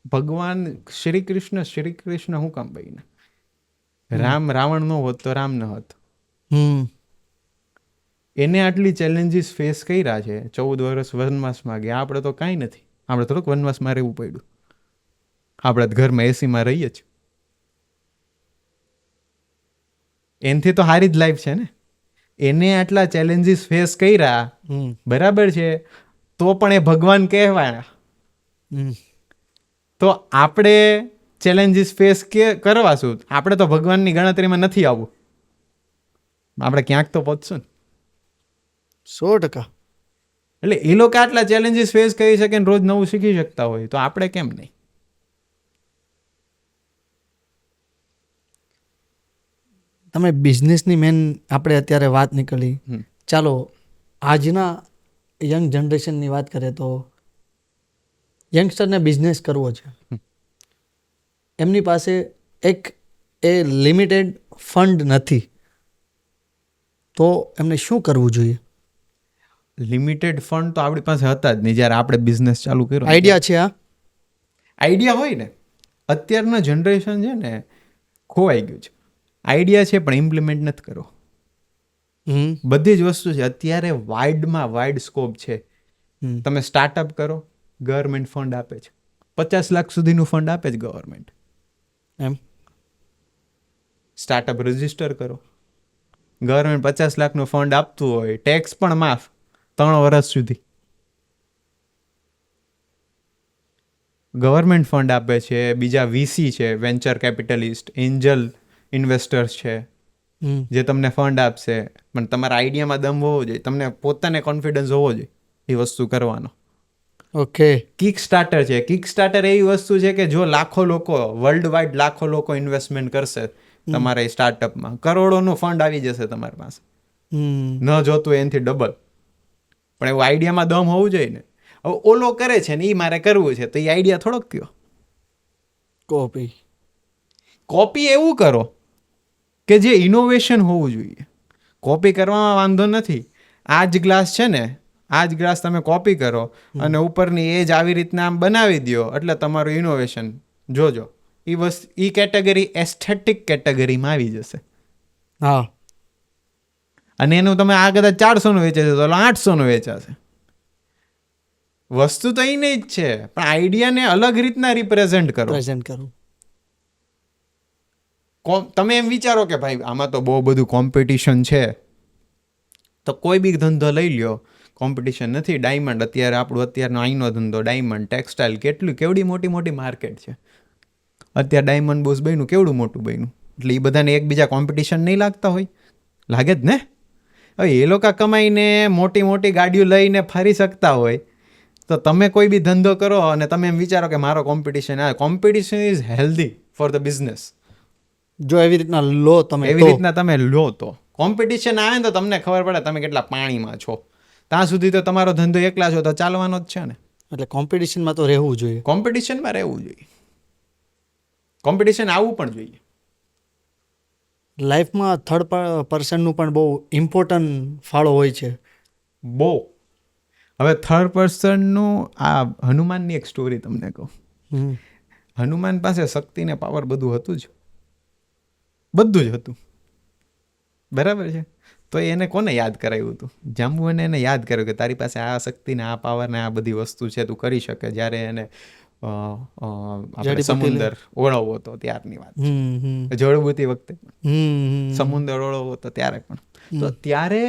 ભગવાન શ્રી કૃષ્ણ શું કામ બન્યા? રાવણ ન હોત તો રામ ન હોત. એને આટલી ચેલેન્જીસ ફેસ કર્યા છે, 14 વર્ષ વનવાસમાં ગયા. આપણે તો કાંઈ નથી. આપણે થોડુંક વનવાસમાં રહેવું પડ્યું. આપણે ઘરમાં એસીમાં રહીએ જ. એનથી તો હારી જ લાઈફ છે ને. એને આટલા ચેલેન્જીસ ફેસ કર્યા, બરાબર છે, તો પણ એ ભગવાન કહેવાય. તો આપણે ચેલેન્જીસ ફેસ કરવા શું? આપણે તો ભગવાનની ગણતરીમાં નથી આવવું. આપણે ક્યાંક તો પહોંચશું ને. 100%. એટલે એ લોકો આટલા ચેલેન્જીસ ફેસ કરી શકે ને રોજ નવું શીખી શકતા હોય, તો આપણે કેમ નહીં? તમે બિઝનેસની મેન આપણે અત્યારે વાત નીકળી, ચાલો આજના યંગ જનરેશનની વાત કરીએ તો યંગસ્ટરને બિઝનેસ કરવો છે. એમની પાસે એક લિમિટેડ ફંડ નથી, તો એમને શું કરવું જોઈએ? લિમિટેડ ફંડ તો આપણી પાસે હતા જ નહીં જ્યારે આપણે બિઝનેસ ચાલુ કર્યો. આઈડિયા છે, આઈડિયા હોય ને. અત્યારના જનરેશન છે ને ખોવાઈ ગયું છે. આઈડિયા છે પણ ઇમ્પ્લિમેન્ટ નથી કરો. બધી જ વસ્તુ છે અત્યારે વાઇડ સ્કોપ છે. તમે સ્ટાર્ટઅપ કરો, ગવર્મેન્ટ ફંડ આપે છે. 50 લાખ સુધીનું ફંડ આપે છે ગવર્મેન્ટ. એમ સ્ટાર્ટઅપ રજીસ્ટર કરો, ગવર્મેન્ટ 50 લાખનું ફંડ આપતું હોય, ટેક્સ પણ માફ 3 વર્ષ સુધી. ગવર્મેન્ટ ફંડ આપે છે. બીજા વીસી છે, વેન્ચર કેપિટલિસ્ટ, એન્જલ ઇન્વેસ્ટર્સ છે, જે તમને ફંડ આપશે. પણ તમારા આઈડિયામાં દમ હોવો જોઈએ, તમને પોતાને કોન્ફિડન્સ હોવો જોઈએ એ વસ્તુ કરવાનો. ઓકે. કિક સ્ટાર્ટર છે. કિક સ્ટાર્ટર એવી વસ્તુ છે કે જો લાખો લોકો, વર્લ્ડ વાઇડ લાખો લોકો ઇન્વેસ્ટમેન્ટ કરશે તમારા એ સ્ટાર્ટઅપમાં, કરોડોનું ફંડ આવી જશે તમારી પાસે, ન જોતું એનાથી ડબલ. પણ એવું આઈડિયામાં દમ હોવું જોઈએ ને. હવે ઓલો કરે છે ને એ મારે કરવું છે, તો એ આઈડિયા થોડોક કયો. કોપી. કોપી એવું કરો કે જે ઇનોવેશન હોવું જોઈએ. કોપી કરવામાં વાંધો નથી. આ જ ગ્લાસ છે ને, આ જ ગ્લાસ તમે કોપી કરો અને ઉપરની એજ આવી રીતના આમ બનાવી દો, એટલે તમારું ઇનોવેશન જોજો એ કેટેગરી એસ્થેટિક કેટેગરીમાં આવી જશે. હા. અને એનું તમે આ કદાચ 400 વેચે છે તો 800 વેચાશે. વસ્તુ તો એ નહીં જ છે, પણ આઈડિયાને અલગ રીતના રિપ્રેઝેન્ટ કરો. પ્રેઝન્ટ કરું. તમે એમ વિચારો કે ભાઈ આમાં તો બહુ બધું કોમ્પિટિશન છે, તો કોઈ બી ધંધો લઈ લ્યો, કોમ્પિટિશન નથી. ડાયમંડ અત્યારે અત્યારનો અહીંનો ધંધો ડાયમંડ ટેક્સટાઇલ, કેવડી મોટી મોટી માર્કેટ છે અત્યારે. ડાયમંડ બોસ બન્યું, કેવડું મોટું બન્યું. એટલે એ બધાને એકબીજા કોમ્પિટિશન નહીં લાગતા હોય? લાગે જ ને. હવે એ લોકો કમાઈને મોટી મોટી ગાડીઓ લઈને ફરી શકતા હોય, તો તમે કોઈ બી ધંધો કરો અને તમે એમ વિચારો કે મારો કોમ્પિટિશન આવે. Competition is healthy for the business. જો એવી રીતના લો તમે, એવી રીતના તમે લો તો કોમ્પિટિશન આવે ને તો તમને ખબર પડે તમે કેટલા પાણીમાં છો. ત્યાં સુધી તો તમારો ધંધો એકલા છો તો ચાલવાનો જ છે ને. એટલે કોમ્પિટિશનમાં તો રહેવું જોઈએ. કોમ્પિટિશનમાં રહેવું જોઈએ. કોમ્પિટિશન આવવું પણ જોઈએ. લાઈફમાં થર્ડ પર્સનનું પણ બહુ ઇમ્પોર્ટન્ટ ફાળો હોય છે. બહુ. હવે થર્ડ પર્સનનું આ હનુમાનની એક સ્ટોરી તમને કહું. હનુમાન પાસે શક્તિ ને પાવર બધું હતું જ, બધું જ હતું, બરાબર છે. તો એને કોને યાદ કરાવ્યું હતું? જાંબુને એને યાદ કર્યું કે તારી પાસે આ શક્તિ ને આ પાવર ને આ બધી વસ્તુ છે, તું કરી શકે. જ્યારે એને સમુદર ઓળવવો હતો ત્યારની વાત, જળબુતી વખતે સમુદર ઓળવવો હતો ત્યારે પણ. તો ત્યારે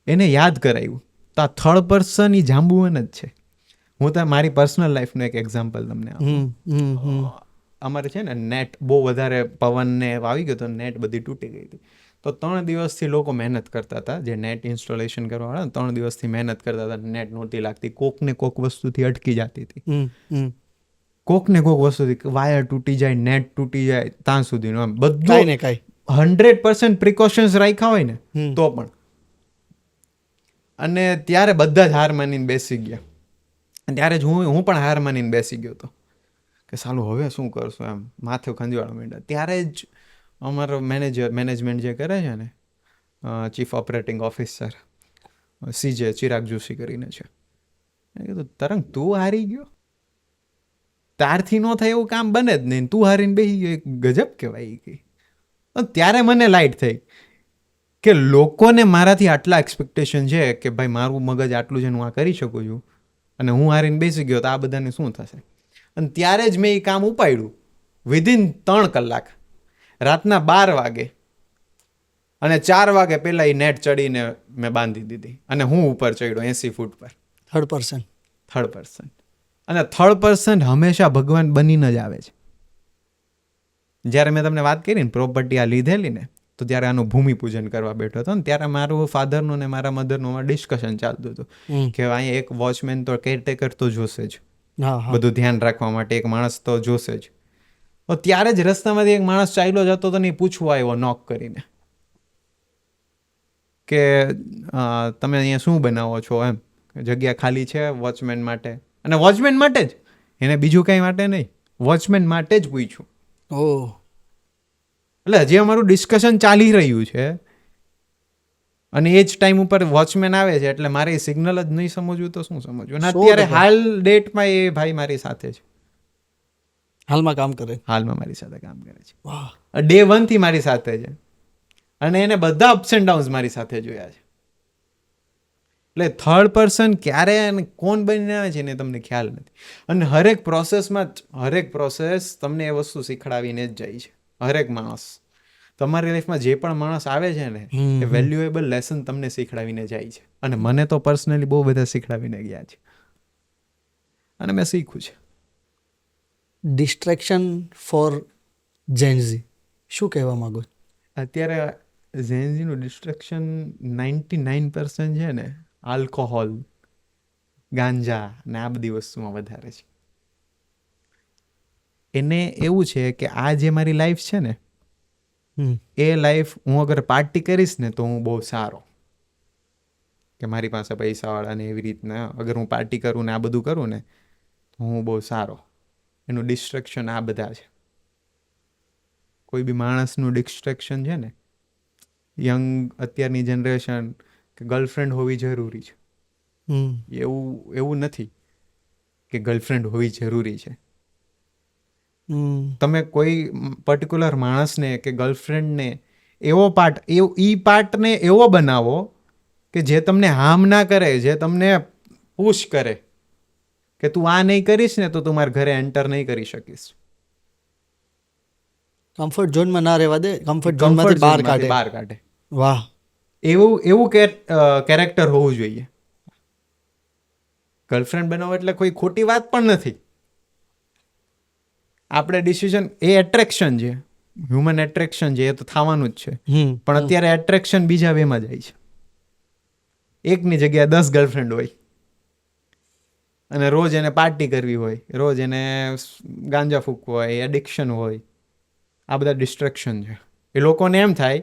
એને યાદ કરાવ્યું. તો આ થર્ડ પર્સન એ જાંબુવન જ છે. હું તો મારી પર્સનલ લાઈફનું એક એક્ઝામ્પલ તમને આપું. અમારે છે ને નેટ બહુ વધારે પવન ને આવી ગયો તો નેટ બધી તૂટી ગઈ હતી. તો 3 દિવસથી લોકો મહેનત કરતા હતા, જે નેટ ઇન્સ્ટોલેશન કરવાવાળા 3 દિવસથી મહેનત કરતા હતા. નેટ નહોતી લાગતી, કોક ને કોક વસ્તુથી અટકી જતી હતી. કોક ને કોક વસ્તુથી વાયર તૂટી જાય, નેટ તૂટી જાય, ત્યાં સુધીનું એમ બધું ને કાંઈ 100% પ્રિકોશન્સ રાખ્યા હોય ને તો પણ. અને ત્યારે બધા જ હાર માનીને બેસી ગયા. ત્યારે જ હું પણ હાર માનીને બેસી ગયો હતો કે સાલું હવે શું કરશું, એમ માથે ખંજવાળા માંડ્યા. ત્યારે જ અમારો મેનેજમેન્ટ જે કરે છે ને, chief operating officer CJ Chirag Joshi કરીને છે, મેં કીધું તરંગ તું હારી ગયો, તારથી ન થાય એવું કામ બને જ નહીં, તું હારીને બેસી ગયો, એક ગજબ કહેવાય કે. ત્યારે મને લાઈટ થઈ કે લોકોને મારાથી આટલા એક્સપેક્ટેશન છે કે ભાઈ મારું મગજ આટલું છે, હું આ કરી શકું છું, અને હું હારીને બેસી ગયો તો આ બધાને શું થશે. અને ત્યારે જ મેં એ કામ ઉપાડ્યું વિધિન 3 કલાક, રાતના 12 વાગે. અને 4 વાગે પહેલાં એ નેટ ચડીને મેં બાંધી દીધી અને હું ઉપર ચડ્યો 80 ફૂટ પર. Third person. અને થર્ડ પર્સન હંમેશા ભગવાન બનીને જ આવે છે. જ્યારે મેં તમને વાત કરી ને પ્રોપર્ટી આ લીધેલી ને, તો ત્યારે આનું ભૂમિપૂજન કરવા બેઠો હતો ને, ત્યારે મારું ફાધરનું ને મારા મધરનું ડિસ્કશન ચાલતું હતું કે અહીંયા એક વોચમેન તો કેરટેકર તો જોશે જ, બધું ધ્યાન રાખવા માટે એક માણસ તો જોશે જ. તો ત્યારે જ રસ્તામાંથી એક માણસ ચાલ્યો જતો તો નહીં, પૂછવા આવ્યો નોક કરીને કે તમે અહીંયા શું બનાવો છો, એમ જગ્યા ખાલી છે વોચમેન માટે. અને વોચમેન માટે જ, એને બીજું કંઈ માટે નહીં, વોચમેન માટે જ પૂછ્યું. એટલે હજી અમારું ડિસ્કશન ચાલી રહ્યું છે અને એ જ ટાઈમ ઉપર વોચમેન આવે છે, એટલે મારે એ સિગ્નલ જ નહીં સમજવું તો શું સમજવું. અને અત્યારે હાલ ડેટમાં એ ભાઈ મારી સાથે છે, હાલમાં મારી સાથે કામ કરે છે. Day 1 થી મારી સાથે છે અને એને બધા અપ્સ એન્ડ ડાઉન્સ મારી સાથે જોયા છે. એટલે થર્ડ પર્સન ક્યારે અને કોણ બનીને આવે છે એને તમને ખ્યાલ નથી. અને હરેક પ્રોસેસ તમને એ વસ્તુ શીખડાવીને જ જાય છે. હરેક માણસ, તમારી લાઈફમાં જે પણ માણસ આવે છે ને, એ વેલ્યુએબલ લેસન તમને શીખડાવીને જાય છે. અને મને તો પર્સનલી બહુ બધા શીખડાવીને ગયા છે અને મેં શીખ્યું છે. ડિસ્ટ્રેક્શન ફોર જેનઝી શું કહેવા માંગો? અત્યારે જેનઝીનું ડિસ્ટ્રેક્શન 99% છે ને આલ્કોહોલ, ગાંજા ને આ બધી વસ્તુમાં વધારે છે. એને એવું છે કે આ જે મારી લાઈફ છે ને એ લાઈફ હું અગર પાર્ટી કરીશ ને તો હું બહુ સારો, કે મારી પાસે પૈસાવાળા ને એવી રીતના અગર હું પાર્ટી કરું ને આ બધું કરું ને તો હું બહુ સારો. એનું ડિસ્ટ્રેક્શન આ બધા છે. કોઈ બી માણસનું ડિસ્ટ્રેક્શન છે ને, યંગ અત્યારની જનરેશન કે ગર્લફ્રેન્ડ હોવી જરૂરી છે, એવું નથી કે ગર્લફ્રેન્ડ હોવી જરૂરી છે. તમે કોઈ પર્ટિક્યુલર માણસને કે ગર્લફ્રેન્ડને એવો પાર્ટને એવો બનાવો કે જે તમને હાર્મ ના કરે, જે તમને પુશ કરે કે તું આ નહીં કરીશ ને તો તું મારા ઘરે એન્ટર નહીં કરી શકીશ. કમ્ફર્ટ ઝોનમાં ના રહેવા દે, કમ્ફર્ટ ઝોનમાંથી બહાર કાઢે. વાહ, એવું કેરેક્ટર હોવું જોઈએ. ગર્લફ્રેન્ડ બનાવો એટલે કોઈ ખોટી વાત પણ નથી. આપણે ડિસિઝન, એ એટ્રેક્શન છે, હ્યુમન એટ્રેક્શન છે, એ તો થવાનું જ છે. પણ અત્યારે એટ્રેક્શન બીજા વેમાં જાય છે. એકની જગ્યાએ 10 ગર્લફ્રેન્ડ હોય અને રોજ એને પાર્ટી કરવી હોય, રોજ એને ગાંજા ફૂંકવું હોય, એડિક્શન હોય. આ બધા ડિસ્ટ્રેક્શન છે. એ લોકોને એમ થાય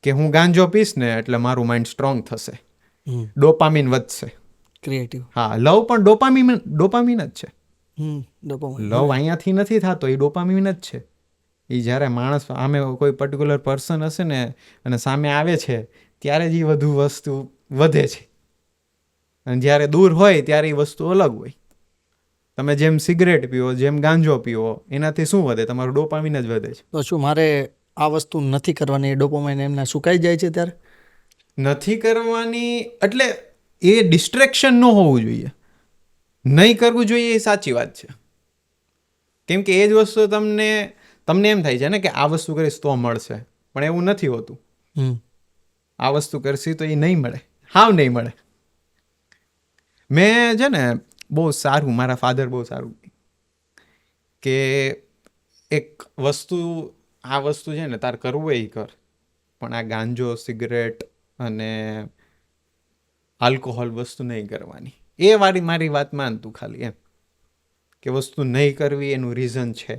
કે હું ગાંજો પીશ ને એટલે મારું માઇન્ડ સ્ટ્રોંગ થશે, ડોપામીન વધશે. ક્રિએટિવ. હા, લવ પણ ડોપામીન જ છે. ડોપામાઇન. લવ અહીંયાથી નથી થતો, એ ડોપામીન જ છે. એ જ્યારે માણસ સામે કોઈ પર્ટિક્યુલર પર્સન હશે ને અને સામે આવે છે ત્યારે જ એ વધુ વસ્તુ વધે છે, અને જ્યારે દૂર હોય ત્યારે એ વસ્તુ અલગ હોય. તમે જેમ સિગરેટ પીવો, જેમ ગાંજો પીવો, એનાથી શું વધે? તમારું ડોપામીન જ વધે છે. તો શું મારે આ વસ્તુ નથી કરવાની? ડોપામાઇન એમના સુકાઈ જાય છે ત્યારે? નથી કરવાની એટલે એ ડિસ્ટ્રેક્શન ન હોવું જોઈએ. નહીં કરવું જોઈએ એ સાચી વાત છે. કેમ કે એ જ વસ્તુ તમને એમ થાય છે ને કે આ વસ્તુ કરીશ તો મળશે, પણ એવું નથી હોતું. આ વસ્તુ કરશી તો એ નહીં મળે, હાવ નહીં મળે. મેં છે ને બહુ સારું, મારા ફાધર બહુ સારું કે એક વસ્તુ, આ વસ્તુ છે ને તાર કરવું એ કર, પણ આ ગાંજો, સિગરેટ અને આલ્કોહોલ વસ્તુ નહીં કરવાની. એ મારી વાત માનતું ખાલી એમ કે વસ્તુ નહીં કરવી એનું રીઝન છે.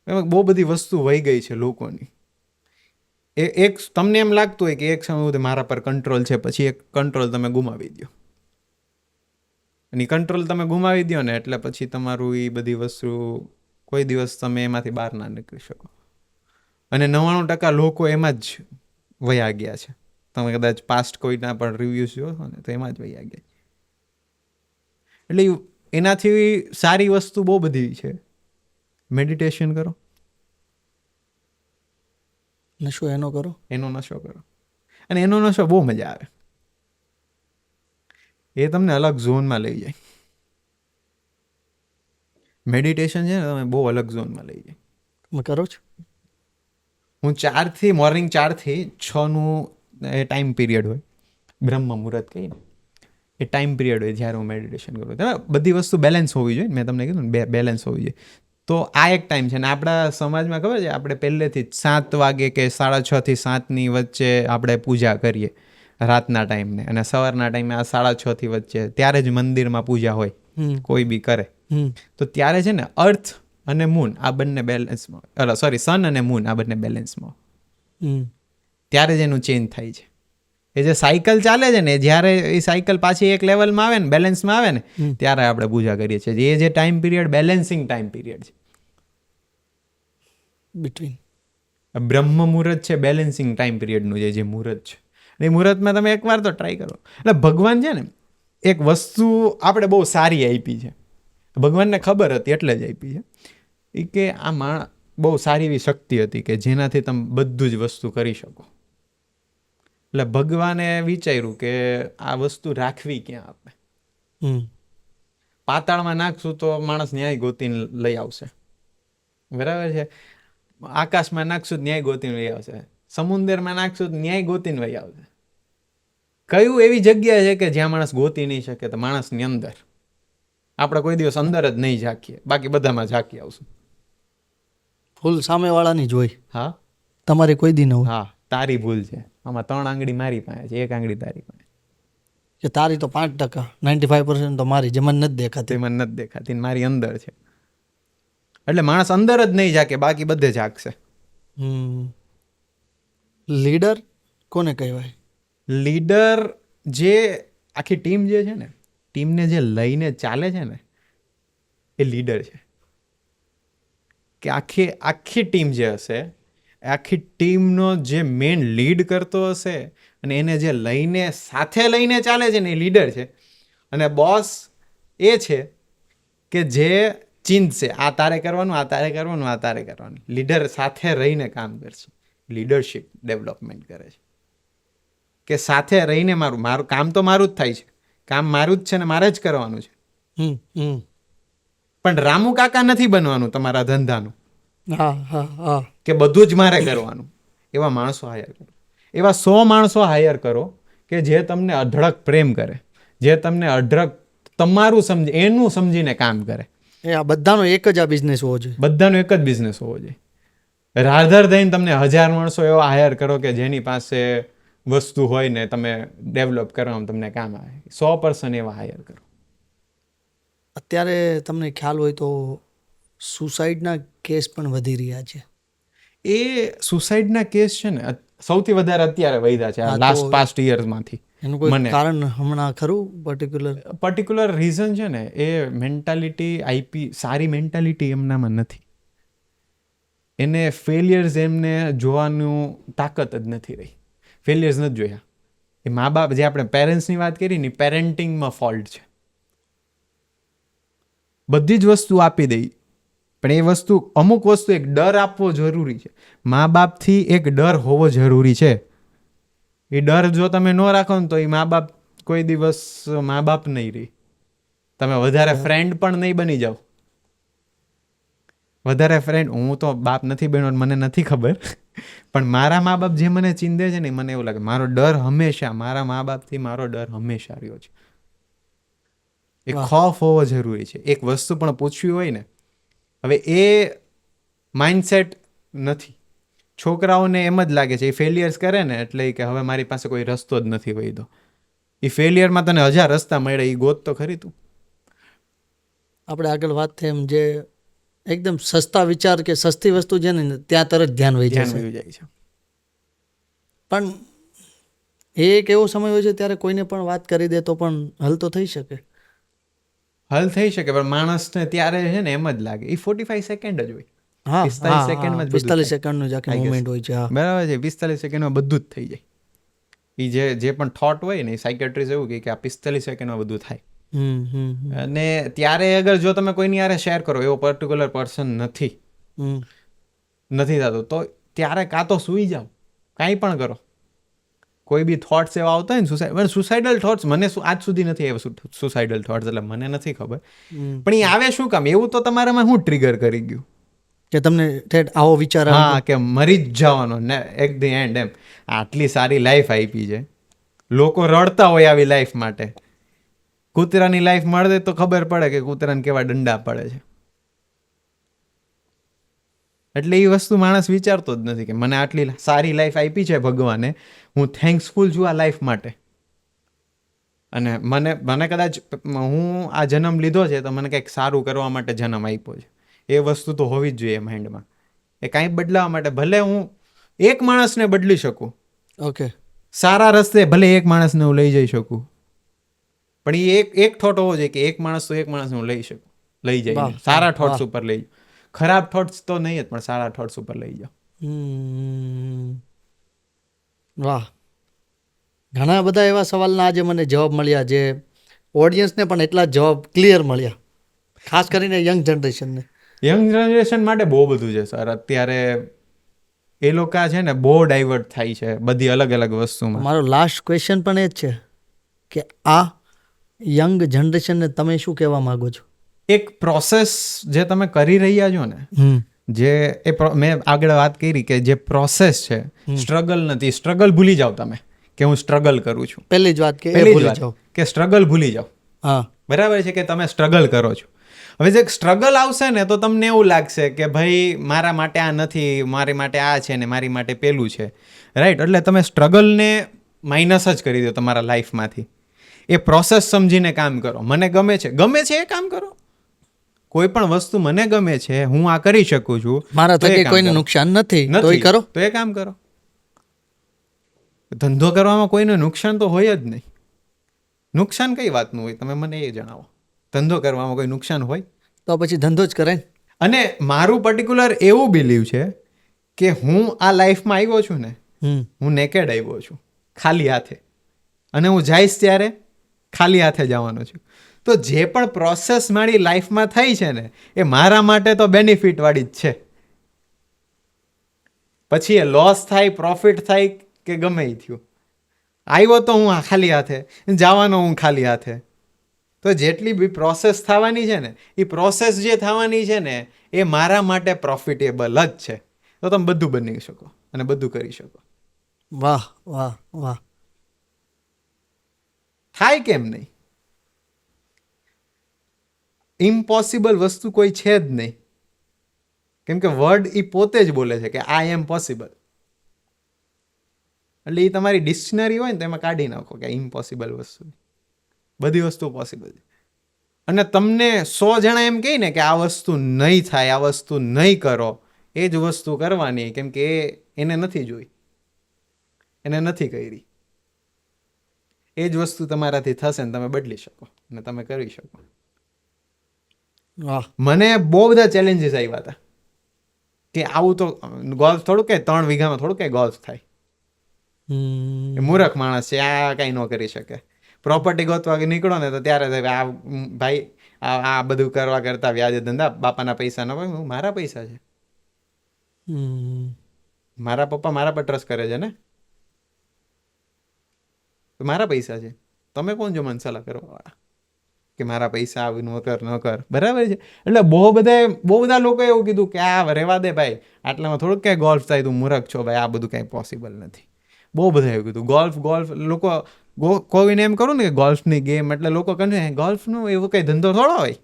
એમાં બહુ બધી વસ્તુ વહી ગઈ છે લોકોની. એક તમને એમ લાગતું હોય કે એક સમય સુધી મારા પર કંટ્રોલ છે, પછી એક કંટ્રોલ તમે ગુમાવી દો. અને કંટ્રોલ તમે ગુમાવી દો ને એટલે પછી તમારું એ બધી વસ્તુ કોઈ દિવસ તમે એમાંથી બહાર ના નીકળી શકો. અને 99% લોકો એમાં જ વયા ગયા છે. તમે કદાચ પાસ્ટ કોઈના પણ રિવ્યુઝ જોશો ને તો એમાં જ વયા ગયા. એટલે એનાથી સારી વસ્તુ બહુ બધી છે. મેડિટેશન કરો, નશો એનો કરો, એનો નશો કરો, અને એનો નશો બહુ મજા આવે. એ તમને અલગ ઝોનમાં લઈ જાય. મેડિટેશન છે ને તમે બહુ અલગ ઝોનમાં લઈ જાય. તમે કરો છો? હું મોર્નિંગ 4 થી 6 એ ટાઈમ પીરિયડ હોય, બ્રહ્મ મુહૂર્ત કહીને એ ટાઈમ પીરિયડ હોય જ્યારે હું મેડિટેશન કરું. બધી વસ્તુ બેલેન્સ હોવી જોઈએ. મેં તમને કીધું ને, બેલેન્સ હોવી જોઈએ. તો આ એક ટાઈમ છે. ને આપણા સમાજમાં ખબર છે, આપણે પહેલેથી જ 7 વાગે કે 6:30 થી 7ની વચ્ચે આપણે પૂજા કરીએ રાતના ટાઈમને, અને સવારના ટાઈમે આ 6:30 થી વચ્ચે ત્યારે જ મંદિરમાં પૂજા હોય, કોઈ બી કરે. તો ત્યારે છે ને અર્થ અને મૂન આ બંને બેલેન્સમાં, સન અને મૂન આ બંને બેલેન્સમાં, ત્યારે જ એનું ચેન્જ થાય છે. એ જે સાયકલ ચાલે છે ને, જ્યારે એ સાયકલ પાછી એક લેવલમાં આવે ને, બેલેન્સમાં આવે ને, ત્યારે આપણે પૂજા કરીએ છીએ. એ જે time period balancing time period છે. બિટવીન બ્રહ્મ મુહૂર્ત છે બેલેન્સિંગ ટાઈમ પીરિયડનું જે મુહૂર્ત છે. એ મુહૂર્તમાં તમે એકવાર તો ટ્રાય કરો. એટલે ભગવાન છે ને એક વસ્તુ આપણે બહુ સારી આપી છે. ભગવાનને ખબર હતી એટલે જ આપી છે. એ કે આ બહુ સારી એવી શક્તિ હતી કે જેનાથી તમે બધું જ વસ્તુ કરી શકો. એટલે ભગવાને વિચાર્યું કે આ વસ્તુ રાખવી ક્યાં આપણે. પાતાળમાં નાખશું તો માણસ ન્યાય ગોતીને લઈ આવશે, બરાબર છે. આકાશમાં નાખશું ન્યાય ગોતીને લઈ આવશે. સમુદ્રમાં નાખશું ન્યાય ગોતીને લઈ આવશે. કયું એવી જગ્યા છે કે જ્યાં માણસ ગોતી નહીં શકે? તો માણસની અંદર. આપણે કોઈ દિવસ અંદર જ નહીં ઝાંકીએ, બાકી બધામાં ઝાંકી આવશું. ભૂલ સામેવાળાની જ હોય. હા, તમારી કોઈ દી ન હોય. હા, તારી ભૂલ છે. આમાં 3 આંગળી મારી પાસે છે, 1 આંગળી તારી પાસે. કે તારી તો 5%, 95% તો મારી જે મને નથી દેખાતી. તે મને નથી દેખાતી ને મારી અંદર છે. એટલે માણસ અંદર જ નહીં જાકે, બાકી બધે જાગશે. લીડર કોને કહેવાય? લીડર જે આખી ટીમ જે છે ને, ટીમને જે લઈને ચાલે છે ને, એ લીડર છે. કે આખી ટીમ જે હશે, આખી ટીમનો જે મેઇન લીડ કરતો હશે અને એને જે લઈને સાથે લઈને ચાલે છે ને, એ લીડર છે. અને બોસ એ છે કે જે ચિંતશે, આ તારે કરવાનું, આ તારે કરવાનું, આ તારે કરવાનું. લીડર સાથે રહીને કામ કરશે, લીડરશિપ ડેવલપમેન્ટ કરે છે. કે સાથે રહીને મારું કામ તો મારું જ થાય છે, કામ મારું જ છે ને મારે જ કરવાનું છે. પણ રામુ કાકા નથી બનવાનું તમારા ધંધાનું. કે બધું જ મારે કરવાનું. એવા માણસો હાયર કરો. એવા 100 માણસો હાયર કરો કે જે તમને અઢળક પ્રેમ કરે, જે તમને અઢળક તમારું સમજે, એનું સમજીને કામ કરે. આ બધાનો એક જ આ બિઝનેસ હોવો જોઈએ. બધાનો એક જ બિઝનેસ હોવો જોઈએ. રાધર દઈને તમને 1000 માણસો એવા હાયર કરો કે જેની પાસે વસ્તુ હોય ને તમે ડેવલપ કરવામાં તમને કામ આવે. 100% એવા હાયર કરો. અત્યારે તમને ખ્યાલ હોય તો સુસાઇડના કેસ પણ વધી રહ્યા છે. એ સુસાઇડના કેસ છે ને સૌથી વધારે અત્યારે વધ્યા છે લાસ્ટ પાસ્ટ યર્સમાંથી. એનું કોઈ કારણ હમણાં ખરું પર્ટિક્યુલર રીઝન છે ને, એ મેન્ટાલિટી સારી મેન્ટાલિટી એમનામાં નથી. એને ફેલિયર્સ એમને જોવાનું તાકાત જ નથી રહી. ફેલિયર્સ નથી જોયા. એ મા બાપ જે આપણે પેરેન્ટ્સની વાત કરી ને, પેરેન્ટિંગમાં ફોલ્ટ છે. બધી જ વસ્તુ આપી દઈ, પણ એ વસ્તુ અમુક વસ્તુ એક ડર આપવો જરૂરી છે. મા બાપથી એક ડર હોવો જરૂરી છે. એ ડર જો તમે ન રાખો ને તો એ મા બાપ કોઈ દિવસ મા બાપ નહીં રહી. તમે વધારે ફ્રેન્ડ પણ નહીં બની જાઓ. વધારે ફ્રેન્ડ, હું તો બાપ નથી બન્યો, મને નથી ખબર, પણ મારા મા બાપ જે મને ચીંધે છે ને, મને એવું લાગે મારો ડર હંમેશા મારા મા બાપથી મારો ડર હંમેશા રહ્યો છે. એક ખોફ હોવો જરૂરી છે. એક વસ્તુ પણ પૂછવી હોય ને, હવે એ માઇન્ડસેટ નથી. છોકરાઓને એમ જ લાગે છે એ ફેલિયર્સ કરે ને એટલે કે હવે મારી પાસે કોઈ રસ્તો જ નથી વહીધો. એ ફેલિયરમાં તને 1000 રસ્તા મળે, એ ગોત તો ખરી તું. આપણે આગળ વાત થઈ એમ જે એકદમ સસ્તા વિચાર કે સસ્તી વસ્તુ છે ને ત્યાં તરત ધ્યાન વહી જાય છે. પણ એ એક એવો સમય હોય છે ત્યારે કોઈને પણ વાત કરી દે તો પણ હલ તો થઈ શકે. હલ થઈ શકે, પણ માણસને ત્યારે છે ને એમ જ લાગે એ 45 સેકન્ડ જ હોય. 45 સેકન્ડમાં 45 સેકન્ડનું જ આખી મોમેન્ટ હોય છે. બરાબર છે. 45 સેકન્ડમાં બધું જ થઈ જાય. એ જે પણ થોટ હોય ને, સાયકેટ્રિસ્ટ એવું કે આ 45 સેકન્ડમાં બધું થાય. અને ત્યારે અગર જો તમે કોઈની યારે શેર કરો, એવો પર્ટિક્યુલર પર્સન નથી થતું, તો ત્યારે કાં તો સૂઈ જાઓ, કાંઈ પણ કરો. કોઈ બી થોટ્સ એવા આવતા હોય ને સુસાઇડલ થોટ્સ, મને આજ સુધી નથી આવ્યા સુસાઇડલ થોટ્સ, એટલે મને નથી ખબર. પણ એ આવે શું કામ? એવું તો તમારામાં શું ટ્રિગર કરી ગયું કે તમને આવો વિચાર આવે? હા, કે મરી જ જવાનો ને એટ ધી એન્ડ. એમ આટલી સારી લાઈફ આપી છે, લોકો રડતા હોય આવી લાઈફ માટે. કૂતરાની લાઈફ મળે તો ખબર પડે કે કૂતરાને કેવા દંડા પડે છે. એટલે એ વસ્તુ માણસ વિચારતો જ નથી કે મને આટલી સારી લાઈફ આપી છે ભગવાને, હું થેન્કફુલ છું આ લાઈફ માટે. અને મને કદાચ હું આ જન્મ લીધો છે તો મને કંઈક સારું કરવા માટે જન્મ આપ્યો છે. એ વસ્તુ તો હોવી જ જોઈએ માઇન્ડમાં. એ કાંઈ બદલાવા માટે ભલે હું એક માણસને બદલી શકું, ઓકે, સારા રસ્તે ભલે એક માણસને હું લઈ જઈ શકું, પણ એ એક થોટ હોવો જોઈએ કે એક માણસ તો એક માણસને હું લઈ જઈ સારા થોટ્સ ઉપર લઈ જાઉં. ખરાબ થોટ્સ તો નહીં જ, પણ સારા થોટ્સ ઉપર લઈ જાઓ. વાહ, ઘણા બધા એવા સવાલના આજે મને જવાબ મળ્યા, જે ઓડિયન્સને પણ એટલા જવાબ ક્લિયર મળ્યા, ખાસ કરીને યંગ જનરેશનને. યંગ જનરેશન માટે બહુ બધું છે સર. અત્યારે એ લોકો છે ને બહુ ડાયવર્ટ થાય છે બધી અલગ અલગ વસ્તુમાં. મારો લાસ્ટ ક્વેશ્ચન પણ એ જ છે કે આ યંગ જનરેશનને તમે શું કહેવા માંગો છો? એક પ્રોસેસ જે તમે કરી રહ્યા છો ને, જે મેં આગળ વાત કરી કે જે પ્રોસેસ છે, સ્ટ્રગલ નથી. સ્ટ્રગલ ભૂલી જાઓ તમે કે હું સ્ટ્રગલ કરું છું. પહેલી જ વાત કે સ્ટ્રગલ ભૂલી જાઓ. હા, બરાબર છે કે તમે સ્ટ્રગલ કરો છો. હવે જે સ્ટ્રગલ આવશે ને તો તમને એવું લાગશે કે ભાઈ મારા માટે આ નથી, મારી માટે આ છે ને મારી માટે પેલું છે. રાઈટ? એટલે તમે સ્ટ્રગલને માઇનસ જ કરી દો તમારા લાઈફમાંથી. એ પ્રોસેસ સમજીને કામ કરો. મને ગમે છે એ કામ કરો. કોઈ પણ વસ્તુ મને ગમે છે, હું આ કરી શકું છું, મારા તો એ થકી કામ કોઈને કરો. નુકસાન નથી તો એ કરો. તો એ કામ કરો. ધંધો કરવામાં કોઈને નુકસાન તો હોય જ નહીં. નુકસાન કઈ વાતનું હોય તમે મને એ જણાવો. ધંધો કરવામાં કોઈ નુકસાન હોય? તો પછી ધંધો જ કરે ને. અને મારું પર્ટિક્યુલર એવું બિલીવ છે કે હું આ લાઈફમાં આવ્યો છું ને, હું નેકેડ આવ્યો છું, ખાલી હાથે, અને હું જઈશ ત્યારે ખાલી હાથે જવાનો છું. તો જે પણ પ્રોસેસ મારી લાઈફમાં થઈ છે ને, એ મારા માટે તો બેનિફિટ વાળી જ છે. પછી એ લોસ થાય, પ્રોફિટ થાય કે ગમે એ થયું, આવ્યો તો હું ખાલી હાથે, જવાનો હું ખાલી હાથે. તો જેટલી બી પ્રોસેસ થવાની છે ને, એ પ્રોસેસ જે થવાની છે ને, એ મારા માટે પ્રોફિટેબલ જ છે. તો તમે બધું બની શકો અને બધું કરી શકો. વાહ વાહ વાહ. થાય કેમ નહીં? ઇમ્પોસિબલ વસ્તુ કોઈ છે જ નહીં. કેમ કે વર્ડ એ પોતે જ બોલે છે કે આઈ એમ પોસિબલ. એટલે એ તમારી ડિક્શનરી હોય ને તેમાં કાઢી નાખો કે ઇમ્પોસિબલ વસ્તુ. બધી વસ્તુ પોસિબલ છે. અને તમને 100 જણા એમ કહે ને કે આ વસ્તુ નહીં થાય, આ વસ્તુ નહીં કરો, એ જ વસ્તુ કરવાની. કેમ કે એને નથી જોઈ, એને નથી કરી. એ જ વસ્તુ તમારાથી થશે ને તમે બદલી શકો અને તમે કરી શકો. વાહ. મને બહુ બધા ચેલેન્જીસ આવ્યા હતા કે આવું તો ગોલ્ફ થોડું કે 3 વીઘામાં થોડું કે ગોલ્ફ થાય. એ મૂર્ખ માણસ છે, આ કાંઈ ન કરી શકે. પ્રોપર્ટી ગોતવા નીકળો ને તો ત્યારે આ ભાઈ આ બધું કરવા કરતા વ્યાજે ધંધા, બાપાના પૈસા ન હોય. મારા પૈસા છે, મારા પપ્પા મારા પર ટ્રસ્ટ કરે છે ને, તો મારા પૈસા છે. તમે કોણ જો મને સલાહ કરવા વાળા કે મારા પૈસા આવી ન કર ન કર? બરાબર છે. એટલે બહુ બધા લોકો એવું કીધું કે આ રહેવા દે ભાઈ, આટલામાં થોડુંક ક્યાંય ગોલ્ફ થાય, તું મૂર્ખ છો ભાઈ, આ બધું કાંઈ પોસિબલ નથી. બહુ બધા એવું કીધું. ગોલ્ફ લોકો કોઈને એમ કરું ને કે ગોલ્ફની ગેમ એટલે લોકો કહે ગોલ્ફનું એવું કંઈ ધંધો થોડો હોય.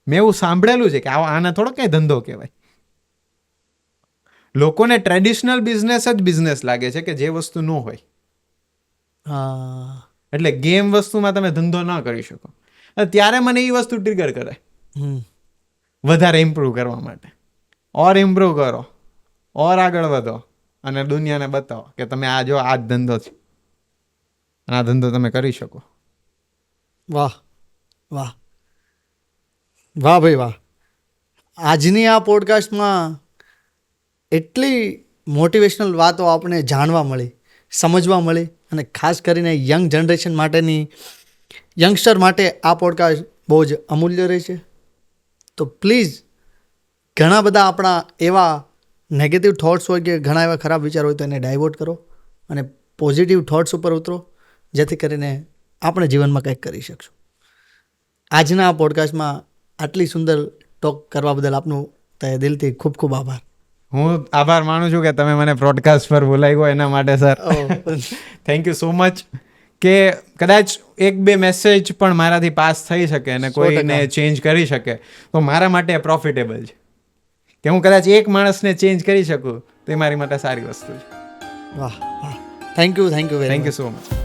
મેં એવું સાંભળેલું છે કે આને થોડો કંઈ ધંધો કહેવાય. લોકોને ટ્રેડિશનલ બિઝનેસ જ બિઝનેસ લાગે છે કે જે વસ્તુ ન હોય. એટલે ગેમ વસ્તુમાં તમે ધંધો ના કરી શકો. ત્યારે મને એ વસ્તુ ટ્રિગર કરે વધારે ઇમ્પ્રૂવ કરવા માટે. ઓર ઇમ્પ્રૂવ કરો, ઓર આગળ વધો અને દુનિયાને બતાવો કે તમે આ જો આ જ ધંધો છે, આ ધંધો તમે કરી શકો. વાહ વાહ વાહ ભાઈ વાહ. આજની આ પોડકાસ્ટમાં એટલી મોટિવેશનલ વાતો આપણે જાણવા મળી, સમજવા મળી, અને ખાસ કરીને યંગ જનરેશન માટેની, યંગસ્ટર માટે આ પોડકાસ્ટ બહુ જ અમૂલ્ય રહેશે. તો પ્લીઝ ઘણા બધા આપણા એવા નેગેટિવ થોટ્સ હોય કે ઘણા એવા ખરાબ વિચાર હોય તો એને ડાયવર્ટ કરો અને પોઝિટિવ થોટ્સ ઉપર ઉતરો, જેથી કરીને આપણે જીવનમાં કંઈક કરી શકશું. આજના આ પોડકાસ્ટમાં આટલી સુંદર ટોક કરવા બદલ આપનું તહે દિલથી ખૂબ ખૂબ આભાર. હું આભાર માનું છું કે તમે મને પોડકાસ્ટ પર બોલાવ્યો એના માટે sir. Thank you so much. કે કદાચ 1-2 મેસેજ પણ મારાથી પાસ થઈ શકે અને કોઈને ચેન્જ કરી શકે તો મારા માટે પ્રોફિટેબલ છે. કે હું કદાચ એક માણસને ચેન્જ કરી શકું તો એ મારી માટે સારી વસ્તુ છે. વાહ વાહ. Thank you thank you so much.